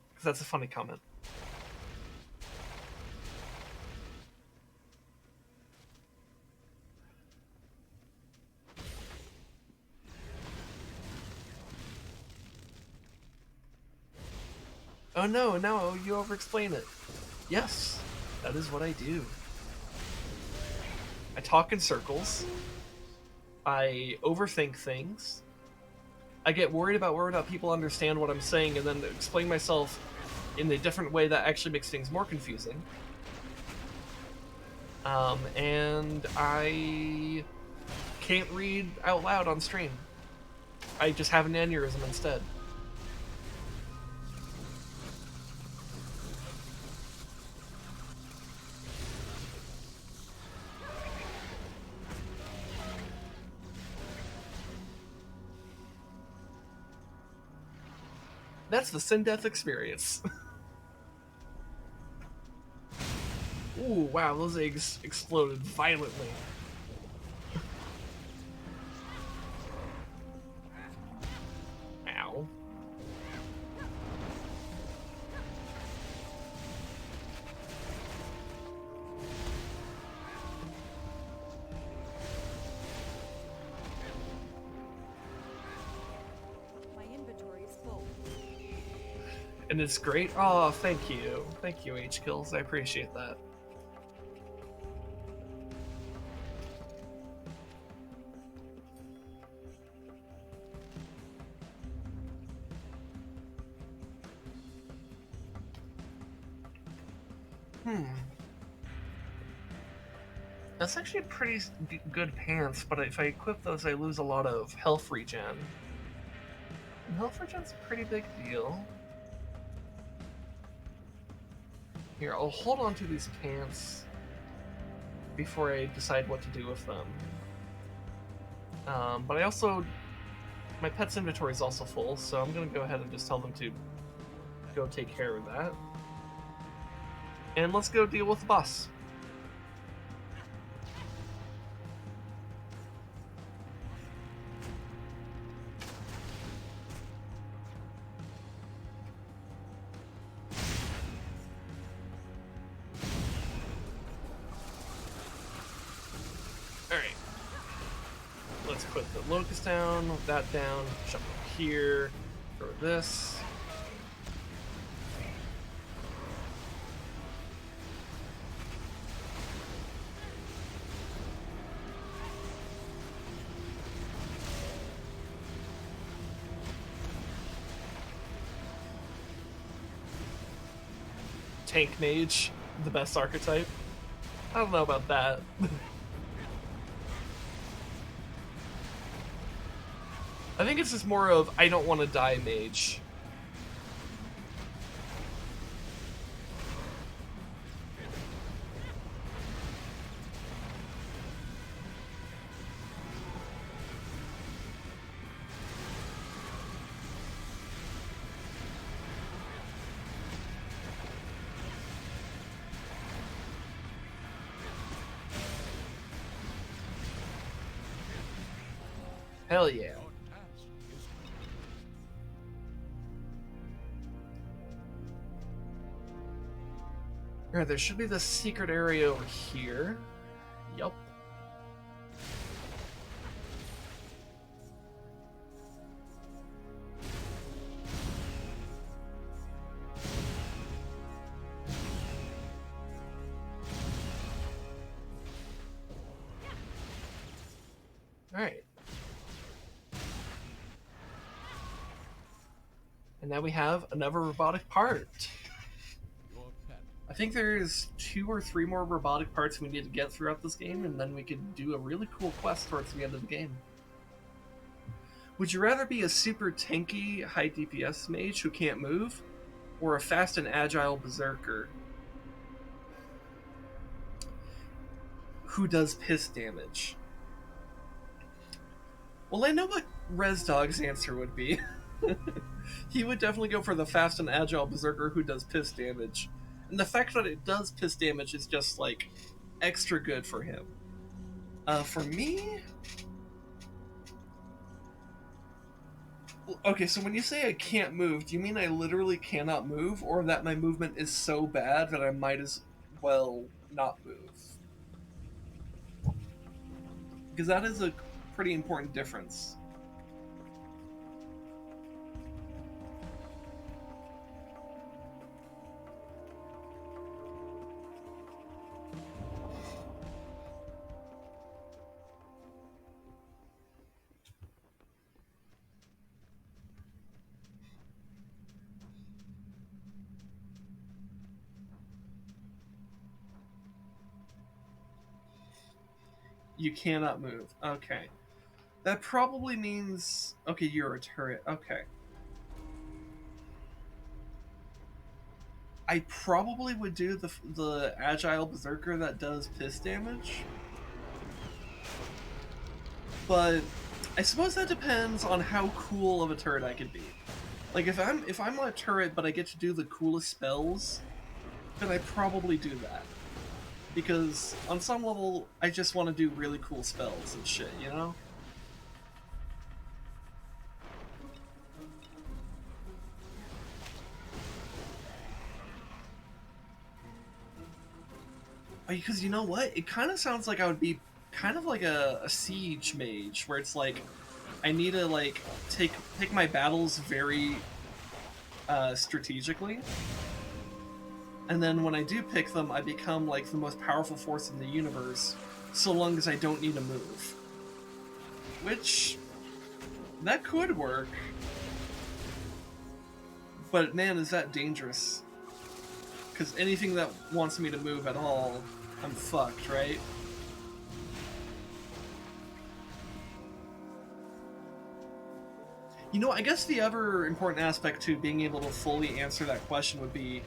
Because that's a funny comment. Oh no, you over-explain it. Yes, that is what I do. I talk in circles. I overthink things. I get worried about whether or not people understand what I'm saying, and then explain myself in a different way that actually makes things more confusing. And I can't read out loud on stream. I just have an aneurysm instead. That's the Sin Death experience. Ooh, wow, those eggs exploded violently. Ow. My inventory is full. And it's great. Oh, thank you. Thank you, H-Kills. I appreciate that. That's actually pretty good pants, but if I equip those, I lose a lot of health regen. And health regen's a pretty big deal. Here, I'll hold on to these pants before I decide what to do with them. But I also... my pet's inventory is also full, so I'm going to go ahead and just tell them to go take care of that. And let's go deal with the boss. Alright. Let's put the locust down, that down, jump up here, throw this. Tank mage, the best archetype. I don't know about that. I think it's just more of I don't want to die mage. Hell yeah. Your task is Alright, there should be the secret area over here. Yup. Alright. And now we have another robotic part. your pet. I think there's 2 or 3 more robotic parts we need to get throughout this game, and then we could do a really cool quest towards the end of the game. Would you rather be a super tanky, high DPS mage who can't move, or a fast and agile berserker who does piss damage? Well, I know what ResDog's answer would be. He would definitely go for the fast and agile berserker who does piss damage. And the fact that it does piss damage is just, like, extra good for him. For me... Okay, so when you say I can't move, do you mean I literally cannot move, or that my movement is so bad that I might as well not move? Because that is a pretty important difference. You cannot move. Okay. That probably means... Okay, you're a turret. Okay. I probably would do the agile berserker that does piss damage. But I suppose that depends on how cool of a turret I could be. Like, if I'm a turret but I get to do the coolest spells, then I probably do that. Because on some level, I just want to do really cool spells and shit, you know? Because you know what? It kind of sounds like I would be kind of like a siege mage, where it's like, I need to, like, pick my battles very strategically. And then when I do pick them, I become, like, the most powerful force in the universe, so long as I don't need to move. Which, that could work. But man, is that dangerous. Because anything that wants me to move at all, I'm fucked, right? You know, I guess the other important aspect to being able to fully answer that question would be,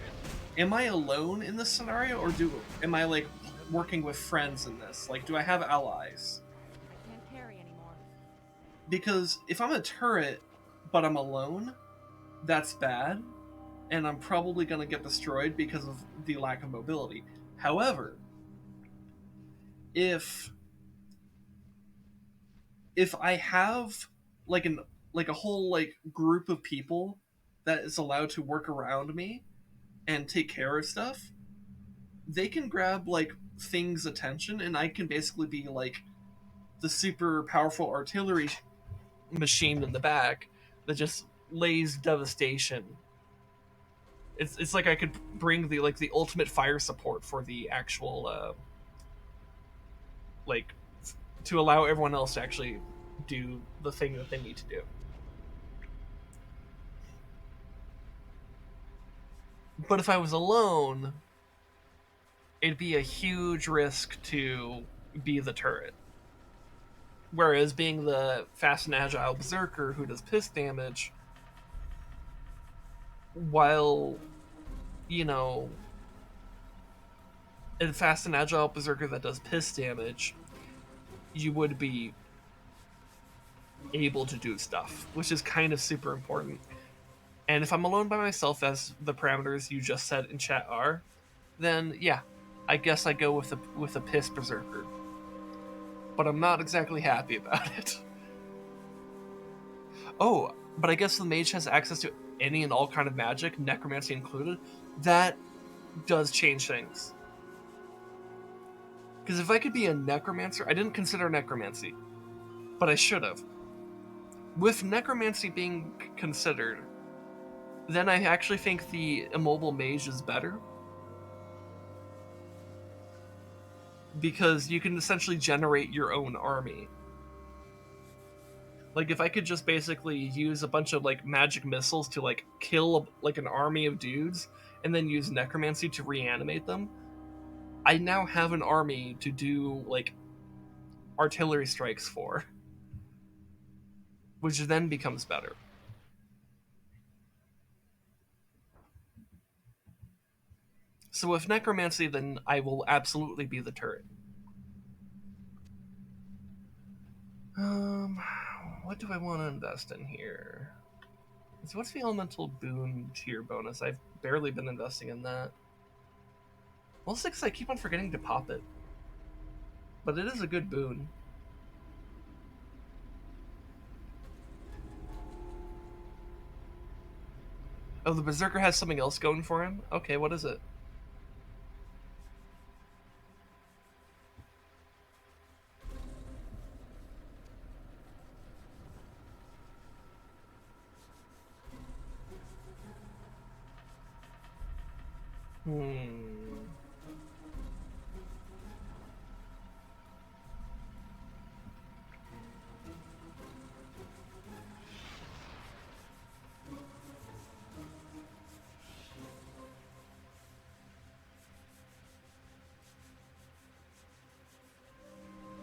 am I alone in this scenario, or am I, like, working with friends in this? Like, do I have allies? Can't carry anymore. Because if I'm a turret, but I'm alone, that's bad, and I'm probably going to get destroyed because of the lack of mobility. However, if I have, like, a whole, like, group of people that is allowed to work around me and take care of stuff, they can grab, like, things' attention, and I can basically be, like, the super powerful artillery machine in the back that just lays devastation. It's like I could bring the ultimate fire support for the actual like, to allow everyone else to actually do the thing that they need to do. But if I was alone, it'd be a huge risk to be the turret. Whereas being the fast and agile berserker who does piss damage, while, you know, a fast and agile berserker that does piss damage, you would be able to do stuff, which is kind of super important. And if I'm alone by myself, as the parameters you just said in chat are, then yeah, I guess I go with a piss berserker. But I'm not exactly happy about it. Oh, but I guess the mage has access to any and all kind of magic, necromancy included. That does change things. Because if I could be a necromancer, I didn't consider necromancy, but I should have. With necromancy being considered, then I actually think the immobile mage is better. Because you can essentially generate your own army. Like, if I could just basically use a bunch of, like, magic missiles to, like, kill, like, an army of dudes, and then use necromancy to reanimate them, I now have an army to do, like, artillery strikes for. Which then becomes better. So with necromancy, then I will absolutely be the turret. What do I want to invest in here? So what's the elemental boon tier bonus? I've barely been investing in that. Well, 6, I keep on forgetting to pop it. But it is a good boon. Oh, the Berserker has something else going for him? Okay, what is it?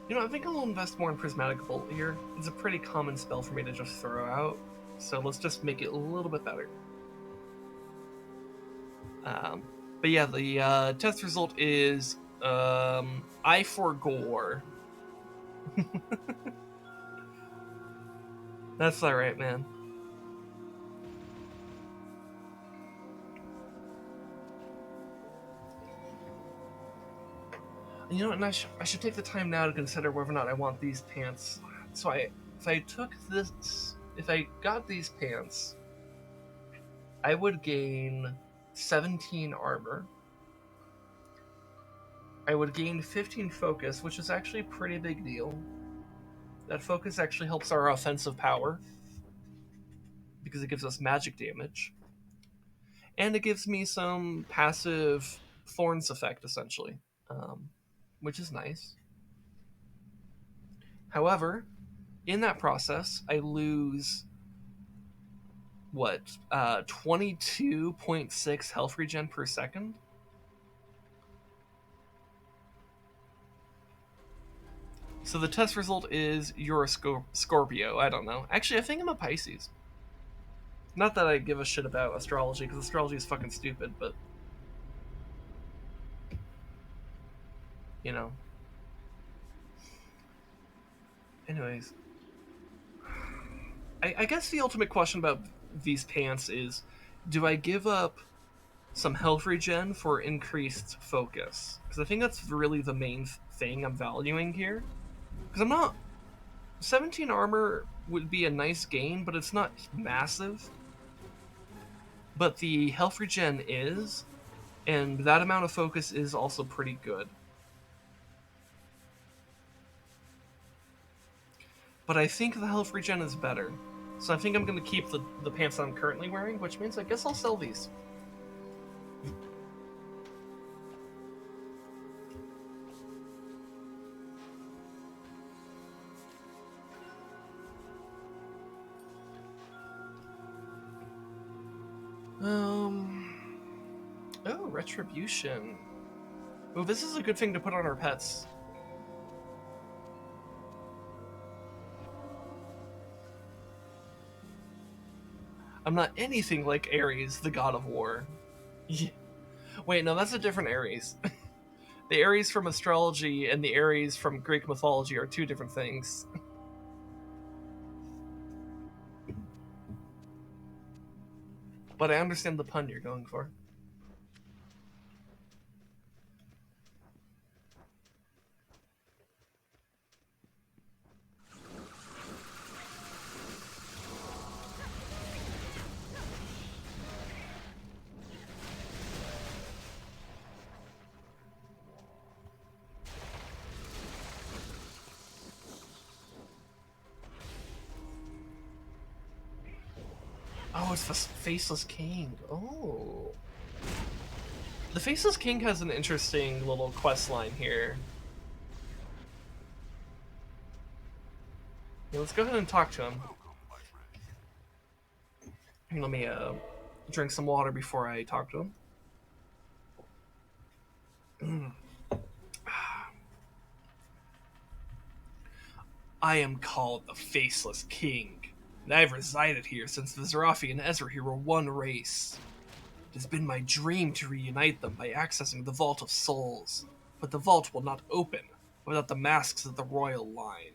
You know, I think I'll invest more in Prismatic Bolt here. It's a pretty common spell for me to just throw out, so let's just make it a little bit better. But yeah, the test result is I forgore. That's alright, man. You know what, and I should take the time now to consider whether or not I want these pants. So if I got these pants, I would gain 17 armor. I would gain 15 focus, which is actually a pretty big deal. That focus actually helps our offensive power, because it gives us magic damage. And it gives me some passive thorns effect, essentially, which is nice. However, in that process, I lose 22.6 health regen per second. So the test result is you're a Scorpio. I don't know. Actually, I think I'm a Pisces. Not that I give a shit about astrology, because astrology is fucking stupid, but you know. Anyways, I guess the ultimate question about these pants is, do I give up some health regen for increased focus? Because I think that's really the main thing I'm valuing here. Because I'm not... 17 armor would be a nice gain, but it's not massive. But the health regen is, and that amount of focus is also pretty good. But I think the health regen is better. So I think I'm going to keep the pants that I'm currently wearing, which means I guess I'll sell these. Oh, Retribution. Oh, this is a good thing to put on our pets. I'm not anything like Ares, the god of war. Yeah. Wait, no, that's a different Ares. The Ares from astrology and the Ares from Greek mythology are two different things. But I understand the pun you're going for. it's Faceless King. Oh. The Faceless King has an interesting little quest line here. Yeah, let's go ahead and talk to him. Let me drink some water before I talk to him. I am called the Faceless King, and I have resided here since the Zeryphesh and Ezreal were one race. It has been my dream to reunite them by accessing the Vault of Souls, but the vault will not open without the masks of the royal line,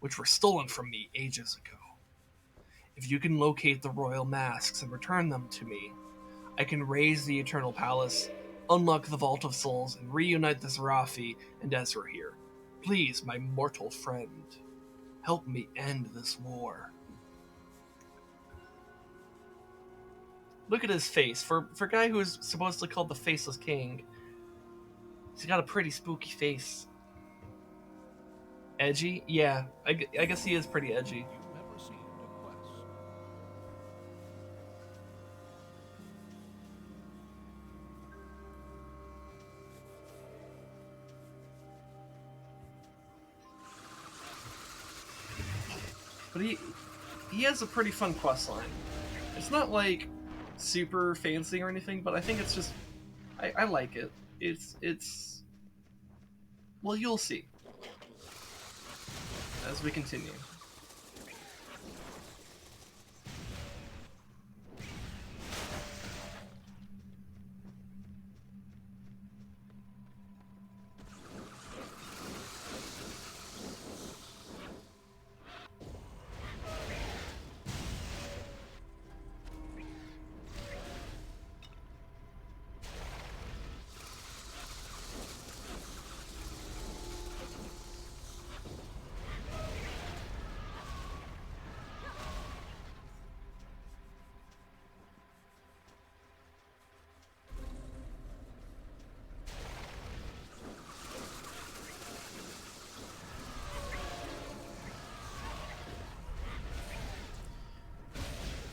which were stolen from me ages ago. If you can locate the royal masks and return them to me, I can raise the Eternal Palace, unlock the Vault of Souls, and reunite the Zeryphesh and Ezreal. Please, my mortal friend, help me end this war. Look at his face. For a guy who is supposedly called the Faceless King, he's got a pretty spooky face. Edgy? Yeah, I guess he is pretty edgy. You have received a quest. But he has a pretty fun quest line. It's not like super fancy or anything, but I think it's just I like it. It's well, you'll see as we continue.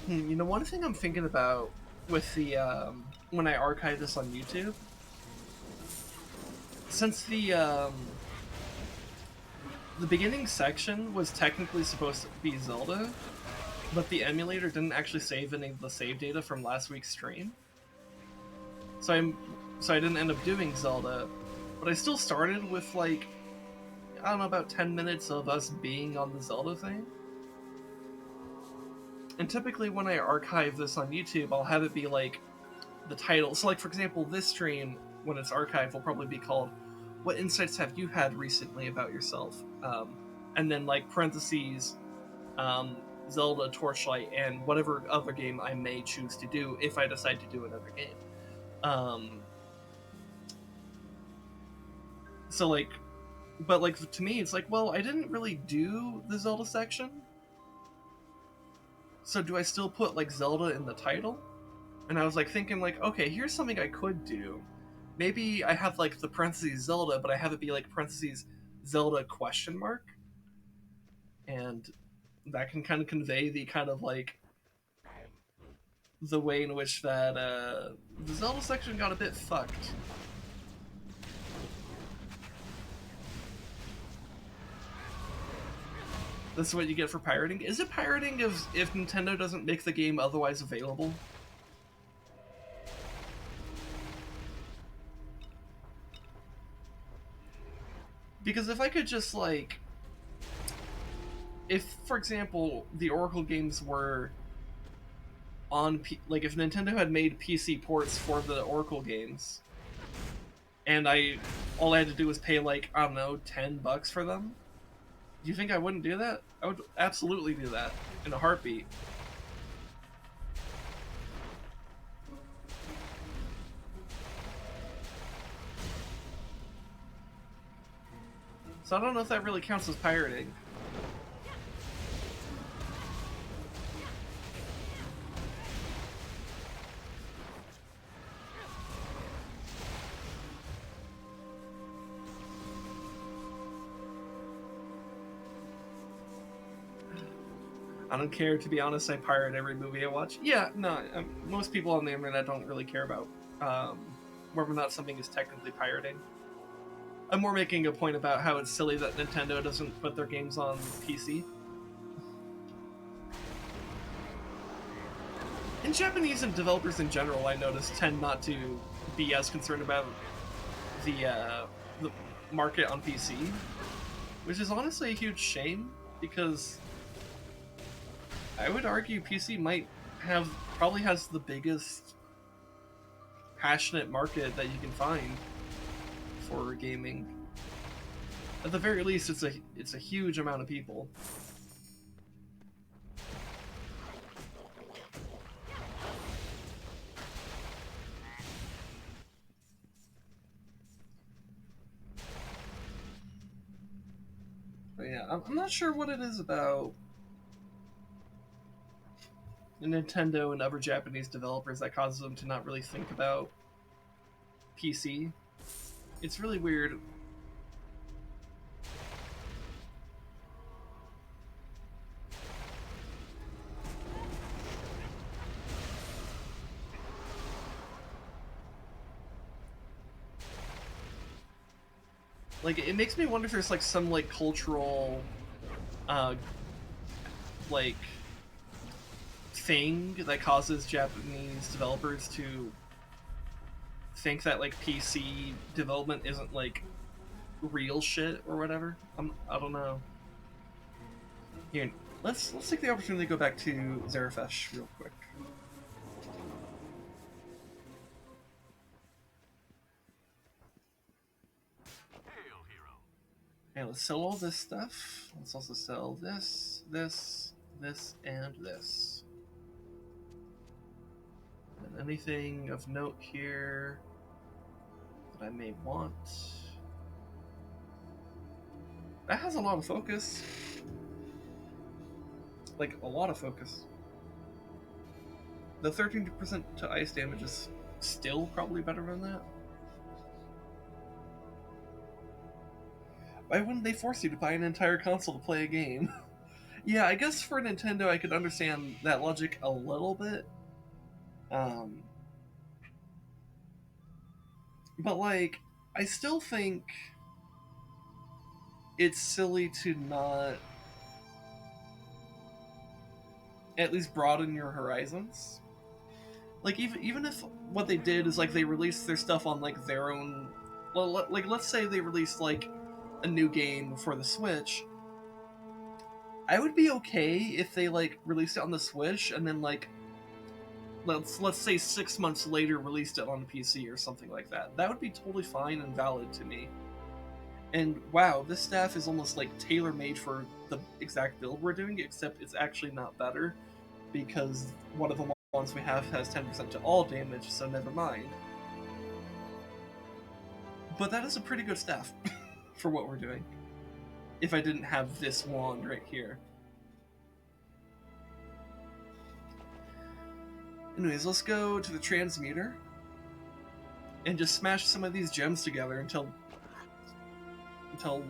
You know, one thing I'm thinking about with the when I archive this on YouTube, since the beginning section was technically supposed to be Zelda, but the emulator didn't actually save any of the save data from last week's stream. So I didn't end up doing Zelda, but I still started with like, I don't know, about 10 minutes of us being on the Zelda thing. And typically when I archive this on YouTube, I'll have it be like the title. So like, for example, this stream, when it's archived, will probably be called, "What insights have you had recently about yourself?" And then like parentheses, Zelda, Torchlight, and whatever other game I may choose to do if I decide to do another game. So like, but like to me, it's like, well, I didn't really do the Zelda section. So do I still put like Zelda in the title? And I was like thinking like, okay, here's something I could do. Maybe I have like the parentheses Zelda, but I have it be like parentheses Zelda ? And that can kind of convey the kind of like the way in which that the Zelda section got a bit fucked. This is what you get for pirating. Is it pirating if Nintendo doesn't make the game otherwise available? Because if I could just like, if for example the Oracle games were on like if Nintendo had made PC ports for the Oracle games, and all I had to do was pay like, I don't know, $10 for them, do you think I wouldn't do that? I would absolutely do that in a heartbeat. So I don't know if that really counts as pirating. I don't care, to be honest. I pirate every movie I watch. Yeah, no, most people on the internet don't really care about whether or not something is technically pirating. I'm more making a point about how it's silly that Nintendo doesn't put their games on PC. And Japanese and developers in general, I notice, tend not to be as concerned about the market on PC, which is honestly a huge shame, because I would argue PC probably has the biggest passionate market that you can find for gaming. At the very least, it's a huge amount of people. But yeah, I'm not sure what it is about Nintendo and other Japanese developers that causes them to not really think about PC. It's really weird. Like, it makes me wonder if there's like some like cultural like thing that causes Japanese developers to think that like PC development isn't like real shit or whatever. I don't know. Here, let's take the opportunity to go back to Zeryphesh real quick. Okay, let's sell all this stuff. Let's also sell this, this, and this. And anything of note here that I may want. That has a lot of focus. Like, a lot of focus. The 13% to ice damage is still probably better than that. Why wouldn't they force you to buy an entire console to play a game? Yeah, I guess for Nintendo I could understand that logic a little bit. But like, I still think it's silly to not at least broaden your horizons. Like, even if what they did is like they released their stuff on like their own, well, like let's say they released like a new game for the Switch, I would be okay if they like released it on the Switch and then like let's say 6 months later released it on the PC or something like that. That would be totally fine and valid to me. And wow, this staff is almost like tailor-made for the exact build we're doing, except it's actually not better, because one of the ones we have has 10% to all damage, so never mind. But that is a pretty good staff for what we're doing, if I didn't have this wand right here. Anyways, let's go to the transmuter and just smash some of these gems together until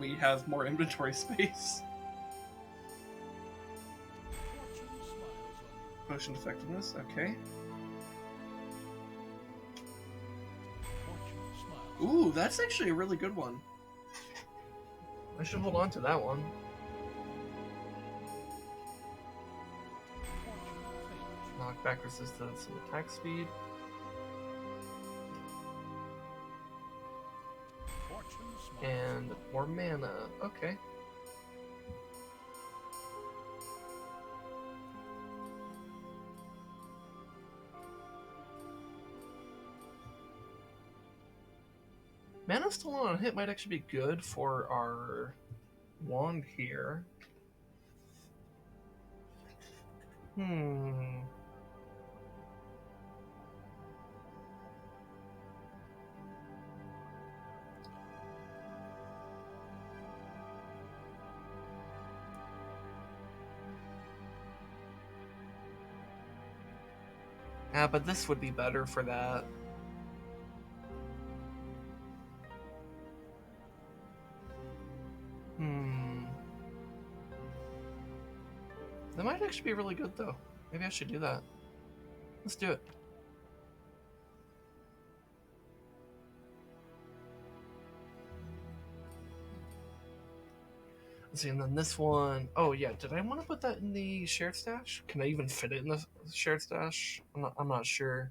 we have more inventory space. Potion effectiveness, okay. Ooh, that's actually a really good one. I should hold on to that one. Knockback resistance and attack speed. And more mana. Okay. Mana still on a hit might actually be good for our wand here. Yeah, but this would be better for that. That might actually be really good, though. Maybe I should do that. Let's do it. Let's see, and then this one... Oh, yeah, did I want to put that in the shared stash? Can I even fit it in the shared stash? I'm not sure.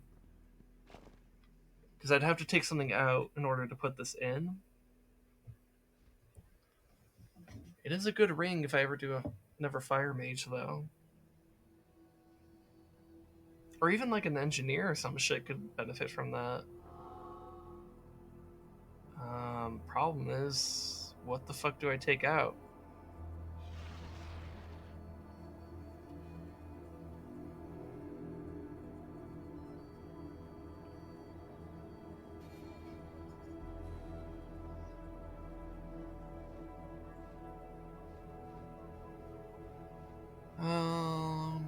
Because I'd have to take something out in order to put this in. It is a good ring if I ever do a Never Fire Mage, though. Or even like an engineer or some shit could benefit from that. Problem is, what the fuck do I take out? Um...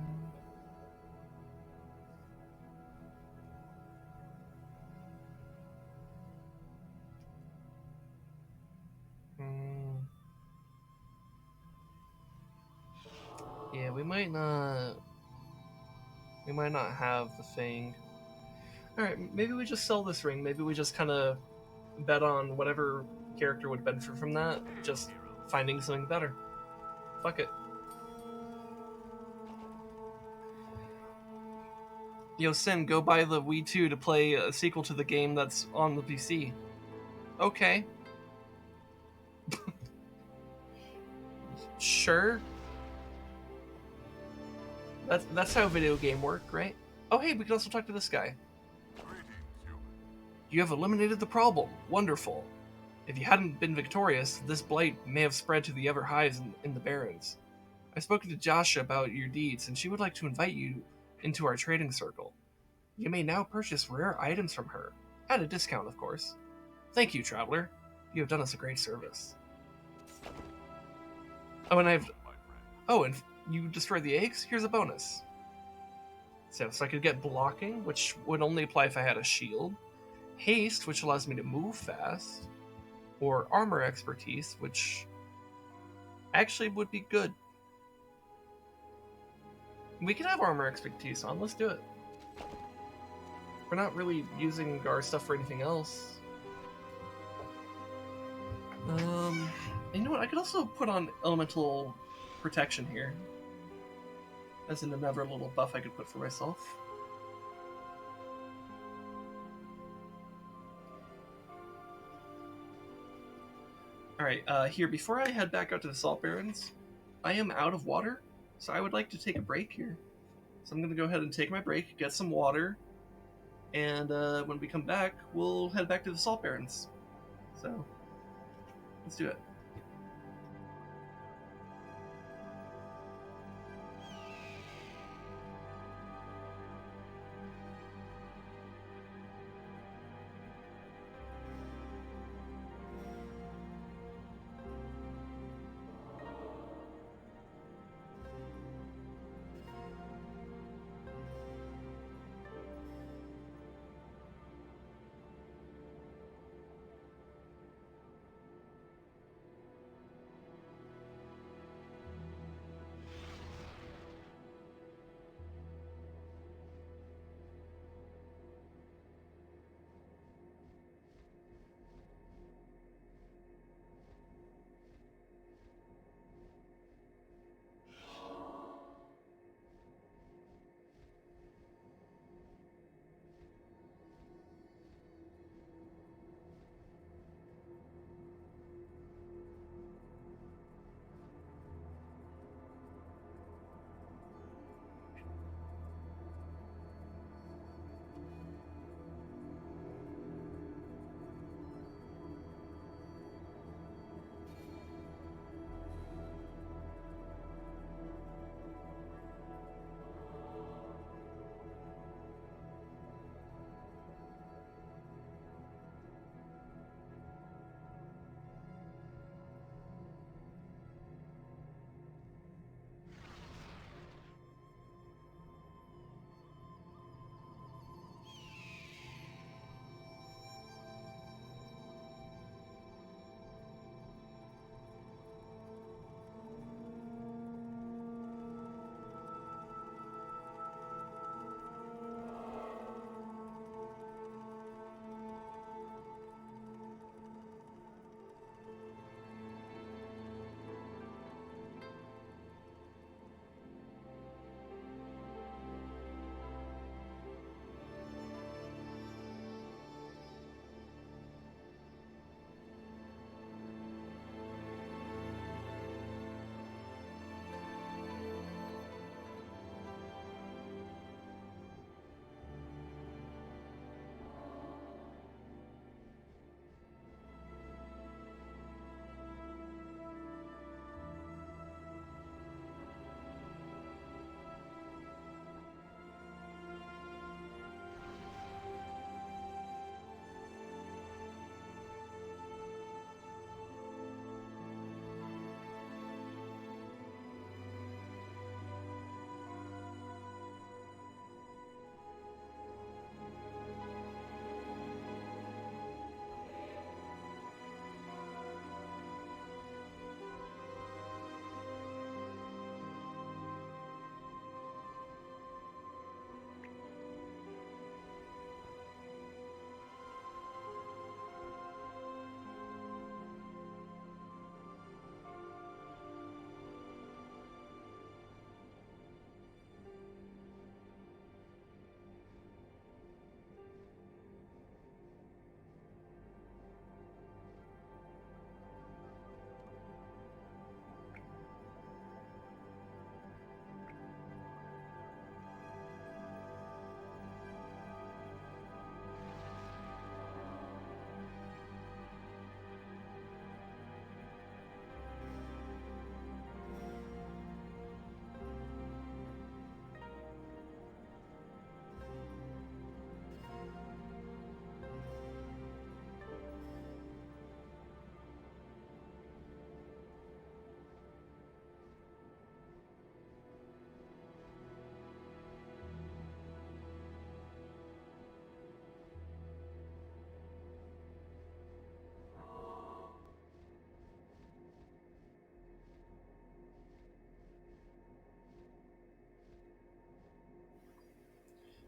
mm, yeah, we might not... We might not have the thing. Alright, maybe we just sell this ring. Maybe we just kind of bet on whatever character would benefit from that, just finding something better. Fuck it. Yo, Sin, go buy the Wii 2 to play a sequel to the game that's on the PC. Okay. Sure. That's how video game work, right? Oh, hey, we can also talk to this guy. You have eliminated the problem. Wonderful. If you hadn't been victorious, this blight may have spread to the other hives in the Barrens. I've spoken to Jasha about your deeds, and she would like to invite you into our trading circle. You may now purchase rare items from her, at a discount, of course. Thank you, traveler. You have done us a great service. Oh, and and you destroyed the eggs? Here's a bonus. So I could get blocking, which would only apply if I had a shield. Haste, which allows me to move fast. Or armor expertise, which actually would be good. We can have armor expertise on. Let's do it. We're not really using our stuff for anything else. You know what? I could also put on elemental protection here. As in another little buff I could put for myself. Alright, here, before I head back out to the Salt Barrens, I am out of water, so I would like to take a break here. So I'm going to go ahead and take my break, get some water, and when we come back, we'll head back to the Salt Barrens. So, let's do it.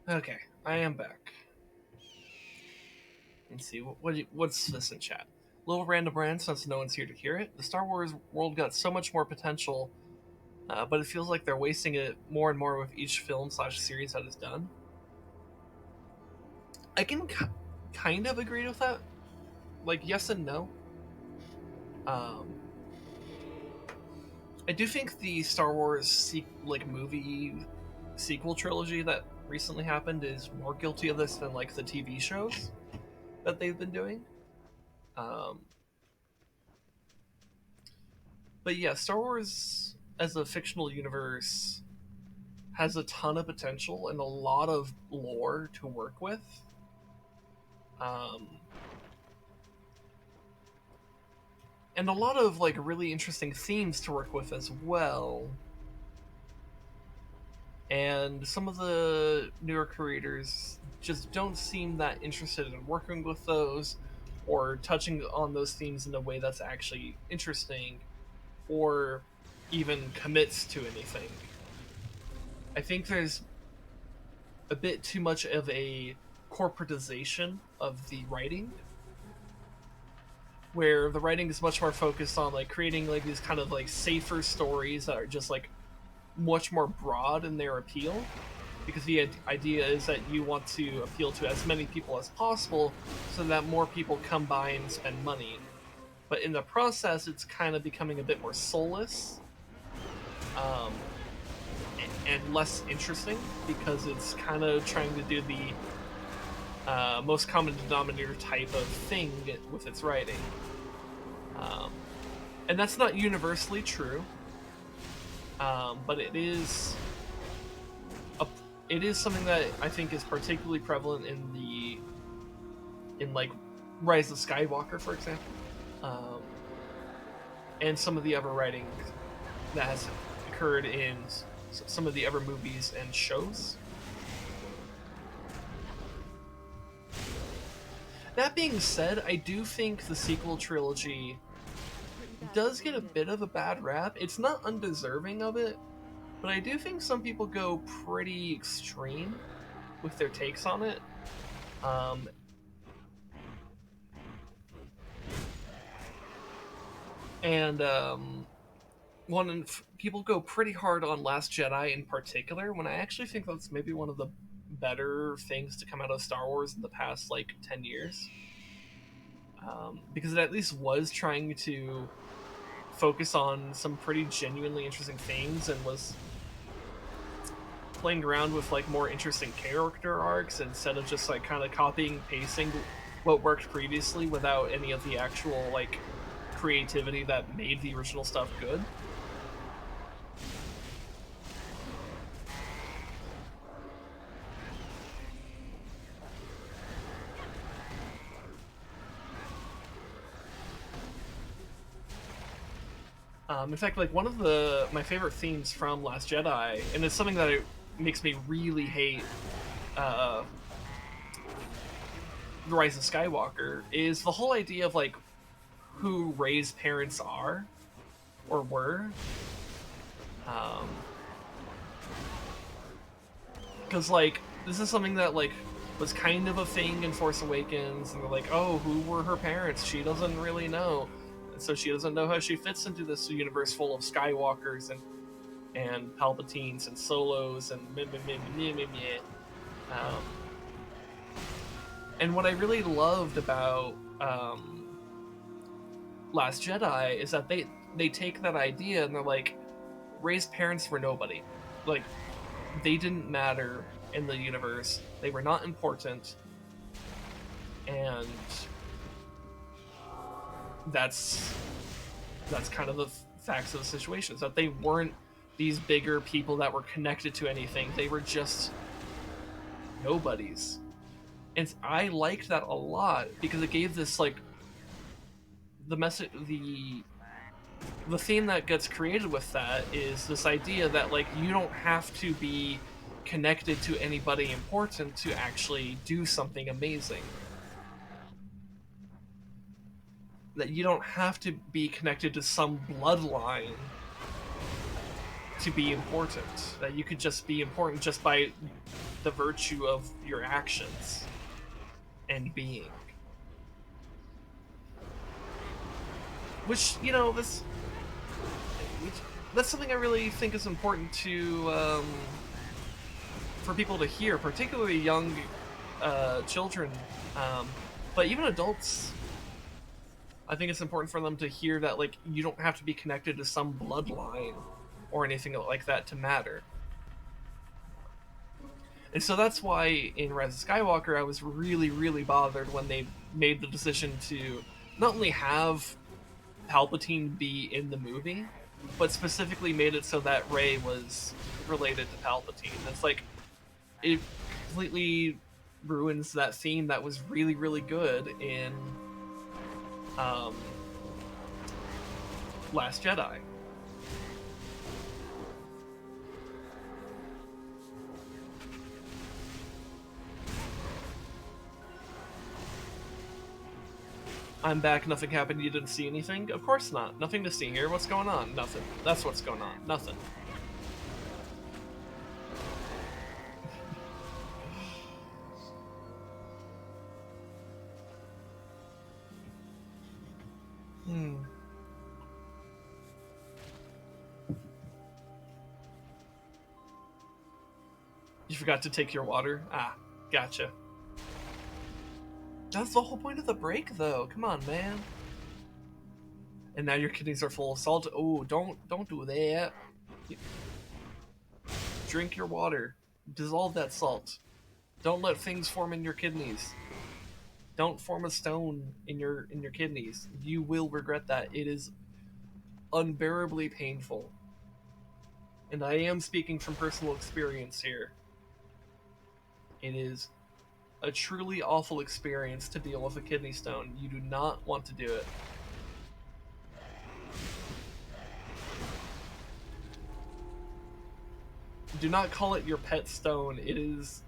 Okay, I am back. Let's see, what's this in chat? Little random rant since no one's here to hear it. The Star Wars world got so much more potential, but it feels like they're wasting it more and more with each film/series that is done. I can kind of agree with that. Like, yes and no. Um, I do think the Star Wars movie sequel trilogy that recently happened is more guilty of this than like the TV shows that they've been doing. Um, but yeah, Star Wars as a fictional universe has a ton of potential and a lot of lore to work with. Um, and a lot of like really interesting themes to work with as well. And some of the newer creators just don't seem that interested in working with those or touching on those themes in a way that's actually interesting or even commits to anything. I think there's a bit too much of a corporatization of the writing, where the writing is much more focused on like creating like these kind of like safer stories that are just like much more broad in their appeal, because the idea is that you want to appeal to as many people as possible so that more people come by and spend money. But in the process, it's kind of becoming a bit more soulless, um, and less interesting, because it's kind of trying to do the most common denominator type of thing with its writing. And that's not universally true, but it is something that I think is particularly prevalent in like Rise of Skywalker, for example, and some of the other writing that has occurred in some of the other movies and shows. That being said, I do think the sequel trilogy does get a bit of a bad rap. It's not undeserving of it, but I do think some people go pretty extreme with their takes on it. And people go pretty hard on Last Jedi in particular, when I actually think that's maybe one of the better things to come out of Star Wars in the past like 10 years. Because it at least was trying to focus on some pretty genuinely interesting things and was playing around with like more interesting character arcs instead of just like kind of copying and pasting what worked previously without any of the actual like creativity that made the original stuff good. In fact, like one of my favorite themes from Last Jedi, and it's something that makes me really hate The Rise of Skywalker, is the whole idea of like who Rey's parents are or were. Because like this is something that like was kind of a thing in Force Awakens, and they're like, oh, who were her parents? She doesn't really know. So she doesn't know how she fits into this universe full of Skywalkers and Palpatines and Solos and and what I really loved about Last Jedi is that they take that idea and they're like, Rey's parents were nobody, like they didn't matter in the universe, they were not important, and that's kind of the facts of the situation, is that they weren't these bigger people that were connected to anything. They were just nobodies. And I liked that a lot because it gave this like the message, the theme that gets created with that is this idea that like you don't have to be connected to anybody important to actually do something amazing. That you don't have to be connected to some bloodline to be important. That you could just be important just by the virtue of your actions and being. Which, you know, that's something I really think is important to for people to hear, particularly young children, but even adults. I think it's important for them to hear that, like, you don't have to be connected to some bloodline or anything like that to matter. And so that's why in Rise of Skywalker I was really, really bothered when they made the decision to not only have Palpatine be in the movie, but specifically made it so that Rey was related to Palpatine. It's like, it completely ruins that theme that was really, really good in Last Jedi. I'm back, nothing happened, you didn't see anything? Of course not. Nothing to see here. What's going on? Nothing. That's what's going on. Nothing. You forgot to take your water? Ah, gotcha. That's the whole point of the break, though. Come on, man. And now your kidneys are full of salt. Oh, don't do that. Drink your water. Dissolve that salt. Don't let things form in your kidneys. Don't form a stone in your kidneys. You will regret that. It is unbearably painful. And I am speaking from personal experience here. It is a truly awful experience to deal with a kidney stone. You do not want to do it. Do not call it your pet stone. It is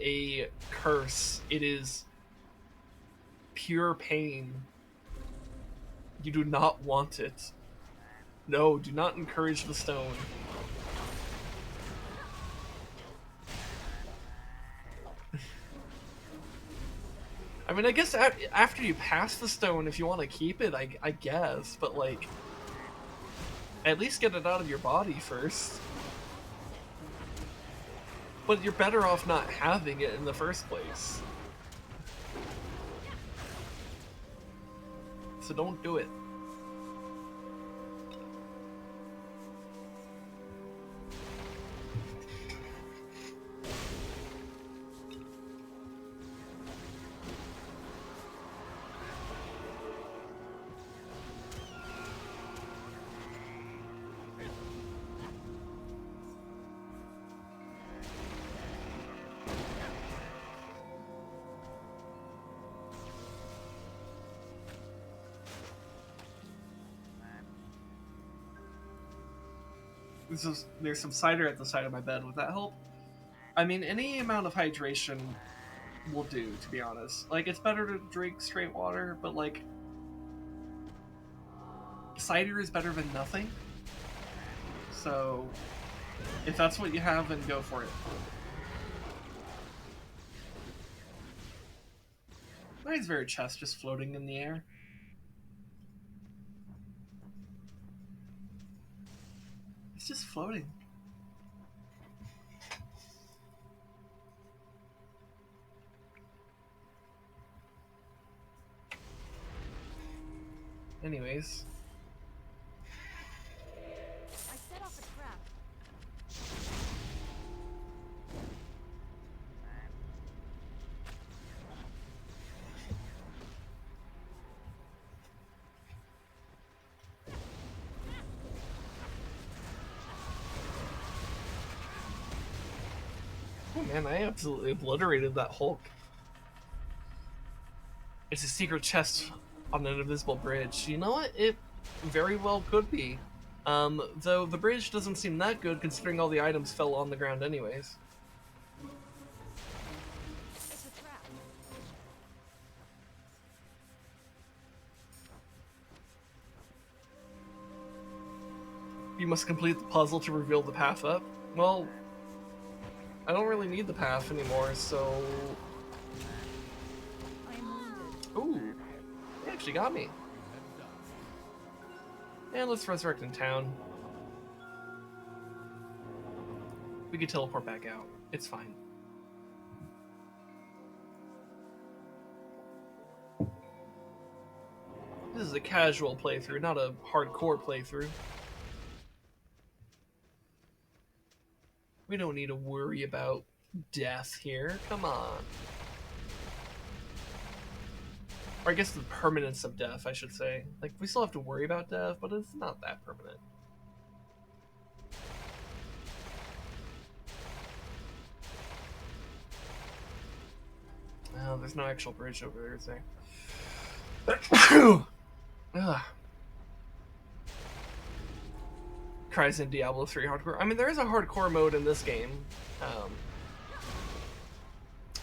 a curse. It is pure pain. You do not want it. No, do not encourage the stone. I mean, I guess after you pass the stone, if you want to keep it, I guess, but like, at least get it out of your body first. But you're better off not having it in the first place. So don't do it. There's some cider at the side of my bed. Would that help? I mean, any amount of hydration will do, to be honest. Like, it's better to drink straight water, but like, cider is better than nothing. So, if that's what you have, then go for it. Why is there a chest just floating in the air? It's just floating. Anyways. I set off a trap. Oh man, I absolutely obliterated that Hulk. It's a secret chest on an invisible bridge. You know what? It very well could be. Though the bridge doesn't seem that good considering all the items fell on the ground anyways. It's a trap. You must complete the puzzle to reveal the path up. Well, I don't really need the path anymore, so... I am wounded. Ooh, they actually got me. And let's resurrect in town. We can teleport back out. It's fine. This is a casual playthrough, not a hardcore playthrough. We don't need to worry about death here. Come on. Or I guess the permanence of death, I should say. Like, we still have to worry about death, but it's not that permanent. Oh, there's no actual bridge over there, is there? Ugh. Cries in Diablo 3 hardcore. I mean, there is a hardcore mode in this game.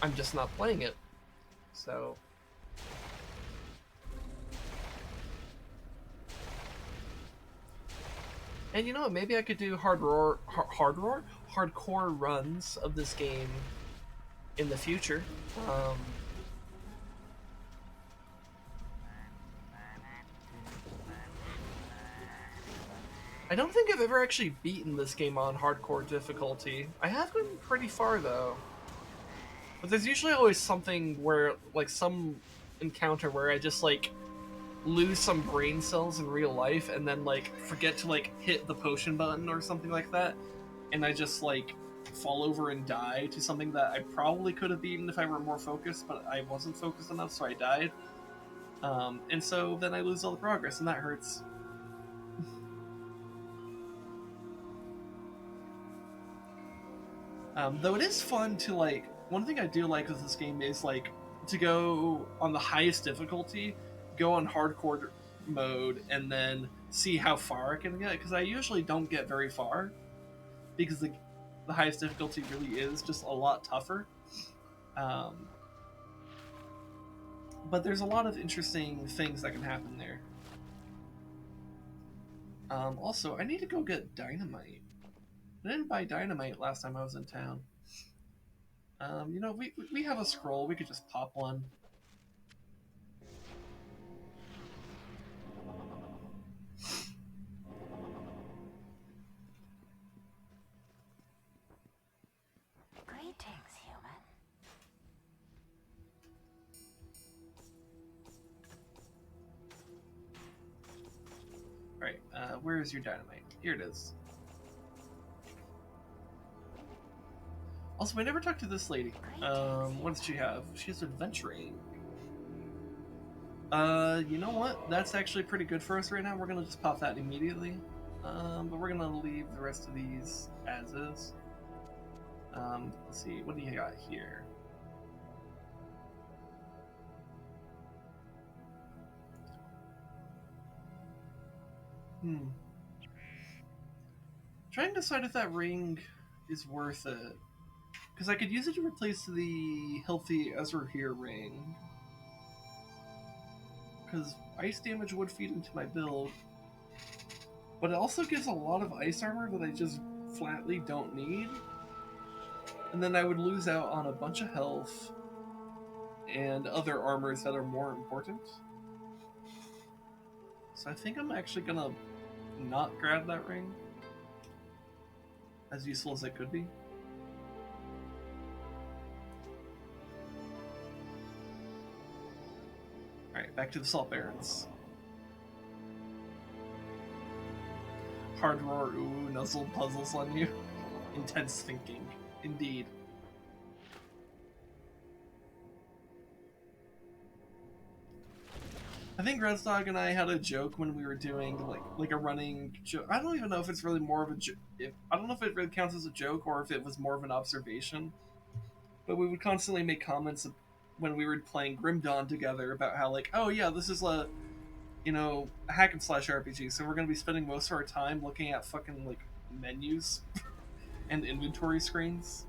I'm just not playing it. So... And you know what? Maybe I could do hardcore runs of this game in the future. I don't think I've ever actually beaten this game on hardcore difficulty. I have been pretty far though. But there's usually always something where, like, some encounter where I just, like, lose some brain cells in real life and then, like, forget to, like, hit the potion button or something like that. And I just, like, fall over and die to something that I probably could have beaten if I were more focused, but I wasn't focused enough, so I died. And so then I lose all the progress, and that hurts. Though it is fun to, like, one thing I do like with this game is, like, to go on the highest difficulty, go on hardcore mode, and then see how far I can get, because I usually don't get very far, because the highest difficulty really is just a lot tougher. But there's a lot of interesting things that can happen there. Also, I need to go get dynamite. I didn't buy dynamite last time I was in town. You know, we have a scroll. We could just pop one. Greetings, human. Alright, where is your dynamite? Here it is. Also, we never talked to this lady. What does she have? She has adventuring. You know what? That's actually pretty good for us right now. We're gonna just pop that immediately. But we're gonna leave the rest of these as is. Let's see, what do you got here? Trying to decide if that ring is worth it. Because I could use it to replace the healthy Zeryphesh ring. Because ice damage would feed into my build. But it also gives a lot of ice armor that I just flatly don't need. And then I would lose out on a bunch of health and other armors that are more important. So I think I'm actually gonna not grab that ring. As useful as it could be. Alright, back to the Salt Barrens. Hard roar, ooh, nuzzled puzzles on you. Intense thinking, indeed. I think Redsdog and I had a joke when we were doing like a running joke. I don't even know if it's really more of a joke. I don't know if it really counts as a joke or if it was more of an observation. But we would constantly make comments when we were playing Grim Dawn together about how, like, oh yeah, this is a, you know, a hack and slash RPG, so we're gonna be spending most of our time looking at fucking, like, menus and inventory screens.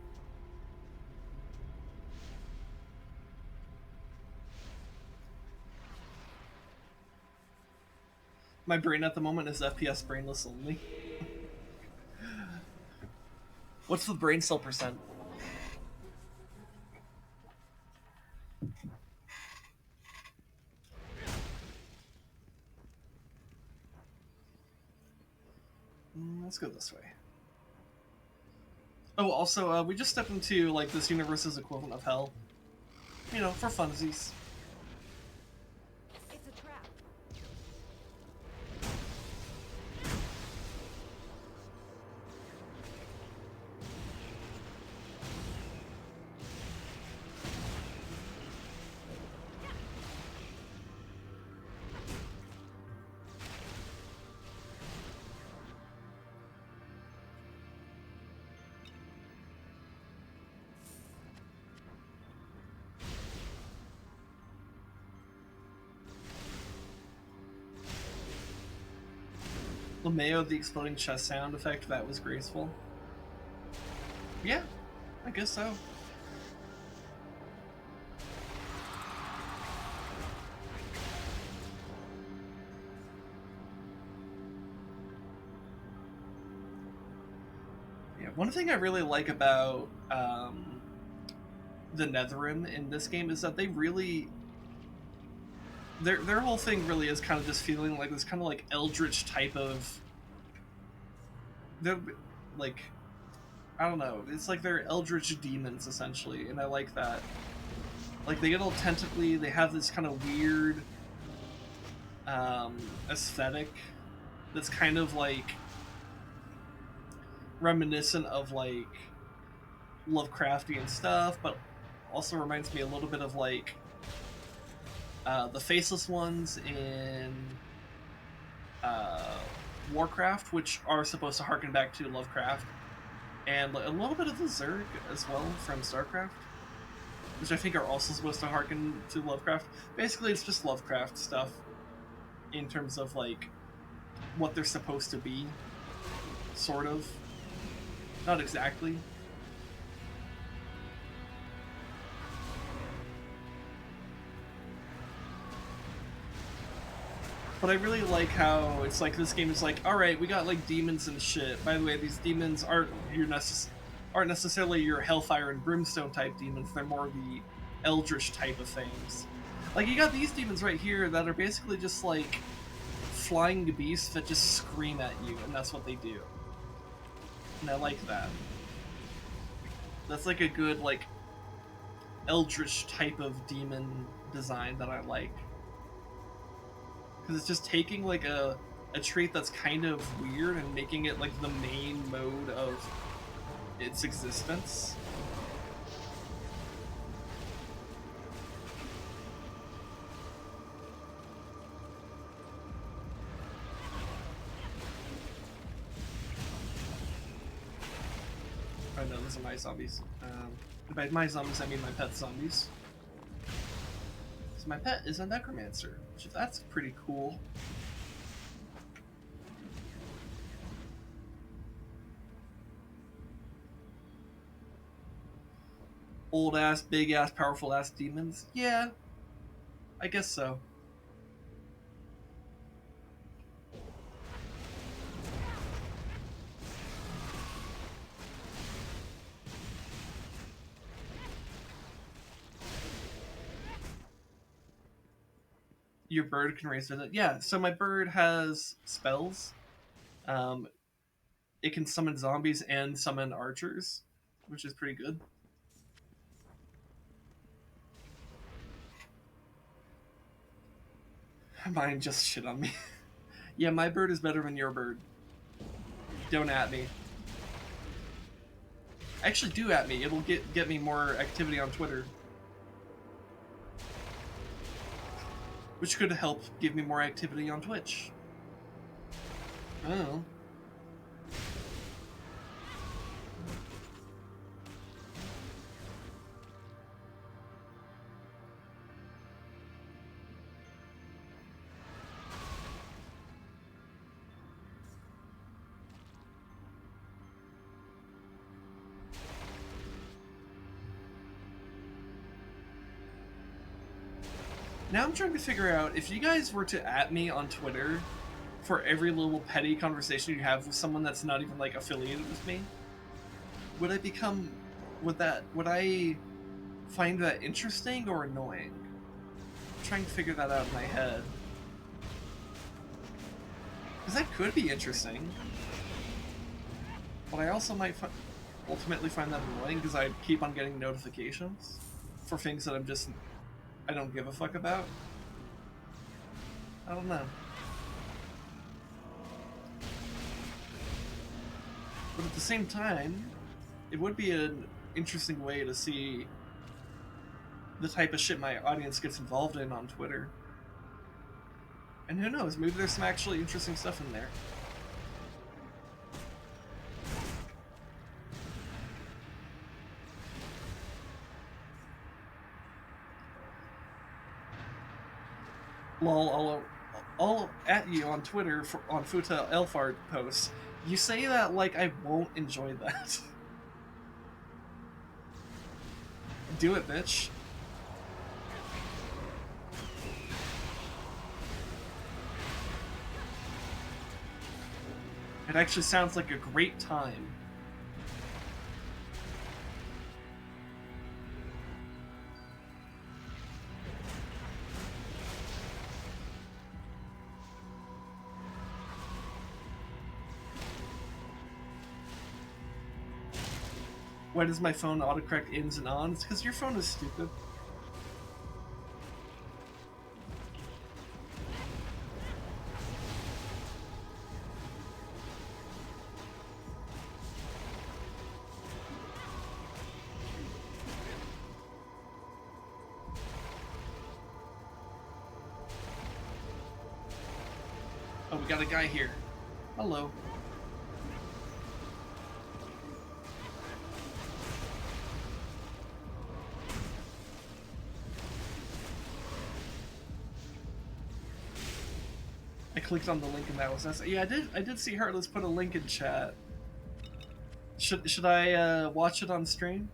My brain at the moment is FPS brainless only. What's the brain cell percent? Let's go this way. Oh, also, we just stepped into, like, this universe's equivalent of hell. You know, for funsies. It's a trap. LeMayo, the exploding chest sound effect, that was graceful. Yeah, I guess so. Yeah, one thing I really like about the Netherim in this game is that they really... Their whole thing really is kind of just feeling like this kind of like eldritch type of... They're like... I don't know. It's like they're eldritch demons, essentially, and I like that. Like, they get all tentacly, they have this kind of weird aesthetic that's kind of like reminiscent of like Lovecraftian stuff, but also reminds me a little bit of like the faceless ones in Warcraft, which are supposed to harken back to Lovecraft, and a little bit of the Zerg as well from Starcraft, which I think are also supposed to harken to Lovecraft. Basically, it's just Lovecraft stuff in terms of like what they're supposed to be, sort of. Not exactly. But I really like how it's like this game is like, alright, we got like demons and shit. By the way, these demons aren't necessarily your Hellfire and Brimstone type demons, they're more the Eldritch type of things. Like, you got these demons right here that are basically just like flying beasts that just scream at you, and that's what they do. And I like that. That's like a good, like, Eldritch type of demon design that I like. Because it's just taking like a trait that's kind of weird and making it like the main mode of its existence. Oh no, those are my zombies. By my zombies, I mean my pet zombies. So my pet is a necromancer, which that's pretty cool. Old ass, big ass, powerful ass demons? Yeah, I guess so. Your bird can raise visit. Yeah, so my bird has spells. It can summon zombies and summon archers, which is pretty good. Mine just shit on me. Yeah, my bird is better than your bird. Don't at me. Actually, do at me. It'll get me more activity on Twitter. Which could help give me more activity on Twitch. Oh. Now I'm trying to figure out, if you guys were to at me on Twitter for every little petty conversation you have with someone that's not even, like, affiliated with me, would I become, would I find that interesting or annoying? I'm trying to figure that out in my head. Because that could be interesting. But I also might ultimately find that annoying because I keep on getting notifications for things that I don't give a fuck about. I don't know. But at the same time, it would be an interesting way to see the type of shit my audience gets involved in on Twitter. And who knows, maybe there's some actually interesting stuff in there. Lol, I'll at you on Twitter on Futa Elfart posts. You say that like I won't enjoy that. Do it, bitch. It actually sounds like a great time. Why does my phone autocorrect ins and ons? It's because your phone is stupid. Oh, we got a guy here. Hello. I clicked on the link and that was us. Yeah, I did see Heartless put a link in chat. Should I watch it on stream?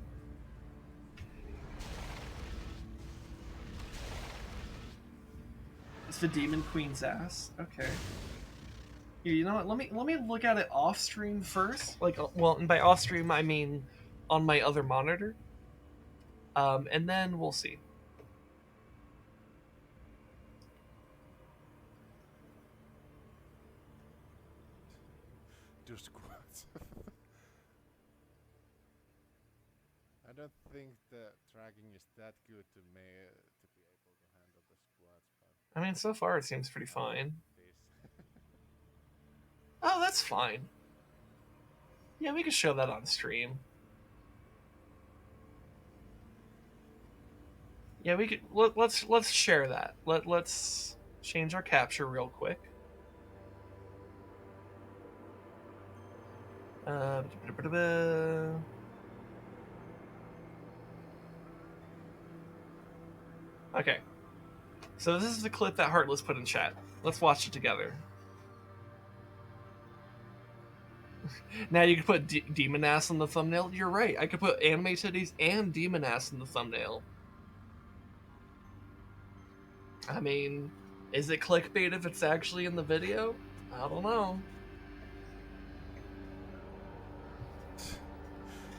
It's the Demon Queen's ass. Okay. Here, you know what? Let me look at it off stream first. Like, well, and by off stream I mean on my other monitor. And then we'll see. Do squats. I don't think the tracking is that good to be able to handle the squats, but I mean, so far it seems pretty fine. this. Oh, that's fine. Yeah, we could show that on stream. Yeah, we could. Let's share that. Let's change our capture real quick. Okay. So this is the clip that Heartless put in chat. Let's watch it together. Now you could put demon ass in the thumbnail. You're right. I could put anime titties and demon ass in the thumbnail. I mean, is it clickbait if it's actually in the video? I don't know.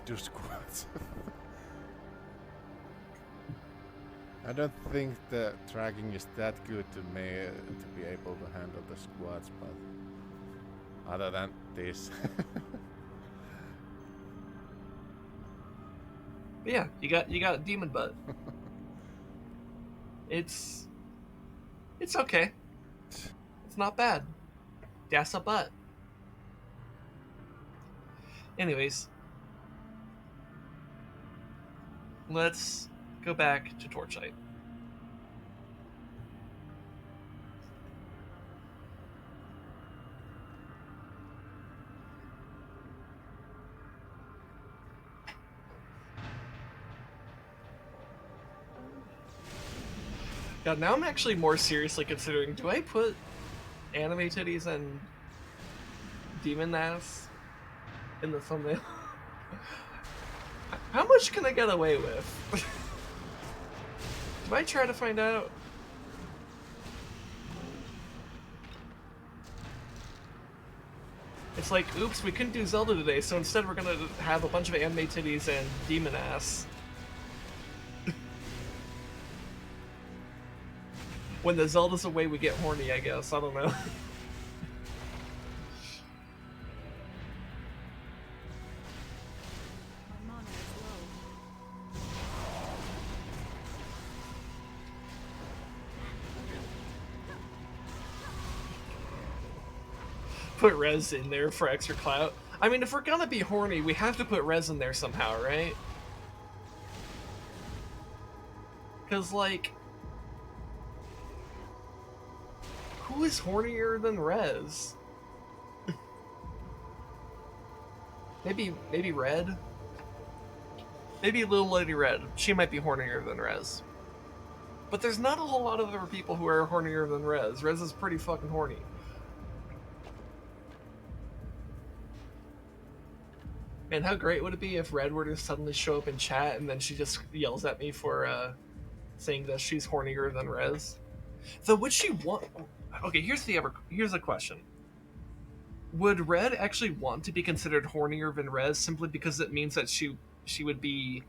Do squats. I don't think the tracking is that good to be able to handle the squats, but other than this. Yeah, you got demon butt. It's okay. It's not bad. That's a butt. Anyways, let's go back to Torchlight. God, now I'm actually more seriously considering, do I put anime titties and demon ass in the thumbnail? How much can I get away with? Do I try to find out? It's like, oops, we couldn't do Zelda today, so instead we're gonna have a bunch of anime titties and demon ass. When the Zelda's away, we get horny, I guess. I don't know. My mana is low. Put res in there for extra clout. I mean, if we're gonna be horny, we have to put res in there somehow, right? Because, like... who is hornier than Rez? maybe Red? Maybe Little Lady Red. She might be hornier than Rez. But there's not a whole lot of other people who are hornier than Rez. Rez is pretty fucking horny. Man, how great would it be if Red were to suddenly show up in chat and then she just yells at me for saying that she's hornier than Rez? Though would she want... Okay, here's a question. Would Red actually want to be considered hornier than Rez simply because it means that she would be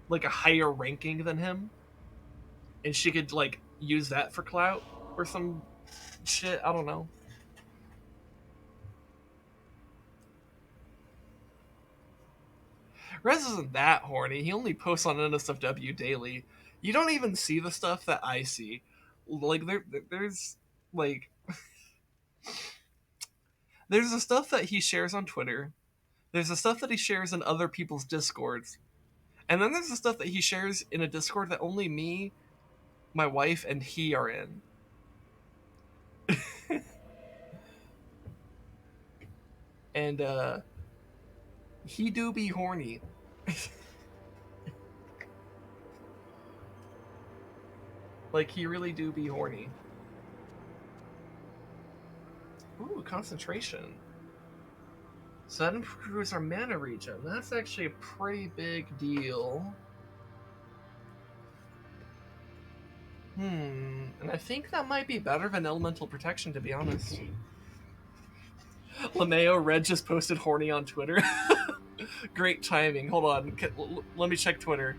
like a higher ranking than him? And she could like use that for clout or some shit, I don't know. Rez isn't that horny. He only posts on NSFW daily. You don't even see the stuff that I see. Like there's like there's the stuff that he shares on Twitter. There's the stuff that he shares in other people's Discords. And then there's the stuff that he shares in a Discord that only me, my wife, and he are in. And he do be horny. Like, he really do be horny. Ooh, concentration. So that improves our mana regen. That's actually a pretty big deal. And I think that might be better than elemental protection, to be honest. LeMayo Red just posted horny on Twitter. Great timing. Hold on. Let me check Twitter.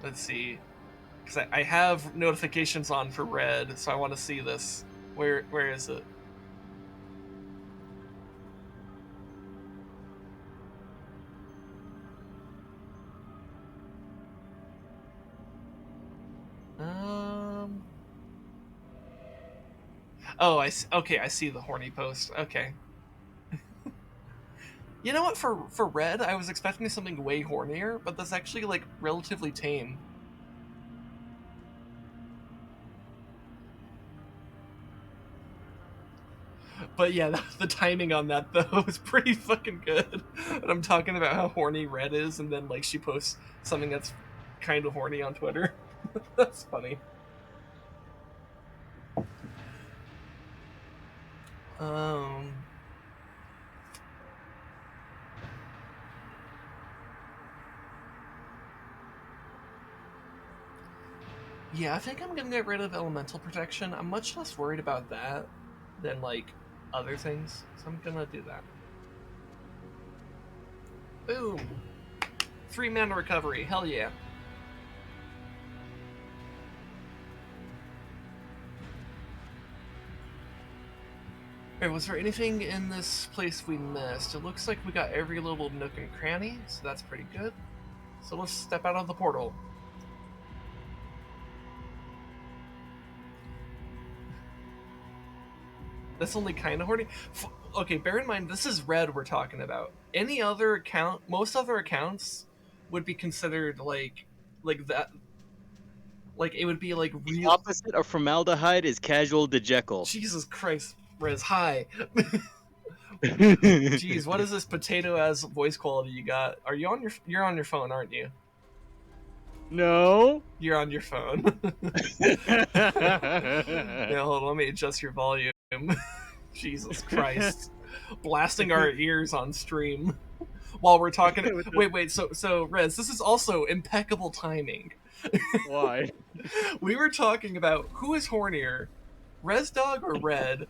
Let's see. Because I have notifications on for Red, so I want to see this. Where is it? Oh, okay, I see the horny post. Okay. You know what? For Red, I was expecting something way hornier, but that's actually like relatively tame. But yeah, the timing on that though was pretty fucking good. And I'm talking about how horny Red is, and then like she posts something that's kind of horny on Twitter. That's funny. Yeah, I think I'm gonna get rid of elemental protection. I'm much less worried about that than like other things, so I'm gonna do that. Boom! 3 mana recovery, hell yeah. Alright, was there anything in this place we missed? It looks like we got every little nook and cranny, so that's pretty good. So let's step out of the portal. That's only kind of horny. Okay, bear in mind, this is Red we're talking about. Any other account, most other accounts would be considered like that. Like, it would be like The opposite of formaldehyde is casual dejekyll. Jesus Christ, Rez, hi. Jeez, what is this potato-ass voice quality you got? Are you on you're on your phone, aren't you? No. You're on your phone. Yeah, hold on, let me adjust your volume. Jesus Christ. Blasting our ears on stream. while we're talking. With the- Wait. So Rez, this is also impeccable timing. Why? We were talking about who is hornier, Rez Dog or Red.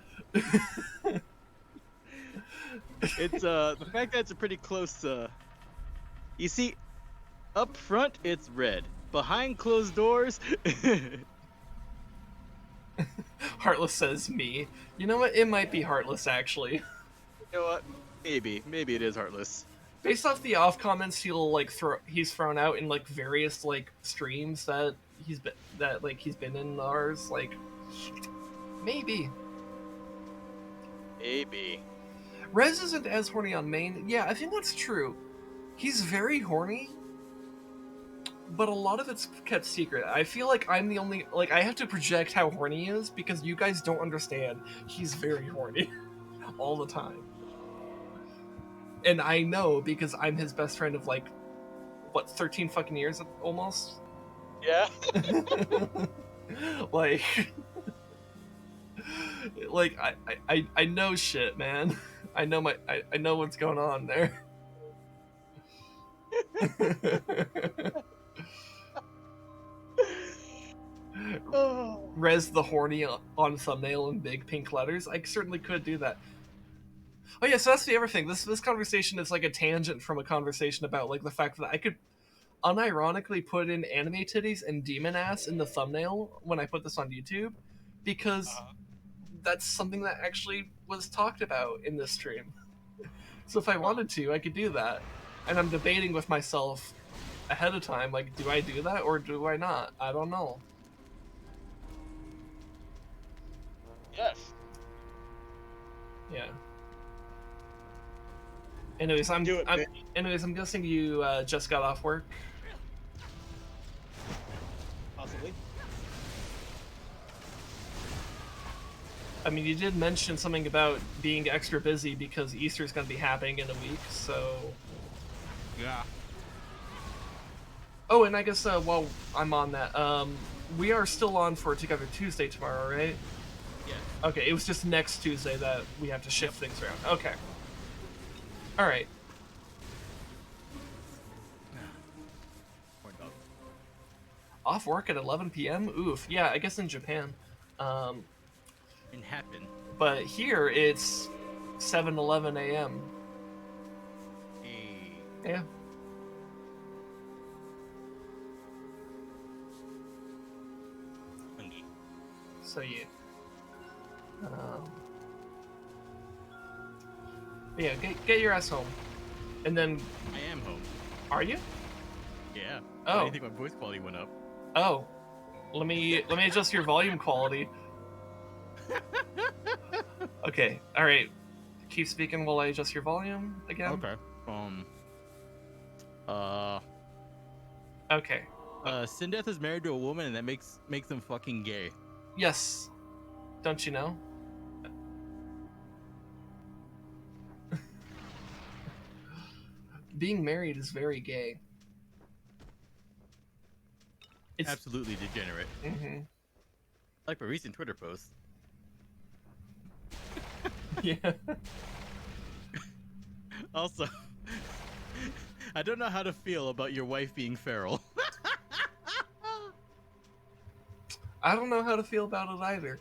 It's the fact that it's a pretty close. You see, up front it's red. Behind closed doors, Heartless says me. You know what? It might be Heartless actually. you know what? Maybe it is heartless. Based off the off comments he's thrown out in like various like streams that he's been in ours, like maybe. Maybe. Rez isn't as horny on main. Yeah, I think that's true. He's very horny, but a lot of it's kept secret. I feel like I'm the only, like, I have to project how horny he is because you guys don't understand. He's very horny all the time. And I know because I'm his best friend of like, what, 13 fucking years almost? Yeah. like, like I know shit, man. I know what's going on there. Oh. Rez the horny on thumbnail in big pink letters. I certainly could do that. Oh yeah, so that's the other thing. This conversation is like a tangent from a conversation about like the fact that I could unironically put in anime titties and demon ass in the thumbnail when I put this on YouTube, because that's something that actually was talked about in this stream. So if I wanted to, I could do that. And I'm debating with myself ahead of time, like, do I do that or do I not? I don't know. Yes. Yeah. Anyways, I'm Do it, man. I'm guessing you just got off work. Possibly. I mean, you did mention something about being extra busy because Easter's going to be happening in a week, so... Yeah. Oh, and I guess while I'm on that, we are still on for Together Tuesday tomorrow, right? Yeah. Okay, it was just next Tuesday that we have to shift things around. Okay. Alright. Off work at 11 p.m.? Oof. Yeah, I guess in Japan. It happened. But here, it's 7:11 a.m. Hey. Yeah. Funny. So yeah. But yeah, get your ass home. And then, I am home. are you? Yeah. Oh. I think my voice quality went up. Oh. Let me adjust your volume quality. Okay, alright. Keep speaking while I adjust your volume again. Okay. Okay. Sindeth is married to a woman, and that makes them fucking gay. Yes. Don't you know? Being married is very gay. It's Absolutely degenerate. hmm Like my recent Twitter post. Yeah. Also, I don't know how to feel about your wife being feral. I don't know how to feel about it either.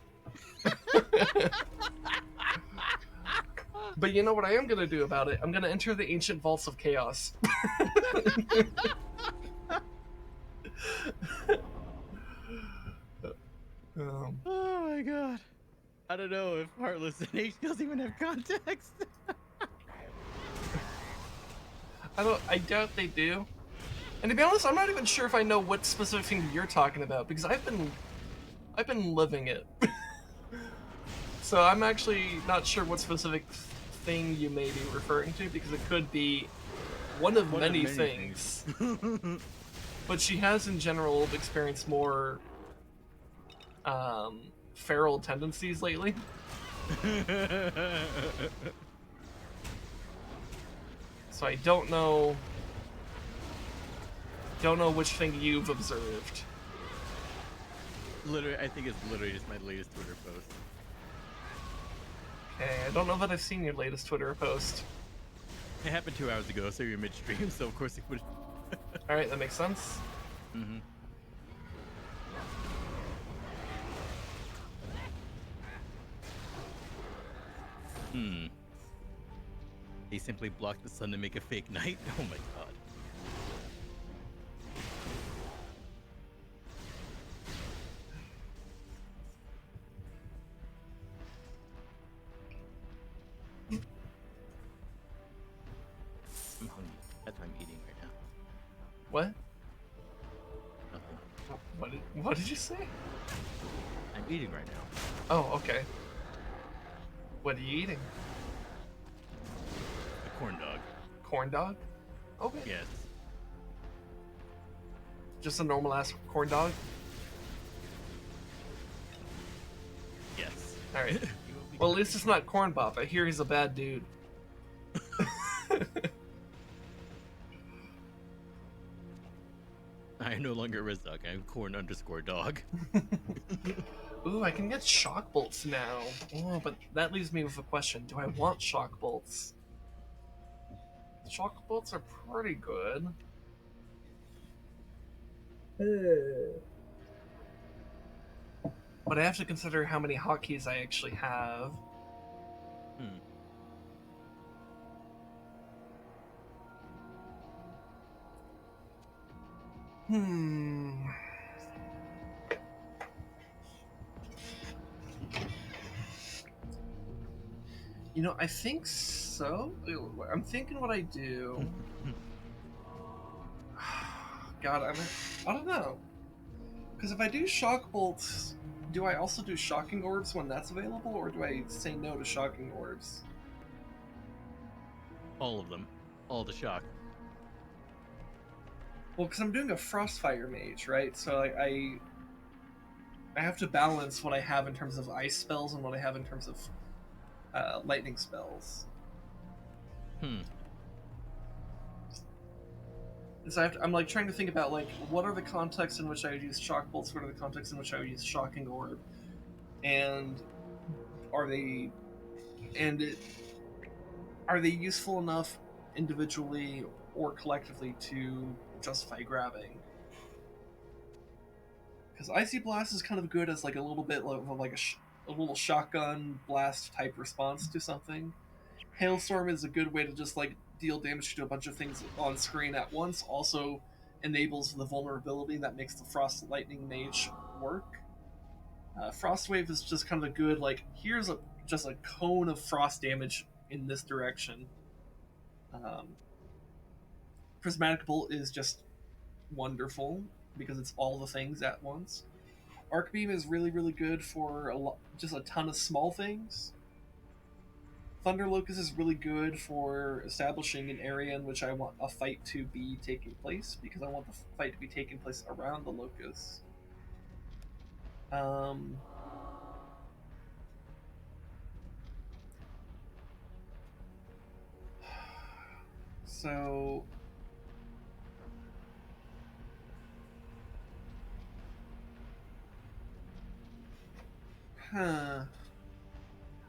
But you know what I am gonna do about it? I'm gonna enter the ancient vaults of chaos. Oh my god. I don't know if Heartless and H doesn't even have context. I doubt they do. And to be honest, I'm not even sure if I know what specific thing you're talking about, because I've been living it. So I'm actually not sure what specific thing you may be referring to, because it could be one of many things. But she has in general experienced more feral tendencies lately. So I don't know which thing you've observed. Literally, I think it's literally just my latest Twitter post. Okay, I don't know that I've seen your latest Twitter post. It happened 2 hours ago, so you're midstream, so of course it would. All right, that makes sense. Mm-hmm. They simply blocked the sun to make a fake night. Oh my god. I'm hungry. That's why I'm eating right now. What? Nothing. What did you say? I'm eating right now. Oh, okay. What are you eating? A corn dog. Corn dog? Okay. Yes. Just a normal ass corn dog? Yes. Alright. Well, at least it's not Corn Pop. I hear he's a bad dude. I am no longer a Rezdog. I'm corn_dog. Ooh, I can get shock bolts now. Oh, but that leaves me with a question. Do I want shock bolts? Shock bolts are pretty good. But I have to consider how many hotkeys I actually have. You know, I think so. I'm thinking what I do. God, I don't know. Because if I do shock bolts, do I also do shocking orbs when that's available, or do I say no to shocking orbs? All of them. All the shock. Well, because I'm doing a Frostfire mage, right? So I have to balance what I have in terms of ice spells and what I have in terms of lightning spells. So I'm like trying to think about like what are the contexts in which I would use shock bolts, what are the contexts in which I would use shocking orb, and are they useful enough individually or collectively to justify grabbing? Because Icy Blast is kind of good as like a little bit of like a little shotgun blast type response to something. Hailstorm is a good way to just like deal damage to a bunch of things on screen at once. Also enables the vulnerability that makes the Frost Lightning Mage work. Frostwave is just kind of a good like here's just a cone of frost damage in this direction. Prismatic Bolt is just wonderful because it's all the things at once. Arc Beam is really, really good for just a ton of small things. Thunder Locust is really good for establishing an area in which I want a fight to be taking place, because I want the fight to be taking place around the Locust. So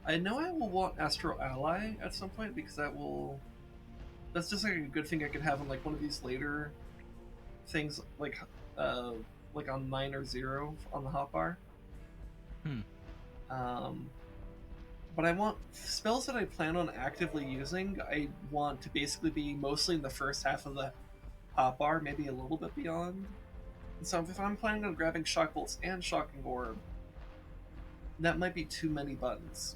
I know I will want Astral Ally at some point, because that's just like a good thing I could have on like one of these later things, like on 9 or 0 on the hotbar. But I want spells that I plan on actively using. I want to basically be mostly in the first half of the hotbar, maybe a little bit beyond. And so if I'm planning on grabbing Shock Bolts and Shocking Orb, that might be too many buttons.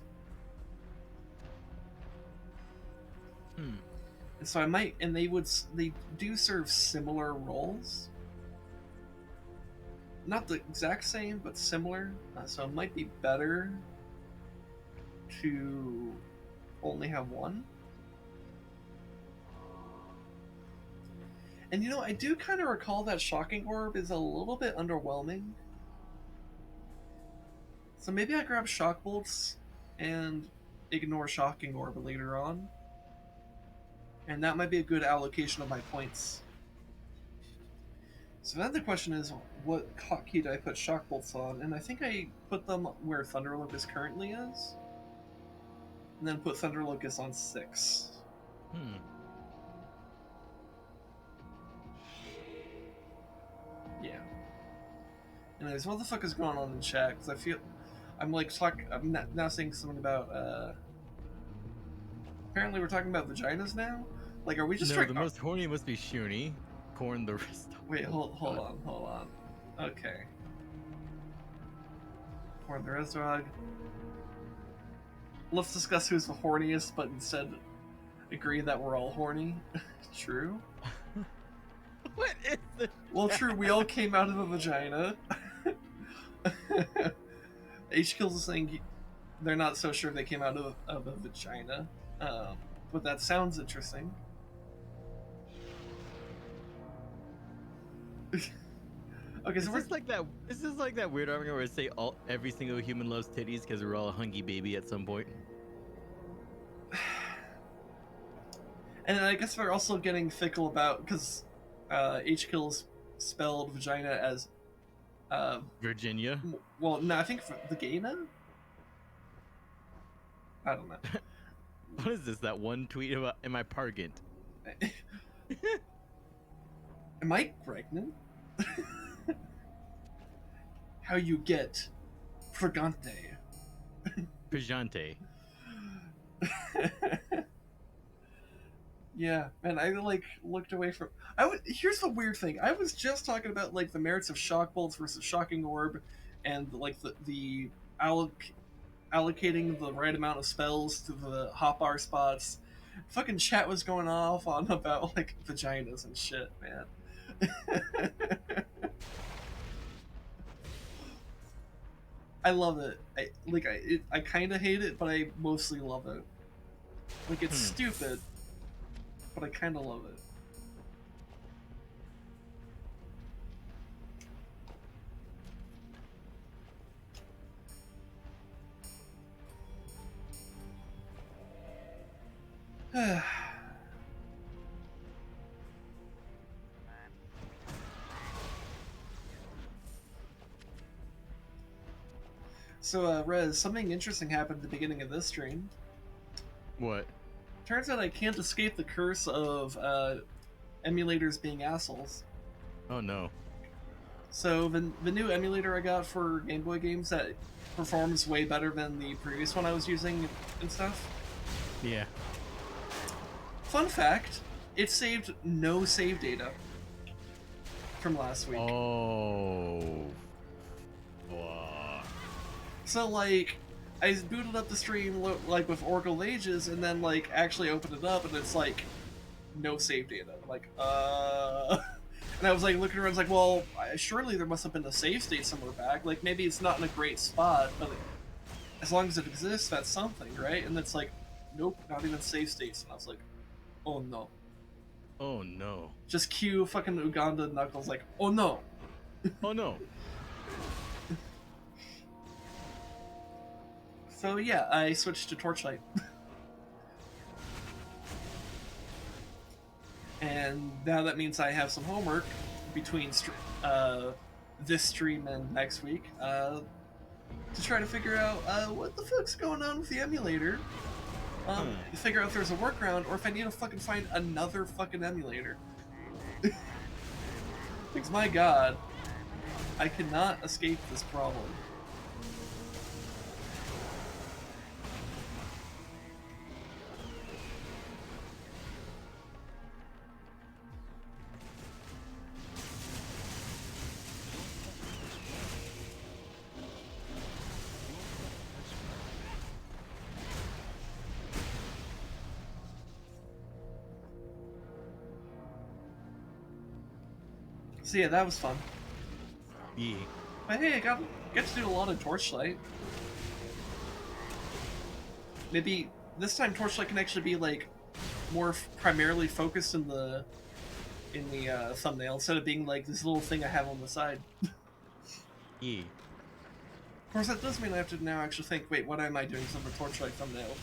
And so I might, and they do serve similar roles. Not the exact same, but similar. So it might be better to only have one. And you know, I do kind of recall that Shocking Orb is a little bit underwhelming. So maybe I grab Shock Bolts and ignore Shocking Orb later on. And that might be a good allocation of my points. So then the question is, what hotkey do I put Shock Bolts on? And I think I put them where Thunder Locust currently is. And then put Thunder Locust on 6. Anyways, what the fuck is going on in chat? Because I feel I'm now saying something about. Apparently, we're talking about vaginas now. Like, are we just No, trying? the most horny must be Shuni. Corn the rest. Wait, hold on. Okay. Corn the rest dog. Let's discuss who's the horniest, but instead agree that we're all horny. True. What is this? Well, true. We all came out of a vagina. H Kills is saying they're not so sure they came out of a vagina, but that sounds interesting. Okay, so Is this like that weird argument where I say every single human loves titties because we're all a hungry baby at some point? And I guess we're also getting fickle about because H Kills spelled vagina as Virginia. well, no, I think for the Vagina. I don't know. What is this? That one tweet about am I pregnant? Am I pregnant? How you get pregante? Pejante. Yeah, and I looked away from. Here's the weird thing. I was just talking about like the merits of shock bolts versus shocking orb, and like the allocating the right amount of spells to the hotbar spots. Fucking chat was going off on about like vaginas and shit, man. I love it. I kind of hate it, but I mostly love it. Like it's stupid, but I kind of love it. So, Rez, something interesting happened at the beginning of this stream. What? Turns out I can't escape the curse of emulators being assholes. Oh no. So the new emulator I got for Game Boy games that performs way better than the previous one I was using and stuff. Yeah. Fun fact, it saved no save data from last week. Oh. Fuck. So like, I booted up the stream like with Oracle Ages, and then like actually opened it up, and it's like no save data. I'm like, and I was like looking around, I was like, well, surely there must have been a save state somewhere back. Like maybe it's not in a great spot, but as long as it exists, that's something, right? And it's like, nope, not even save states. And I was like, oh no. Oh no. Just cue fucking Uganda Knuckles like, oh no. Oh no. So yeah, I switched to Torchlight. And now that means I have some homework between this stream and next week to try to figure out what the fuck's going on with the emulator. To figure out if there's a workaround or if I need to fucking find another fucking emulator. Because my god, I cannot escape this problem. So yeah, that was fun. Yeah. But hey, I get to do a lot of Torchlight. Maybe this time Torchlight can actually be like more primarily focused in the thumbnail instead of being like this little thing I have on the side. Yeah. Of course, that does mean I have to now actually think, wait, what am I doing for the Torchlight thumbnail?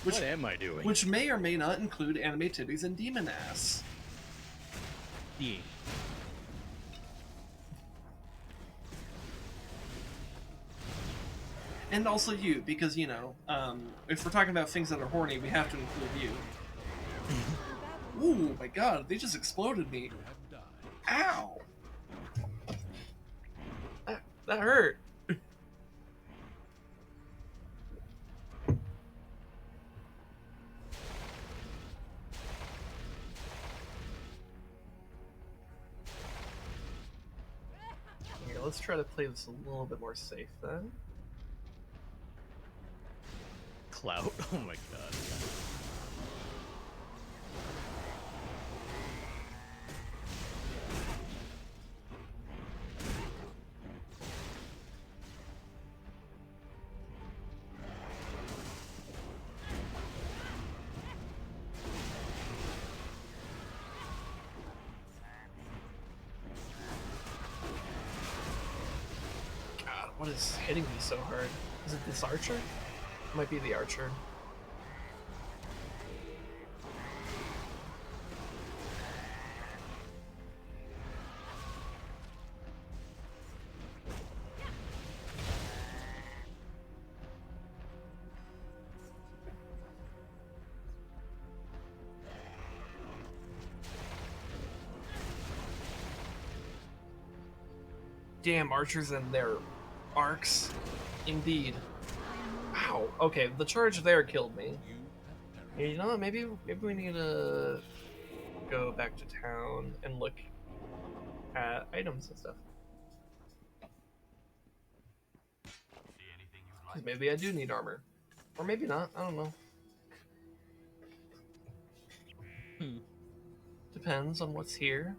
What am I doing? Which may or may not include anime titties and demon ass. Yeah. And also you, because, you know, if we're talking about things that are horny, we have to include you. Ooh, my god, they just exploded me. Ow! That hurt. Here, let's try to play this a little bit more safe then. Clout. Oh my god. God, what is hitting me so hard? Is it this archer? It might be the archer. Damn, archers and their arcs. Indeed. Ow. Okay, the charge there killed me. You know what? Maybe we need to go back to town and look at items and stuff. 'Cause maybe I do need armor. Or maybe not. I don't know. Depends on what's here.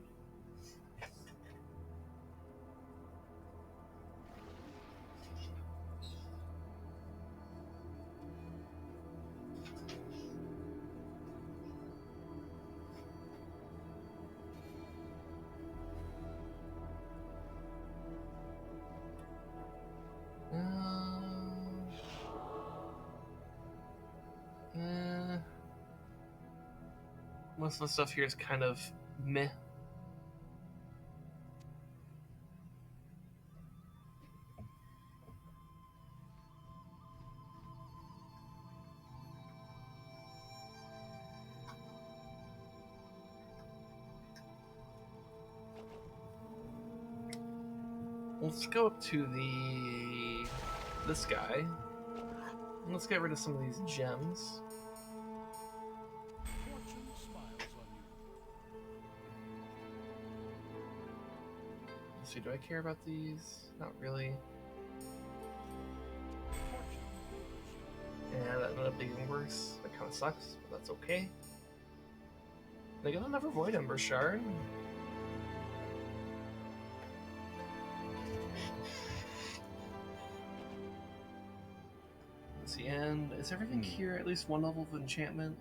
Most of the stuff here is kind of meh. Let's go up to this guy. Let's get rid of some of these gems. Fortune smiles on you. Let's see, do I care about these? Not really. Yeah, that ended up being worse. That kind of sucks, but that's okay. They got another Void Ember Shard. Let's see, and is everything here at least one level of enchantment?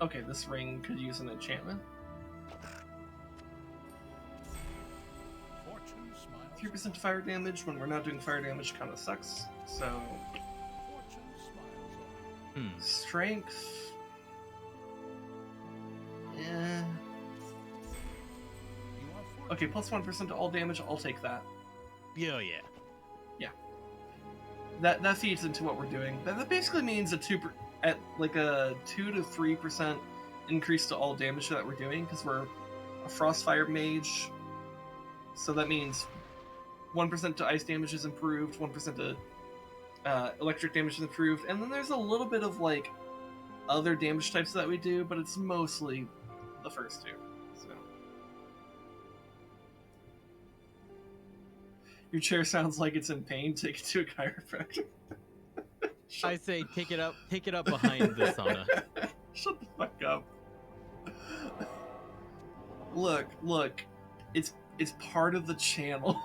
Okay, this ring could use an enchantment. Fortune smiles. 3% fire damage when we're not doing fire damage kind of sucks. So, Fortune smiles on you. strength. Yeah. You are fortunate. Okay, plus 1% to all damage. I'll take that. Yeah. That feeds into what we're doing. That basically means a 2 to 3% increase to all damage that we're doing because we're a Frostfire mage. So that means 1% to ice damage is improved, 1% to electric damage is improved, and then there's a little bit of like other damage types that we do, but it's mostly the first two. So your chair sounds like it's in pain. Take it to a chiropractor. I say take it up behind the sauna. Shut the fuck up. Look, it's part of the channel.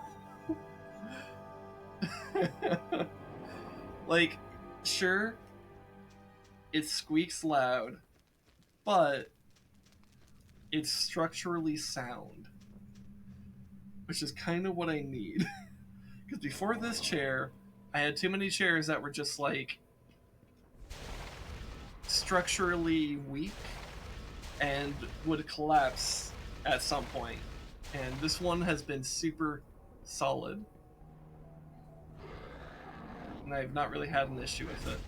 Like, sure, it squeaks loud, but it's structurally sound, which is kind of what I need. Because before this chair, I had too many chairs that were just like structurally weak and would collapse at some point. And this one has been super solid. And I've not really had an issue with it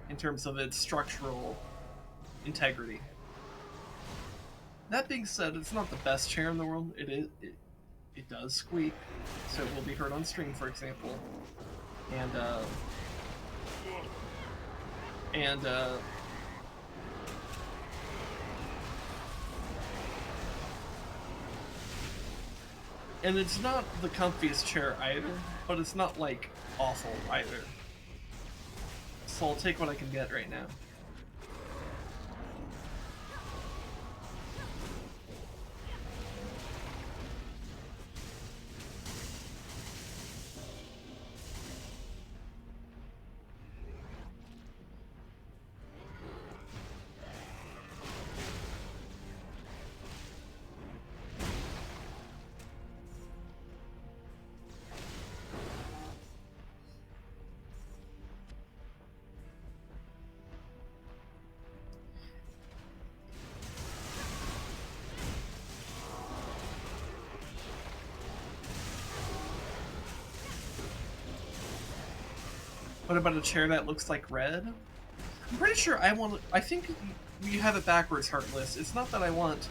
in terms of its structural integrity. That being said, it's not the best chair in the world. It does squeak, so it will be heard on stream, for example. And and it's not the comfiest chair either, but it's not like awful either. So I'll take what I can get right now. What about a chair that looks like red? I'm pretty sure I think you have it backwards, Heartless. It's not that I want...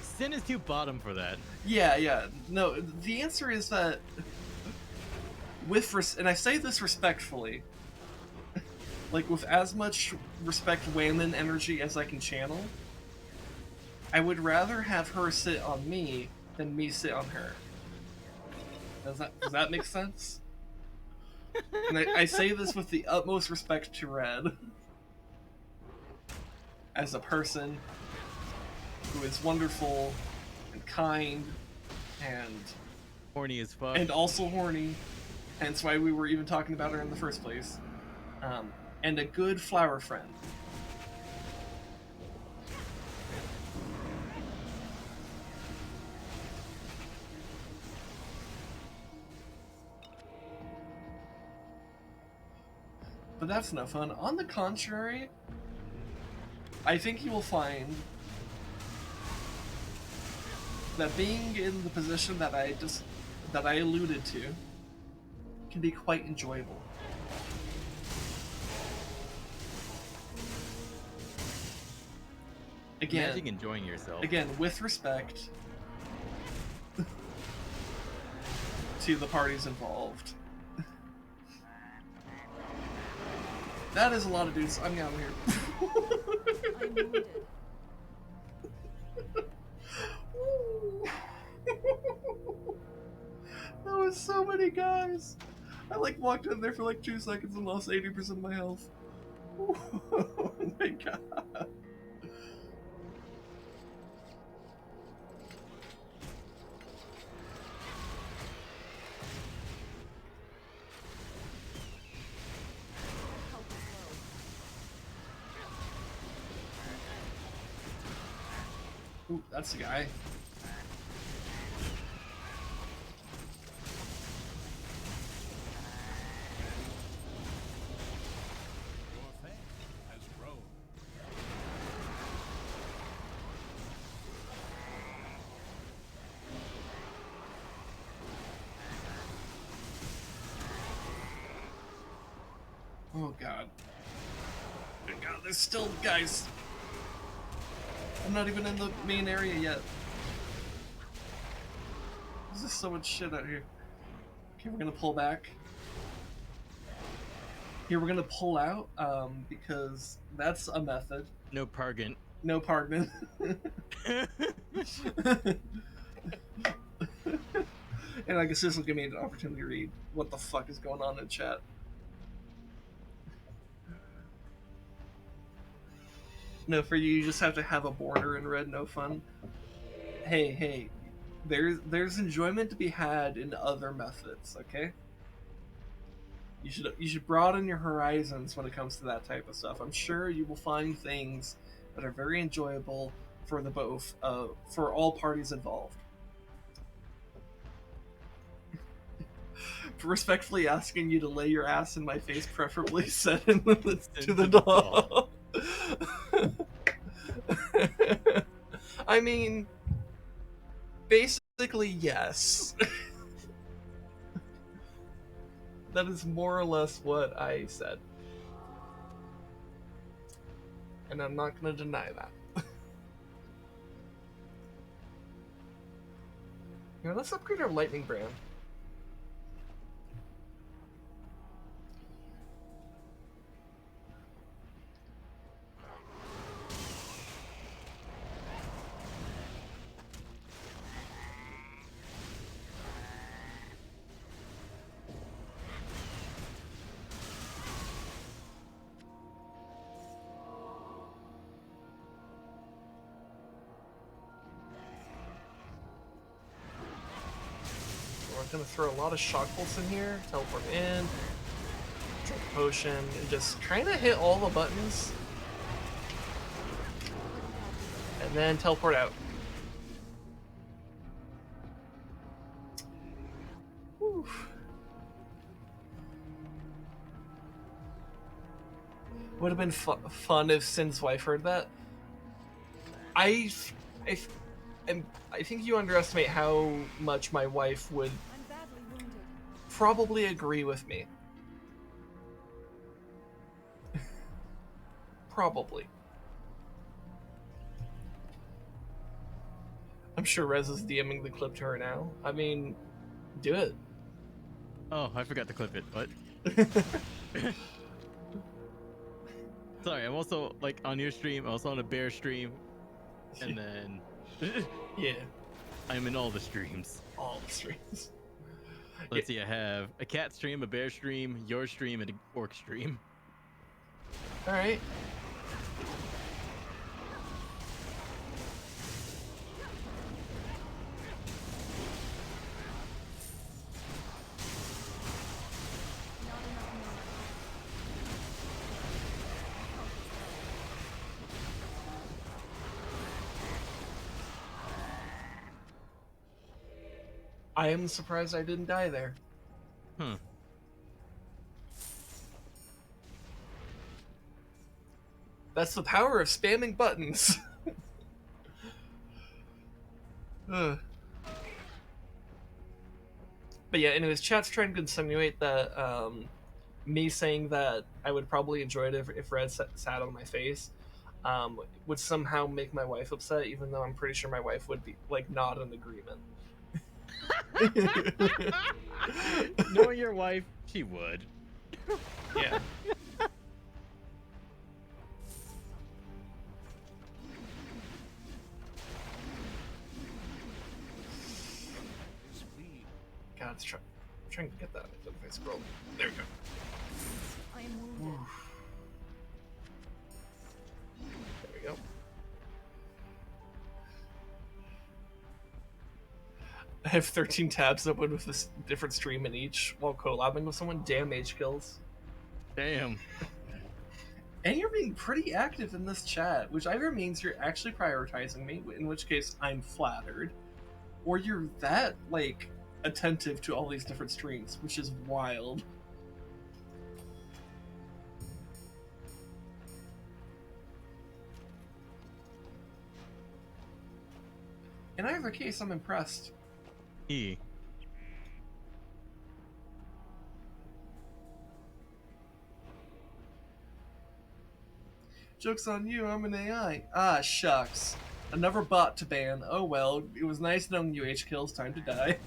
Sin is too bottom for that. Yeah. No, the answer is that... and I say this respectfully, like with as much respect Wamen energy as I can channel, I would rather have her sit on me than me sit on her. Does that make sense? And I say this with the utmost respect to Red. As a person who is wonderful and kind and Horny as fuck. and also horny, hence why we were even talking about her in the first place. And a good flower friend. But that's no fun. On the contrary, I think you will find that being in the position that I alluded to can be quite enjoyable. Imagine enjoying yourself. Again, with respect to the parties involved. That is a lot of dudes. I'm out of here. I'm wounded. That was so many guys. I like walked in there for like 2 seconds and lost 80% of my health. Oh my god. Help is low. Ooh, that's the guy. Your fame has grown. Oh god. Oh god, there's still guys. I'm not even in the main area yet. There's just so much shit out here. Okay, we're gonna pull back. Here, we're gonna pull out, because that's a method. No Pargant. No pardon. And I guess this will give me an opportunity to read what the fuck is going on in chat. No, for you just have to have a border in red, no fun. Hey, there's enjoyment to be had in other methods, okay? You should broaden your horizons when it comes to that type of stuff. I'm sure you will find things that are very enjoyable for the both for all parties involved. Respectfully asking you to lay your ass in my face, preferably set in to the doll. I mean, basically, yes. That is more or less what I said. And I'm not going to deny that. Here, let's upgrade our lightning brand. We're gonna throw a lot of shock bolts in here, teleport in, drink a potion, and just trying to hit all the buttons. And then teleport out. Whew. Would have been fun if Sin's wife heard that. I think you underestimate how much my wife would I'm badly wounded. probably agree with me. Probably. I'm sure Rez is DMing the clip to her now. I mean, do it. Oh, I forgot to clip it. What? Sorry, I'm also like on your stream. I was on a bear stream, and then Yeah, I'm in all the streams. all the streams. Let's see. I have a cat stream, a bear stream, your stream, and an orc stream. All right. Not enough mana. I am surprised I didn't die there. Hmm. That's the power of spamming buttons. Ugh. But yeah, anyways, chat's trying to insinuate that me saying that I would probably enjoy it if Red sat on my face would somehow make my wife upset, even though I'm pretty sure my wife would be like not in agreement. Knowing your wife, she would. Yeah. Speed. God, I'm trying to get that if I scroll. There we go. I am wounded. Oof. There we go. I have 13 tabs open with this different stream in each while collabing with someone. Damn H kills. Damn. And you're being pretty active in this chat, which either means you're actually prioritizing me, in which case I'm flattered, or you're that, like, attentive to all these different streams, which is wild. In either case, I'm impressed. E. Joke's on you, I'm an AI. Ah, shucks. Another bot to ban. Oh well, it was nice knowing you H kills, time to die.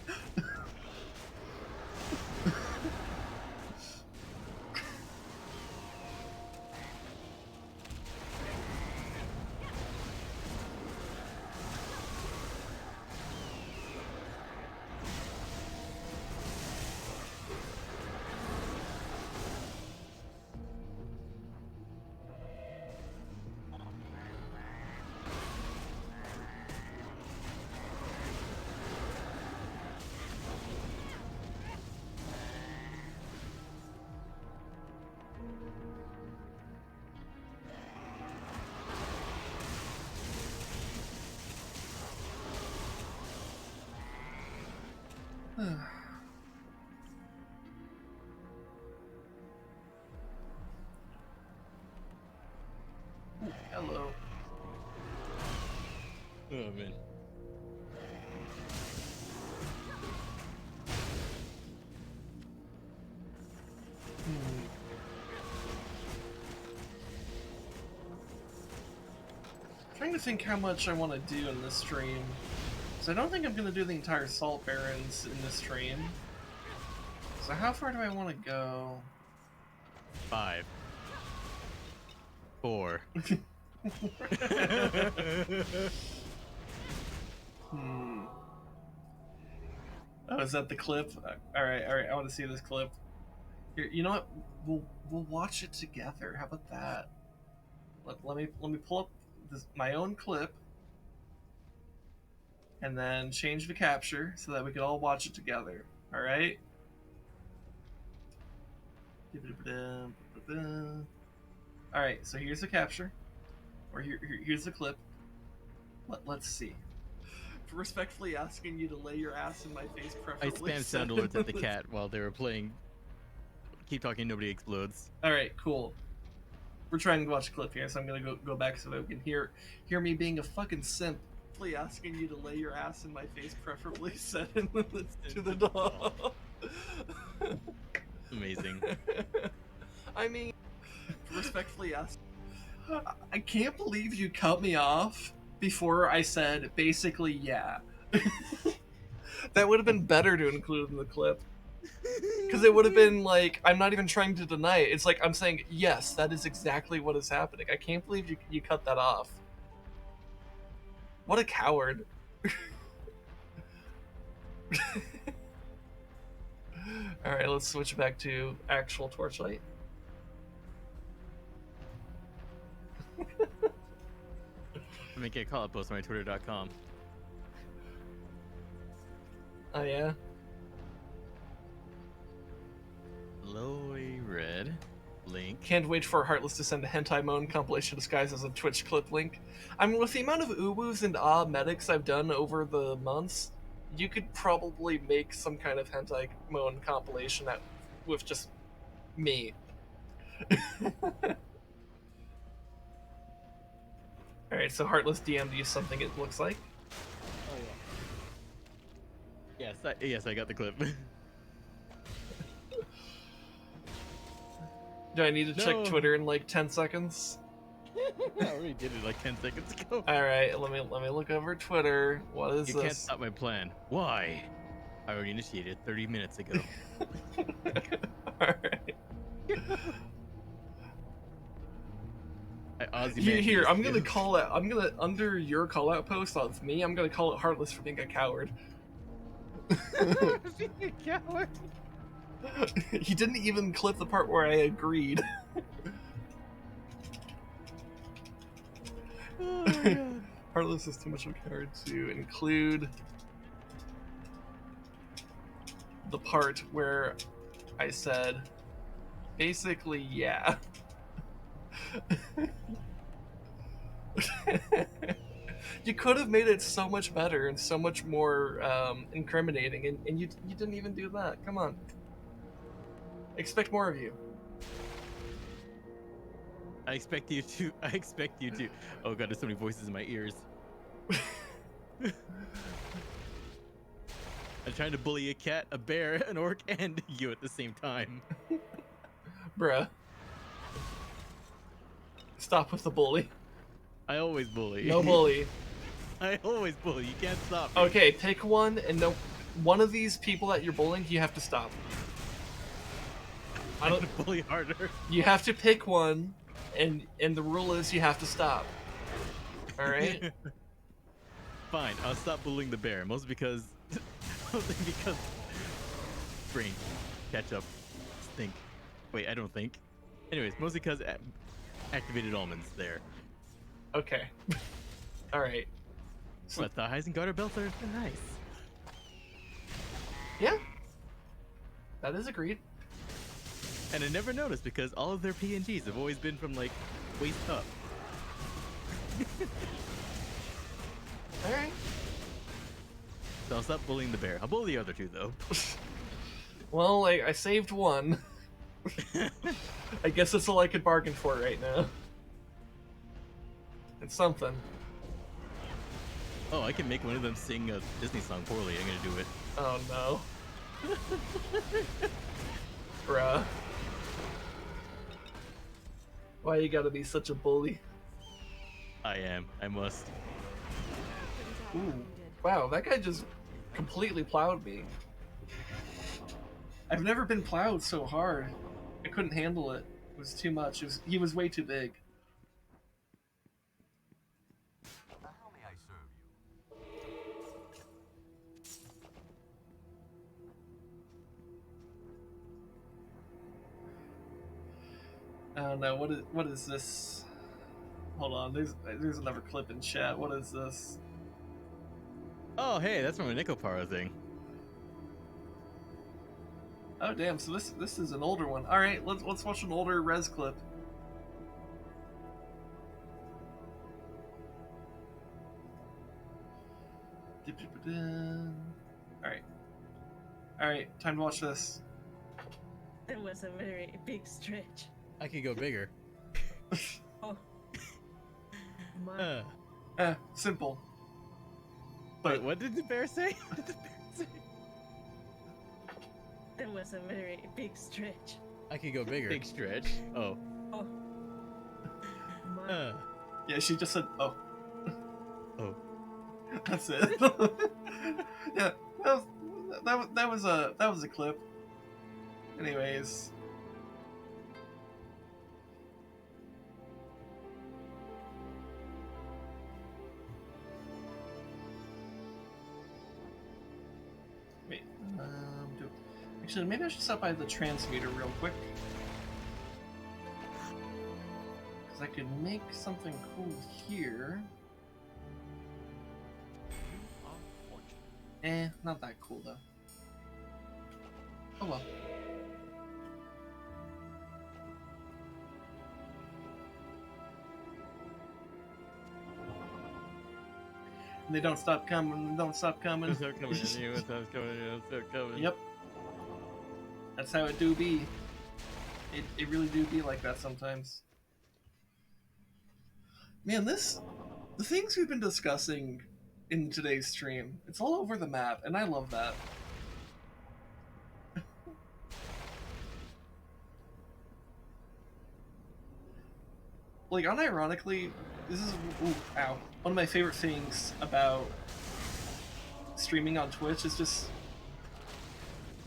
Hello. Oh man. Trying to think how much I want to do in this stream. So I don't think I'm gonna do the entire Salt Barrens in this stream. So how far do I want to go? 5, 4. Oh, is that the clip? All right. I want to see this clip. Here, you know what? We'll watch it together. How about that? Let me pull up my own clip, and then change the capture so that we can all watch it together. All right. All right. So here's the capture, or here's the clip. Let's see. Respectfully asking you to lay your ass in my face, I preferably. spammed sound alerts at the cat while they were playing. Keep talking, nobody explodes. All right, cool. We're trying to watch a clip here, so I'm gonna go back so that we can hear me being a fucking simp. Asking you to lay your ass in my face, preferably set in to the dog. Amazing. I mean, respectfully ask. I can't believe you cut me off before I said basically yeah. That would have been better to include in the clip. Because it would have been like, I'm not even trying to deny it. It's like I'm saying, yes, that is exactly what is happening. I can't believe you cut that off. What a coward. Alright, let's switch back to actual Torchlight. I make a call out post on my twitter.com. Oh yeah? Lowy red link. Can't wait for Heartless to send a hentai moan compilation disguised as a Twitch clip link. I mean, with the amount of uwus and medics I've done over the months, you could probably make some kind of hentai moan compilation with just me. Alright, so Heartless DM'd you something it looks like. Oh yeah. Yes, I got the clip. Do I need to check No. Twitter in like 10 seconds? I already did it like 10 seconds ago. Alright, let me look over Twitter. What is You this? can't stop my plan. Why? I already initiated 30 minutes ago. Alright. Here, I'm gonna call it. I'm gonna under your call out post of me. I'm gonna call it Heartless for being a coward. Being a coward. He didn't even clip the part where I agreed. Oh my god. Heartless is too much of a coward to include the part where I said, basically, yeah. You could have made it so much better and so much more incriminating, and you didn't even do that. Come on. Expect more of you. I expect you to. Oh god, there's so many voices in my ears. I'm trying to bully a cat, a bear, an orc, and you at the same time. Bruh. Stop with the bully. I always bully. No bully. I always bully. You can't stop me. Okay, pick one, and no, one of these people that you're bullying, you have to stop. I'm gonna bully harder. You have to pick one, and the rule is you have to stop. All right. Fine, I'll stop bullying the bear. Mostly because brain, catch up, think. Wait, I don't think. Anyways, mostly because activated almonds there. Okay. All right. So, What, the Heisengarter belts are nice. yeah. That is agreed. And I never noticed because all of their PNGs have always been from like waist up. All right. So I'll stop bullying the bear. I'll bully the other two though. Well, I saved one. I guess that's all I could bargain for right now. It's something. Oh, I can make one of them sing a Disney song poorly. I'm gonna do it. Oh no. Bruh. Why you gotta be such a bully? I am. I must. Couldn't tell Ooh. what you did. Wow, that guy just completely plowed me. I've never been plowed so hard. I couldn't handle it. It was too much. He was way too big. How may I serve you? I don't know. What is this? Hold on. There's another clip in chat. What is this? Oh, hey, that's from a Nickel Paro thing. Oh damn! So this is an older one. All right, let's watch an older res clip. All right. Time to watch this. It was a very big stretch. I could go bigger. Oh. My. Simple. Wait, what did the bear say? What did the bear say? It was a very big stretch. I could go bigger. Big stretch. Oh. Oh. My. Yeah, she just said, "Oh." Oh. That's it. Yeah, that was a clip. Anyways. Wait. Actually, maybe I should stop by the transmuter real quick. Because I could make something cool here. Not that cool though. Oh well. And they don't stop coming, don't stop coming. Stop coming. Stop coming. Stop coming. Yep. That's how it do be. It really do be like that sometimes. Man, the things we've been discussing in today's stream, it's all over the map, and I love that. Like, unironically, this is one of my favorite things about streaming on Twitch is just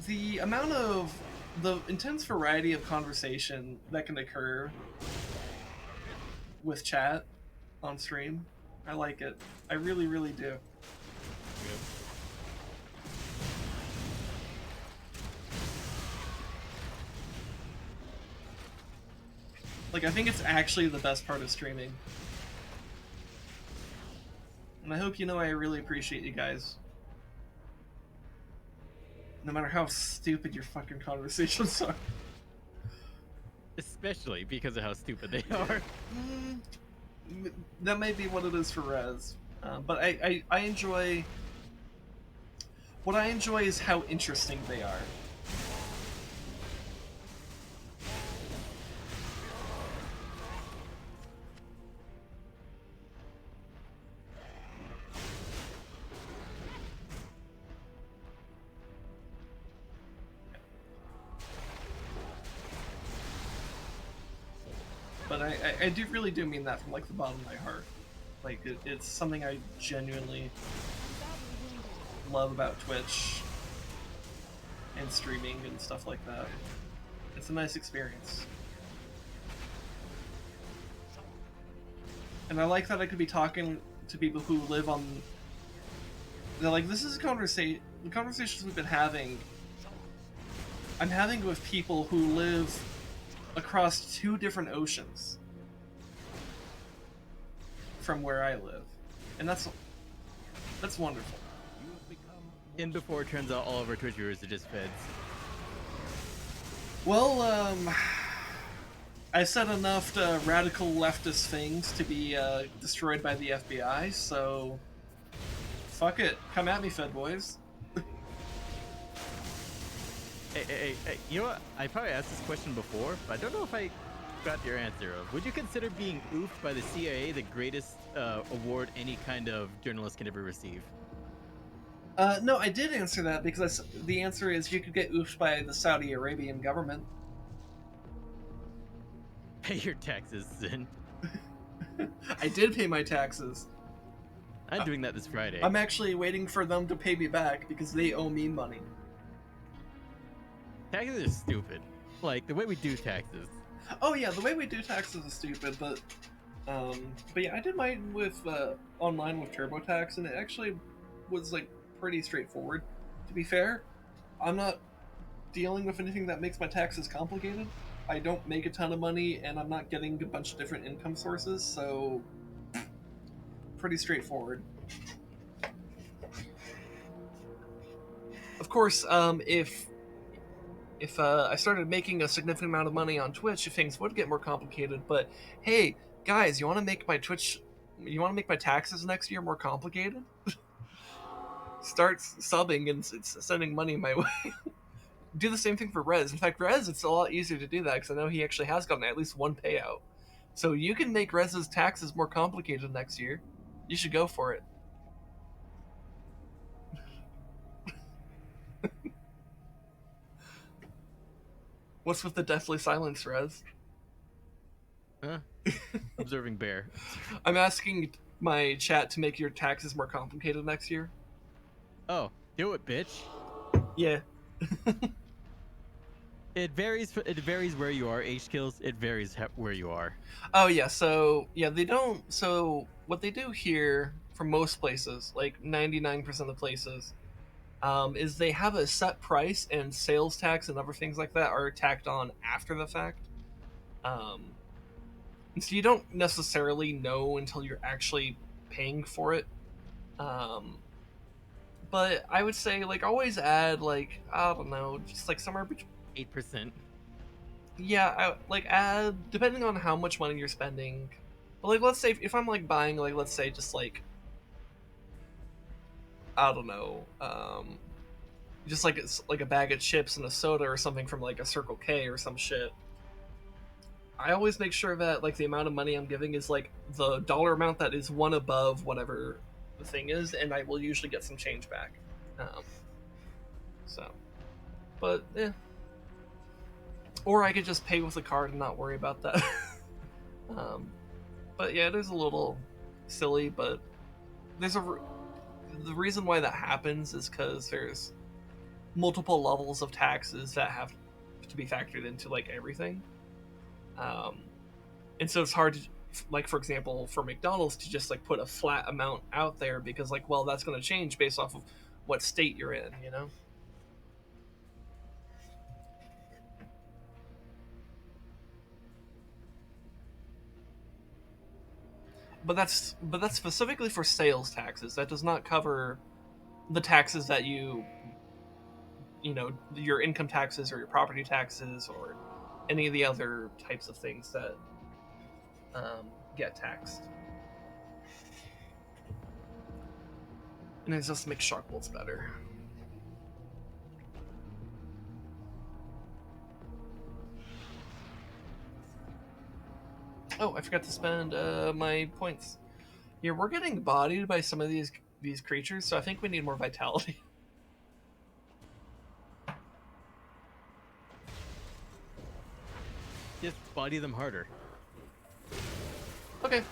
the amount of the intense variety of conversation that can occur with chat on stream. I like it. I really, really do. Like, I think it's actually the best part of streaming. And I hope you know I really appreciate you guys. No matter how stupid your fucking conversations are. Especially because of how stupid they are. That may be what it is for Rez. But I enjoy... What I enjoy is how interesting they are. But I really do mean that from like the bottom of my heart. Like it's something I genuinely love about Twitch and streaming and stuff like that. It's a nice experience. And I like that I could be talking to people who live on... They're like, this is a conversation... The conversations we've been having... I'm having with people who live across 2 different oceans from where I live. And that's wonderful. And before it turns out all of our Twitch viewers are just feds. Well, I said enough radical leftist things to be destroyed by the FBI, so fuck it. Come at me, Fed boys. Hey, you know what? I probably asked this question before, but I don't know if I got your answer. Would you consider being oofed by the CIA the greatest award any kind of journalist can ever receive? No, I did answer that because the answer is you could get oofed by the Saudi Arabian government. Pay your taxes, Zin. I did pay my taxes. I'm doing that this Friday. I'm actually waiting for them to pay me back because they owe me money. Taxes are stupid. Like the way we do taxes. Oh yeah, the way we do taxes is stupid, but yeah, I did mine with online with TurboTax, and it actually was like pretty straightforward. To be fair, I'm not dealing with anything that makes my taxes complicated. I don't make a ton of money, and I'm not getting a bunch of different income sources, so pretty straightforward. Of course, if I started making a significant amount of money on Twitch, things would get more complicated. But hey, guys, you want to make my taxes next year more complicated? Start subbing and sending money my way. Do the same thing for Rez. In fact, Rez, it's a lot easier to do that because I know he actually has gotten at least one payout. So you can make Rez's taxes more complicated next year. You should go for it. What's with the deathly silence, Rez? Huh? Observing bear. I'm asking my chat to make your taxes more complicated next year. Oh, do it, bitch. Yeah. It varies where you are. H-kills. It varies where you are. Oh yeah. So yeah, they don't. So what they do here for most places, like 99% of the places, is they have a set price, and sales tax and other things like that are tacked on after the fact. And so you don't necessarily know until you're actually paying for it. But I would say, like, always add, like, I don't know, just like somewhere between 8%. Yeah, add, depending on how much money you're spending. But like, let's say if I'm like buying, like, let's say just like, I don't know, just like it's like a bag of chips and a soda or something from like a Circle K or some shit. I always make sure that like the amount of money I'm giving is like the dollar amount that is one above whatever the thing is, and I will usually get some change back. But yeah. Or I could just pay with a card and not worry about that. But yeah, it is a little silly, but there's the reason why that happens is because there's multiple levels of taxes that have to be factored into like everything. And so it's hard to, like, for example, for McDonald's to just like put a flat amount out there because like, well, that's going to change based off of what state you're in, you know? But that's specifically for sales taxes. That does not cover the taxes that you know, your income taxes or your property taxes or any of the other types of things that get taxed. And it just makes shark bolts better. Oh, I forgot to spend my points. Yeah, we're getting bodied by some of these creatures, so I think we need more vitality. Just body them harder. Okay.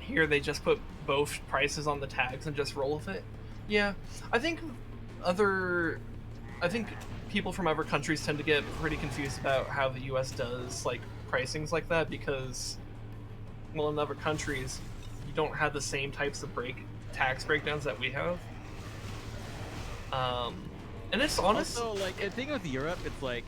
Here they just put both prices on the tags and just roll with it. Yeah, I think people from other countries tend to get pretty confused about how the US does like pricings like that because, well, in other countries you don't have the same types of tax breakdowns that we have. And it's honest. Also, like, the thing with Europe, it's like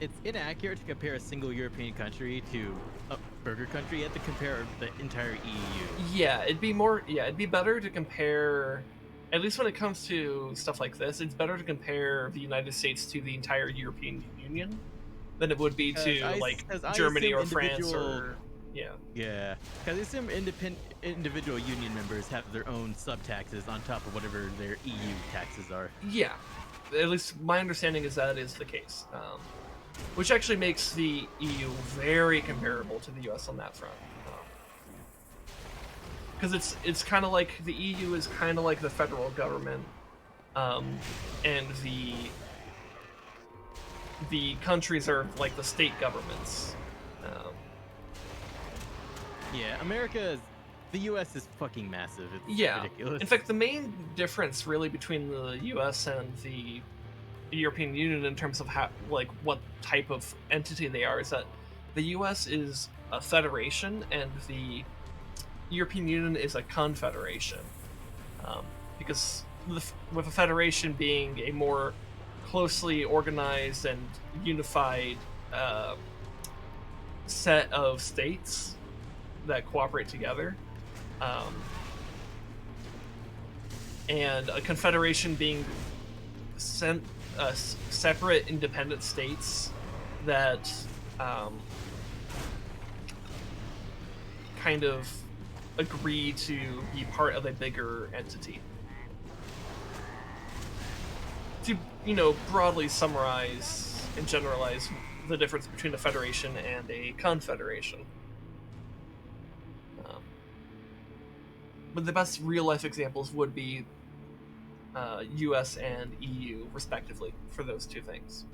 it's inaccurate to compare a single European country to a burger country. You have to compare the entire EU. Yeah, it'd be better to compare at least when it comes to stuff like this, it's better to compare the United States to the entire European Union than it would be to like Germany or France or yeah. Yeah, because I assume individual union members have their own sub-taxes on top of whatever their EU taxes are. Yeah, at least my understanding is that is the case, which actually makes the EU very comparable to the US on that front. Because it's kind of like the EU is kind of like the federal government, and the countries are like the state governments. Yeah, the U.S. is fucking massive. It's Yeah. ridiculous. In fact, the main difference really between the U.S. and the European Union in terms of how, like, what type of entity they are is that the U.S. is a federation and the European Union is a confederation. Because with a federation being a more closely organized and unified set of states that cooperate together, and a confederation being separate independent states that kind of agree to be part of a bigger entity. To, broadly summarize and generalize the difference between a federation and a confederation. But the best real-life examples would be US and EU, respectively, for those two things.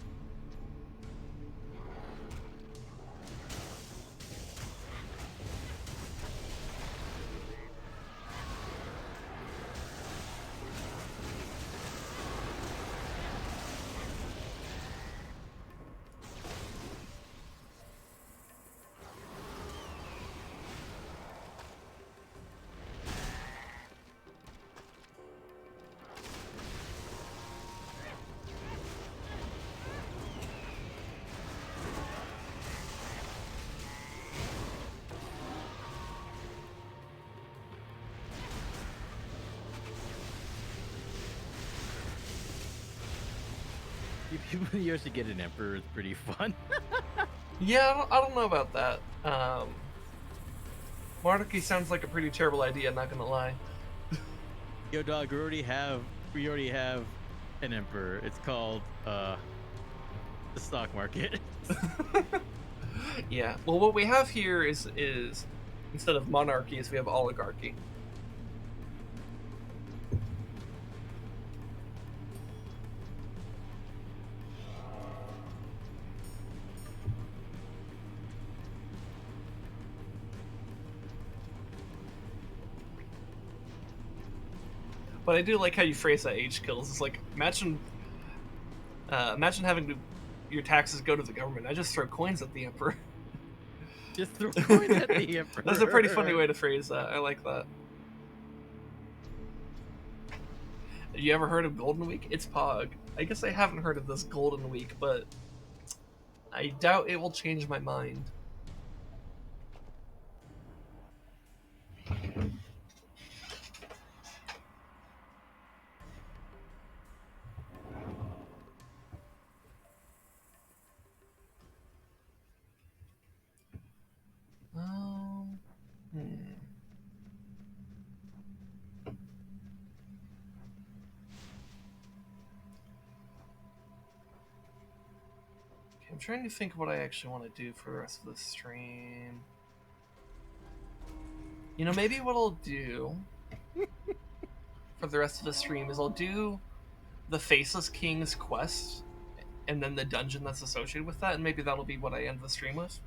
You actually get an emperor. It's pretty fun. Yeah, I don't know about that. Monarchy sounds like a pretty terrible idea, not gonna lie. Yo, dog, we already have an emperor. It's called the stock market. Yeah. Well, what we have here is instead of monarchy, we have oligarchy. But I do like how you phrase that, H kills. It's like, imagine having your taxes go to the government. I just throw coins at the emperor. Just throw coins at the emperor. That's a pretty funny way to phrase that. I like that. Have you ever heard of Golden Week? It's Pog. I guess I haven't heard of this Golden Week, but I doubt it will change my mind. I'm trying to think of what I actually want to do for the rest of the stream. Maybe what I'll do for the rest of the stream is I'll do the Faceless King's quest and then the dungeon that's associated with that, and maybe that'll be what I end the stream with.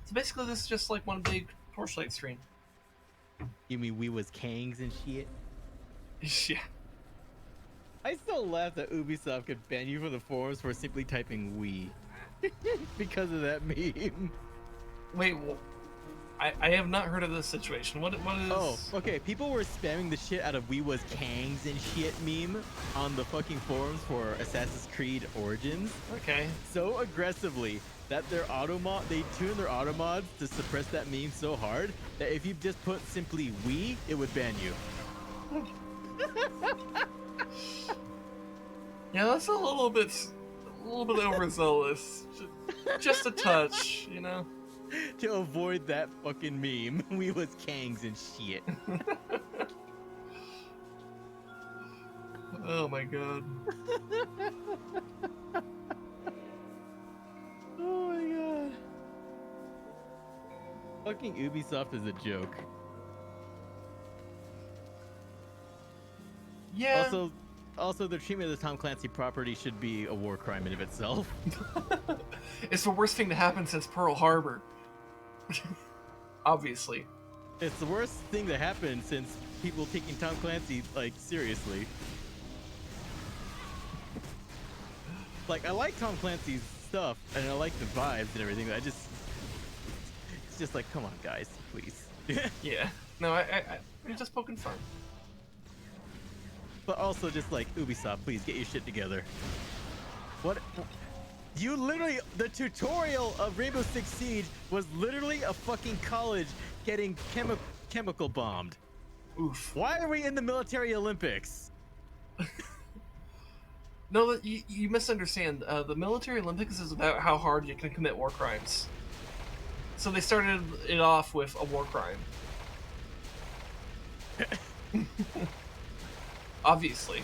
So basically this is just like one big Torchlight stream. You mean we was Kangs and shit? Yeah. I still laugh that Ubisoft could ban you from the forums for simply typing "we" because of that meme. Wait, I have not heard of this situation. What is? Oh, okay. People were spamming the shit out of "we was Kangs and shit" meme on the fucking forums for Assassin's Creed Origins. Okay. So aggressively that they tuned their auto mods to suppress that meme so hard that if you just put simply "we," it would ban you. Yeah, that's a little bit overzealous. Just a touch, you know. To avoid that fucking meme, we was Kangs and shit. Oh my god. Oh my god. Fucking Ubisoft is a joke. Yeah. Also, the treatment of the Tom Clancy property should be a war crime in of itself. It's the worst thing to happen since Pearl Harbor. Obviously. It's the worst thing that happened since people taking Tom Clancy, like, seriously. Like, I like Tom Clancy's stuff, and I like the vibes and everything, but it's just like, come on, guys, please. Yeah. No, I'm just poking fun. But also just like, Ubisoft, please get your shit together. What? You literally, the tutorial of Rainbow Six Siege was literally a fucking college getting chemical bombed. Oof. Why are we in the military Olympics? No, you misunderstand. The military Olympics is about how hard you can commit war crimes. So they started it off with a war crime. Obviously.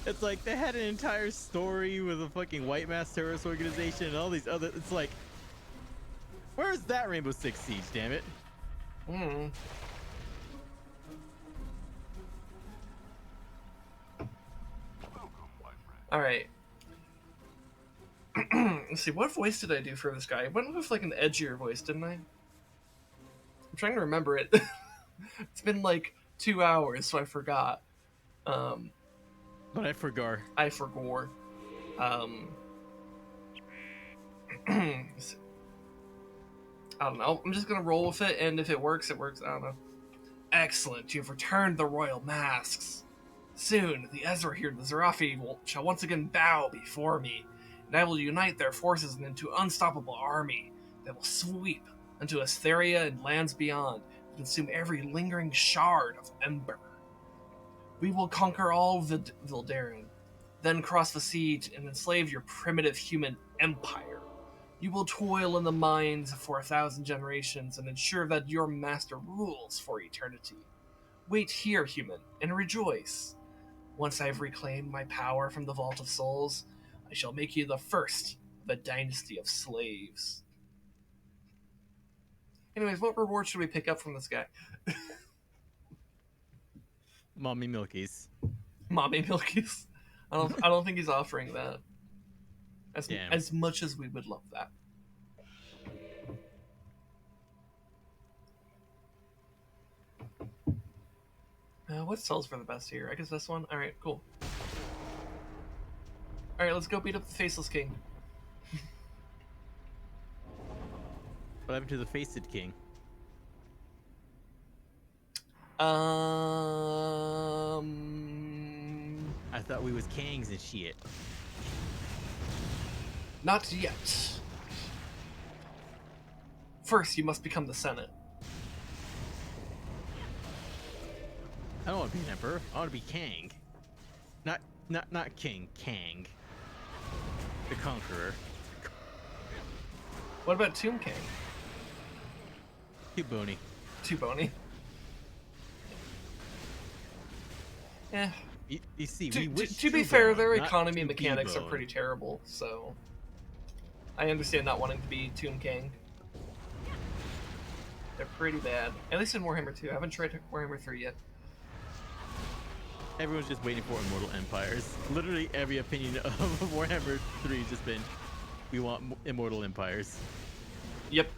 It's like they had an entire story with a fucking white mass terrorist organization and all these other. It's like, where's that Rainbow Six Siege? Damn it! Hmm. All right. Let's see. What voice did I do for this guy? I went with like an edgier voice, didn't I? I'm trying to remember it. It's been like 2 hours, so I forgot. But I forgot. I forgot. I don't know. I'm just gonna roll with it, and if it works, it works. I don't know. Excellent. You have returned the royal masks. Soon, the Ezra here, the Zeryphesh, shall once again bow before me, and I will unite their forces into an unstoppable army that will sweep into Asteria and lands beyond, and consume every lingering shard of ember. We will conquer all Vildarin, then cross the sea and enslave your primitive human empire. You will toil in the mines for 1,000 generations and ensure that your master rules for eternity. Wait here, human, and rejoice. Once I have reclaimed my power from the Vault of Souls, I shall make you the first of a dynasty of slaves. Anyways, what reward should we pick up from this guy? Mommy Milkies. Mommy Milkies. I don't think he's offering that. Damn. As much as we would love that. What sells for the best here? I guess this one? Alright, cool. Alright, let's go beat up the Faceless King. What happened to the Faced King? I I thought we was Kangs and shit. Not yet. First, you must become the Senate. I don't want to be an emperor. I want to be Kang. Not king. Kang. The conqueror. What about Tomb King? Too bony. Too bony. Eh. You see, To be True fair, Bone, their not economy to mechanics are T-Bone. pretty terrible, so I understand not wanting to be Tomb King. They're pretty bad. At least in Warhammer 2. I haven't tried Warhammer 3 yet. Everyone's just waiting for Immortal Empires. Literally every opinion of Warhammer 3 has just been, we want Immortal Empires. Yep.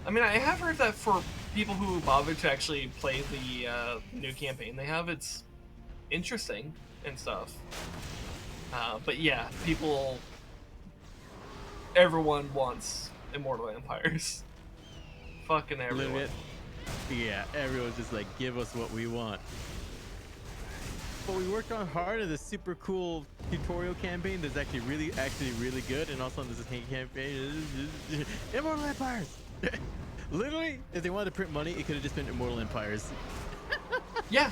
I mean, I have heard that for people who bother to actually play the new campaign they have, it's interesting and stuff. But yeah, everyone wants Immortal Empires. Fucking everyone. Limit. Yeah, everyone's just like, give us what we want. But we worked on hard in this super cool tutorial campaign that's actually really good, and also on this campaign, Immortal Empires! Literally, if they wanted to print money, it could have just been Immortal Empires. Yeah.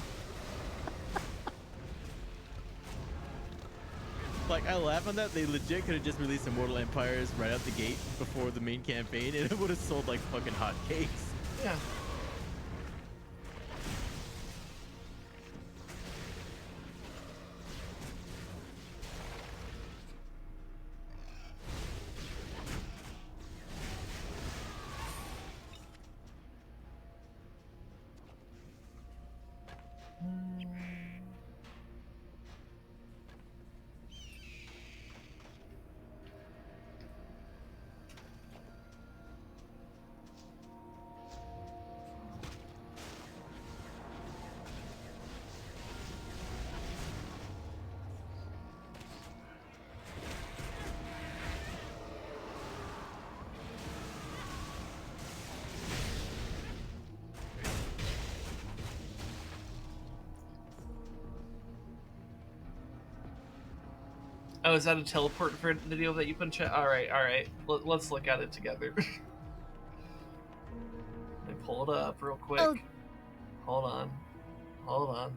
Like, I laugh on that. They legit could have just released Immortal Empires right out the gate before the main campaign, and it would have sold like fucking hotcakes. Yeah. Oh, is that a teleport video that you put in chat? Alright, alright. Let's look at it together. Let me pull it up real quick. Oh. Hold on. Hold on.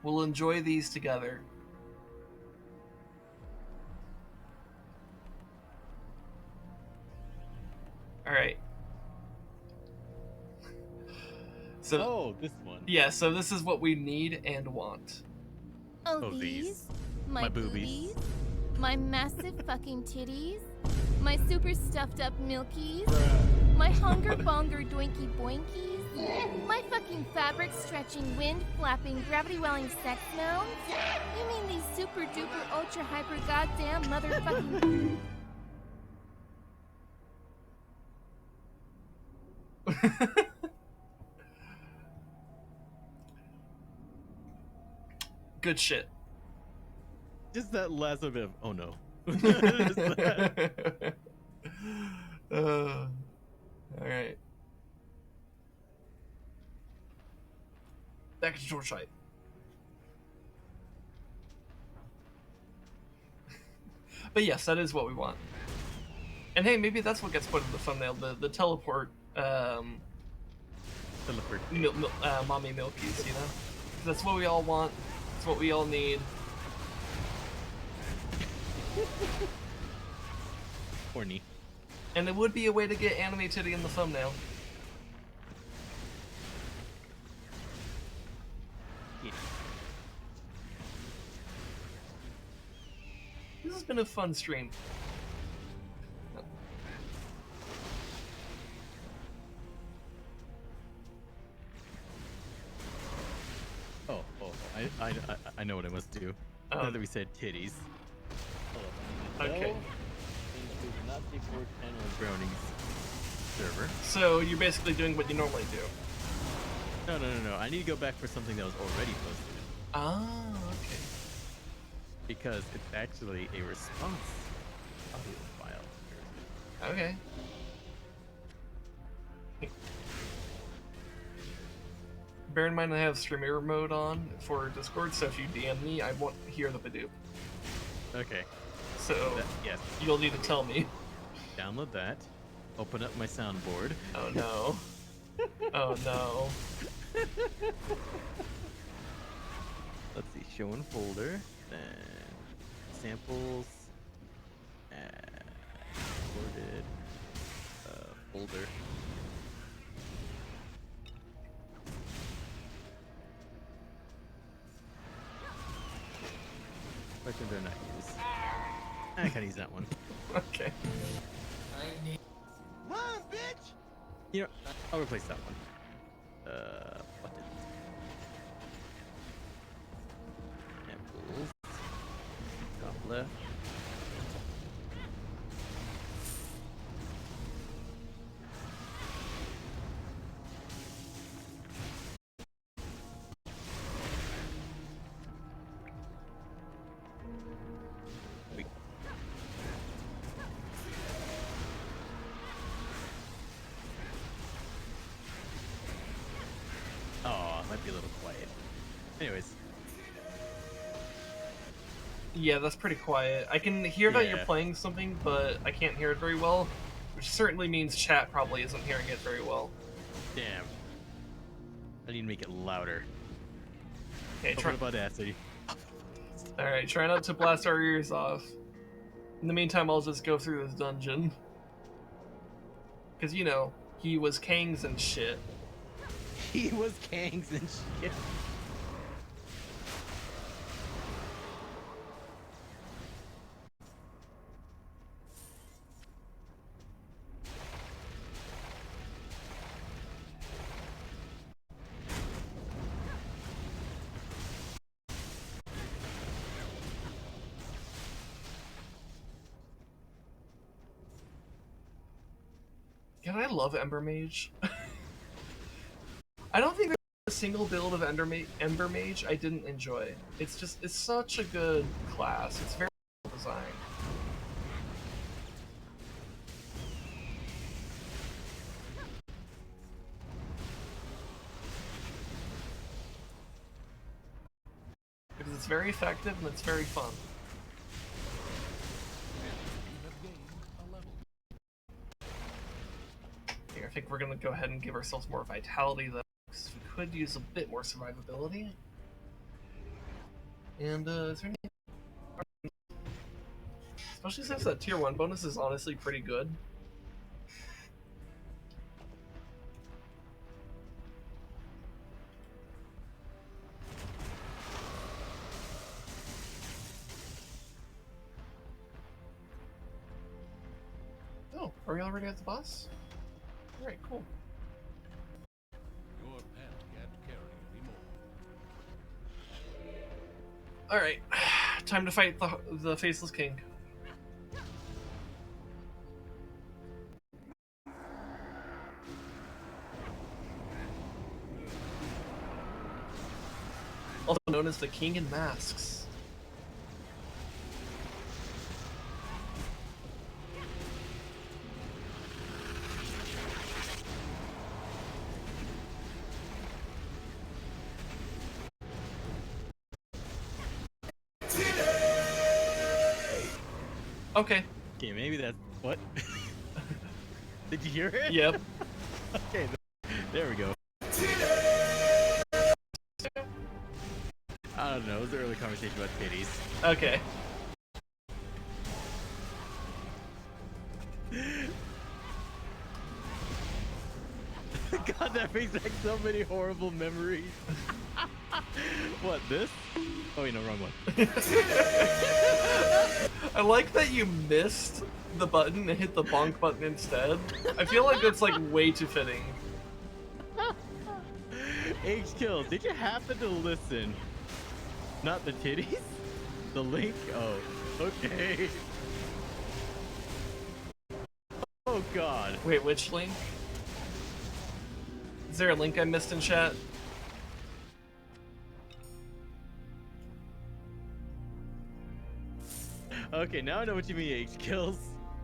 We'll enjoy these together. Alright. So, Oh, this one. yeah, so this is what we need and want. Oh, Oh, these. these? My, My boobies. boobies? My massive fucking titties? My super stuffed up milkies? My hunger bonger doinky boinkies? My fucking fabric stretching, wind flapping, gravity welling sex mounds? You mean these super duper ultra hyper goddamn motherfucking. Good shit. Just that last little bit of, oh no. Alright. Back to Torchlight. But yes, that is what we want. And hey, maybe that's what gets put in the thumbnail, the teleport, Teleport. mommy milkies, you know? That's what we all want. That's what we all need. Horny. And it would be a way to get anime titty in the thumbnail. Yeah. This has been a fun stream. I know what I must do. Oh. Now that we said titties. Hold up, I need to Okay. go into Nazi Fort Channel Browning's server. So you're basically doing what you normally do. No. I need to go back for something that was already posted. Ah, okay. Because it's actually a response audio file. Okay. Bear in mind I have streamer mode on for Discord, so if you DM me, I won't hear the Badoop. Okay. So Yes. you'll need to tell me. Download that. Open up my soundboard. Oh no. Oh no. Let's see. Show in folder. Then samples. Recorded. Folder. Which one do I not use? I can use that one. Okay. You know, I'll replace that one. Button. Samples. Top left. Wait. Oh, it might be a little quiet. Anyways. Yeah, that's pretty quiet. I can hear that you're Yeah. playing something, but I can't hear it very well, which certainly means chat probably isn't hearing it very well. Damn. I need to make it louder. Okay, Open up Audacity. Alright, try not to blast our ears off. In the meantime, I'll just go through this dungeon. Because, you know, he was Kangs and shit. He was Kangs and shit. God, I love Ember Mage. I don't think there's a single build of Ember Mage I didn't enjoy. It's just, it's such a good class. It's very well designed. Because it's very effective and it's very fun. Here, I think we're gonna go ahead and give ourselves more vitality though, because we could use a bit more survivability. And is there any... Especially since that tier 1 bonus is honestly pretty good. Oh, are we already at the boss? Alright, cool. Your pet can't carry anymore. Alright, time to fight the Faceless King. Also known as the King in Masks. Okay. Okay, maybe that's what. Did you hear it? Yep. Okay, there we go. I don't know. It was an early conversation about titties. Okay. God, that brings back so many horrible memories. What, this? Oh, wait, no, wrong one. I like that you missed the button and hit the bonk button instead. I feel like that's like way too fitting. H-Kill, did you happen to listen? Not the titties? The link? Oh, okay. Oh god. Wait, which link? Is there a link I missed in chat? Okay, now I know what you mean, H-Kills.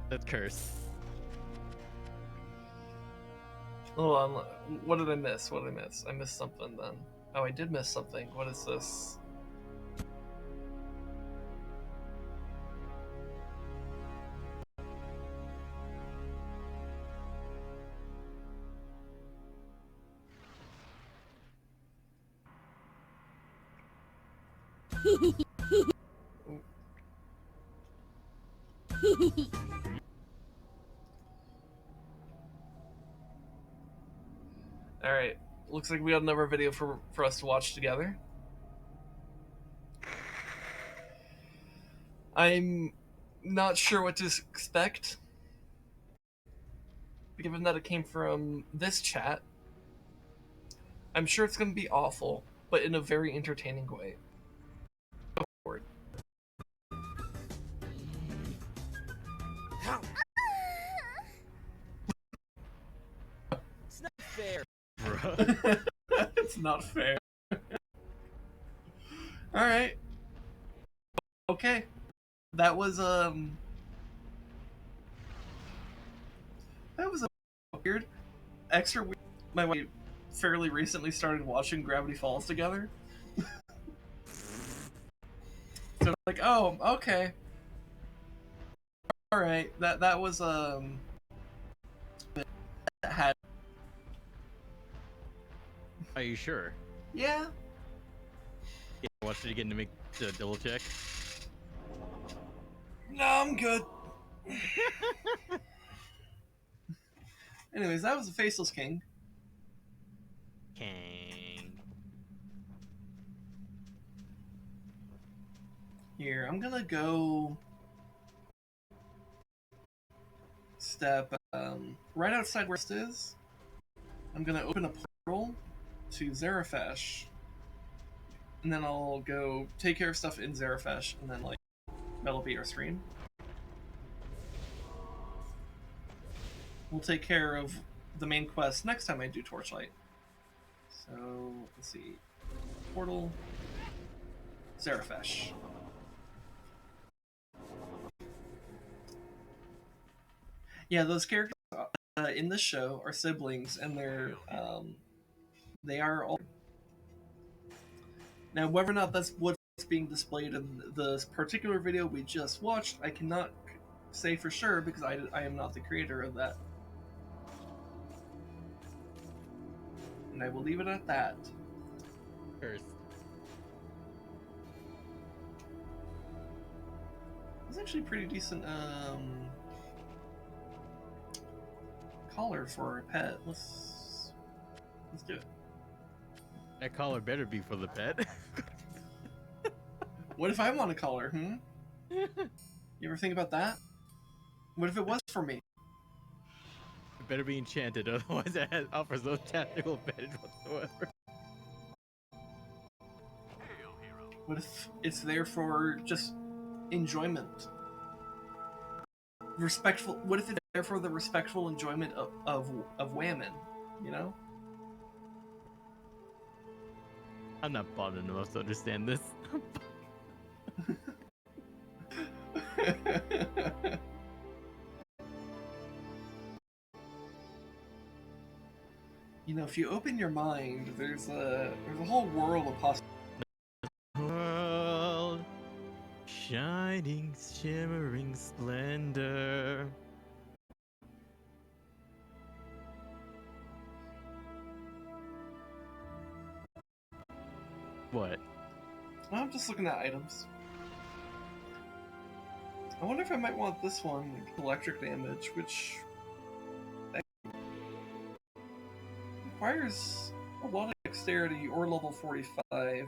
That's curse. Hold on, what did I miss? What did I miss? I missed something then. Oh, I did miss something. What is this? Alright, looks like we got another video for us to watch together. I'm not sure what to expect, given that it came from this chat. I'm sure it's going to be awful, but in a very entertaining way. Go forward. It's not fair. It's not fair. Alright. Okay. That was a weird. Extra weird. My wife fairly recently started watching Gravity Falls together. So Like, oh, okay. All right. That was that had. Are you sure? Yeah. Yeah, watch it again to make the double check. No, I'm good. Anyways, that was the Faceless King. Kang. Here, I'm gonna go step right outside where it is. I'm gonna open a portal to Zeryphesh, and then I'll go take care of stuff in Zeryphesh, and then like that'll be our stream. We'll take care of the main quest next time I do Torchlight. So let's see, portal, Zeryphesh. Yeah, those characters in this show are siblings, and they are all. Now, whether or not that's what's being displayed in this particular video we just watched, I cannot say for sure because I am not the creator of that. And I will leave it at that. First. It's actually pretty decent collar for a pet. Let's do it. That collar better be for the pet. What if I want a collar? You ever think about that? What if it was for me? It better be enchanted, otherwise it offers no tactical advantage whatsoever. Hail, hero. What if it's there for just enjoyment? Respectful. What if it's there for the respectful enjoyment of Wamen? You know? I'm not bothered enough to understand this. You know, if you open your mind, there's a whole world of possibilities. World, shining, shimmering splendor. What? I'm just looking at items. I wonder if I might want this one, electric damage, which requires a lot of dexterity or level 45.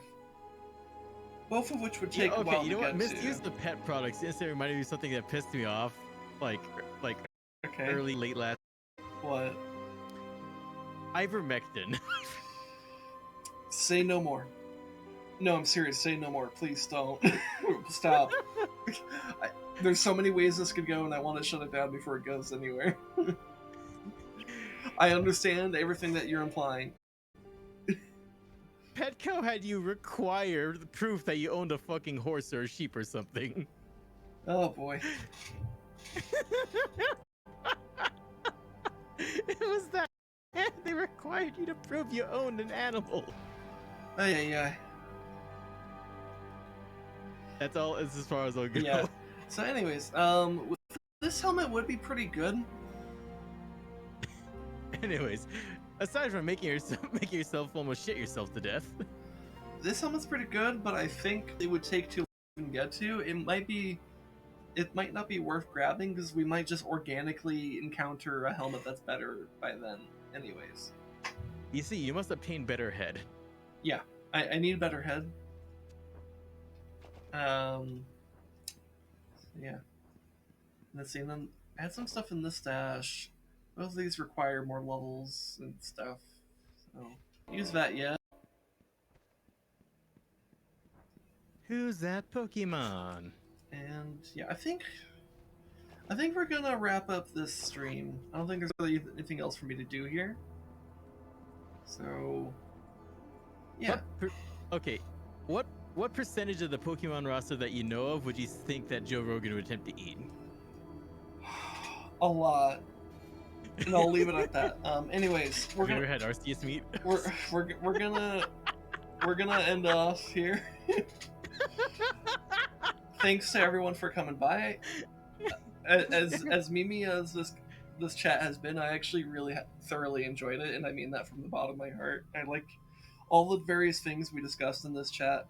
Both of which would take a while you know to what? get Misuse to. the pet products instantly reminded me of something that pissed me off, like Okay. early, late last. What? Ivermectin. Say no more. No, I'm serious. Say no more. Please don't. Stop. There's so many ways this could go, and I want to shut it down before it goes anywhere. I understand everything that you're implying. Petco had you require the proof that you owned a fucking horse or a sheep or something. Oh boy. It was that. They required you to prove you owned an animal. Oh yeah. That's all. It's as far as I'll go. Yeah. So, anyways, this helmet would be pretty good. Anyways, aside from making yourself almost shit yourself to death. This helmet's pretty good, but I think it would take too long to even get to. It might not be worth grabbing because we might just organically encounter a helmet that's better by then. Anyways. You see, you must obtain better head. Yeah, I need a better head. Yeah. Let's see, and then add some stuff in this stash. Both of these require more levels and stuff. So, use that yet. Who's that Pokemon? And yeah, I think we're gonna wrap up this stream. I don't think there's really anything else for me to do here. So, yeah. Okay, what percentage of the Pokemon roster that you know of would you think that Joe Rogan would attempt to eat? A lot. And I'll leave it at that. Anyways, Have you ever had Arceus meat? we're gonna end off here. thanks to everyone for coming by. As Mimi as this chat has been, I actually really thoroughly enjoyed it, and I mean that from the bottom of my heart. I like all the various things we discussed in this chat.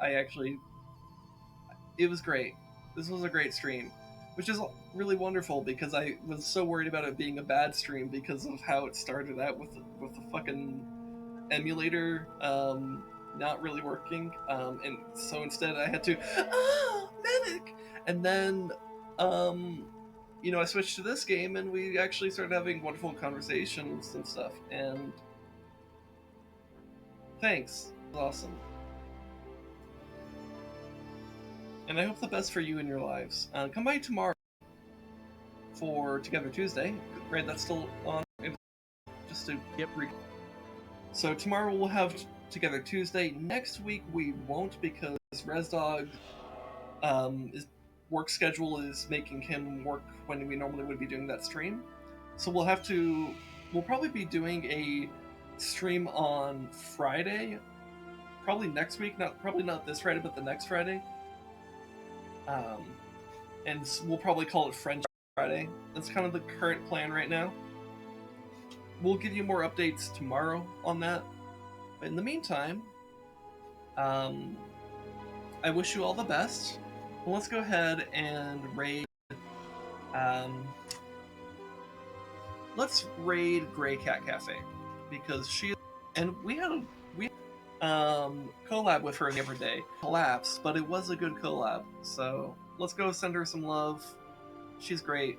It was great. This was a great stream, which is really wonderful because I was so worried about it being a bad stream because of how it started out with the fucking emulator not really working, and so instead I had to medic, and then I switched to this game and we actually started having wonderful conversations and stuff. And thanks, it was awesome. And I hope the best for you in your lives. Come by tomorrow for Together Tuesday. Right, that's still on. Just to So tomorrow we'll have Together Tuesday. Next week we won't because ResDog his work schedule is making him work when we normally would be doing that stream. So we'll probably be doing a stream on Friday. Probably next week, probably not this Friday, but the next Friday. And we'll probably call it Friendship Friday. That's kind of the current plan right now. We'll give you more updates tomorrow on that. But in the meantime, I wish you all the best. Well, let's go ahead and raid. Let's raid Grey Cat Cafe because we collab with her every day. Collapsed, but it was a good collab. So let's go send her some love. She's great.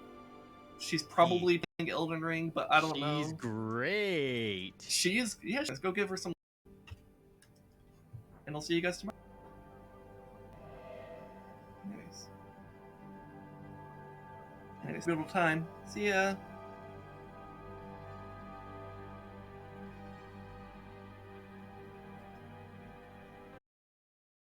She's probably playing Elden Ring, but I don't know. She's great. She is. Yeah, let's go give her some. And I'll see you guys tomorrow. Anyways, beautiful time. See ya.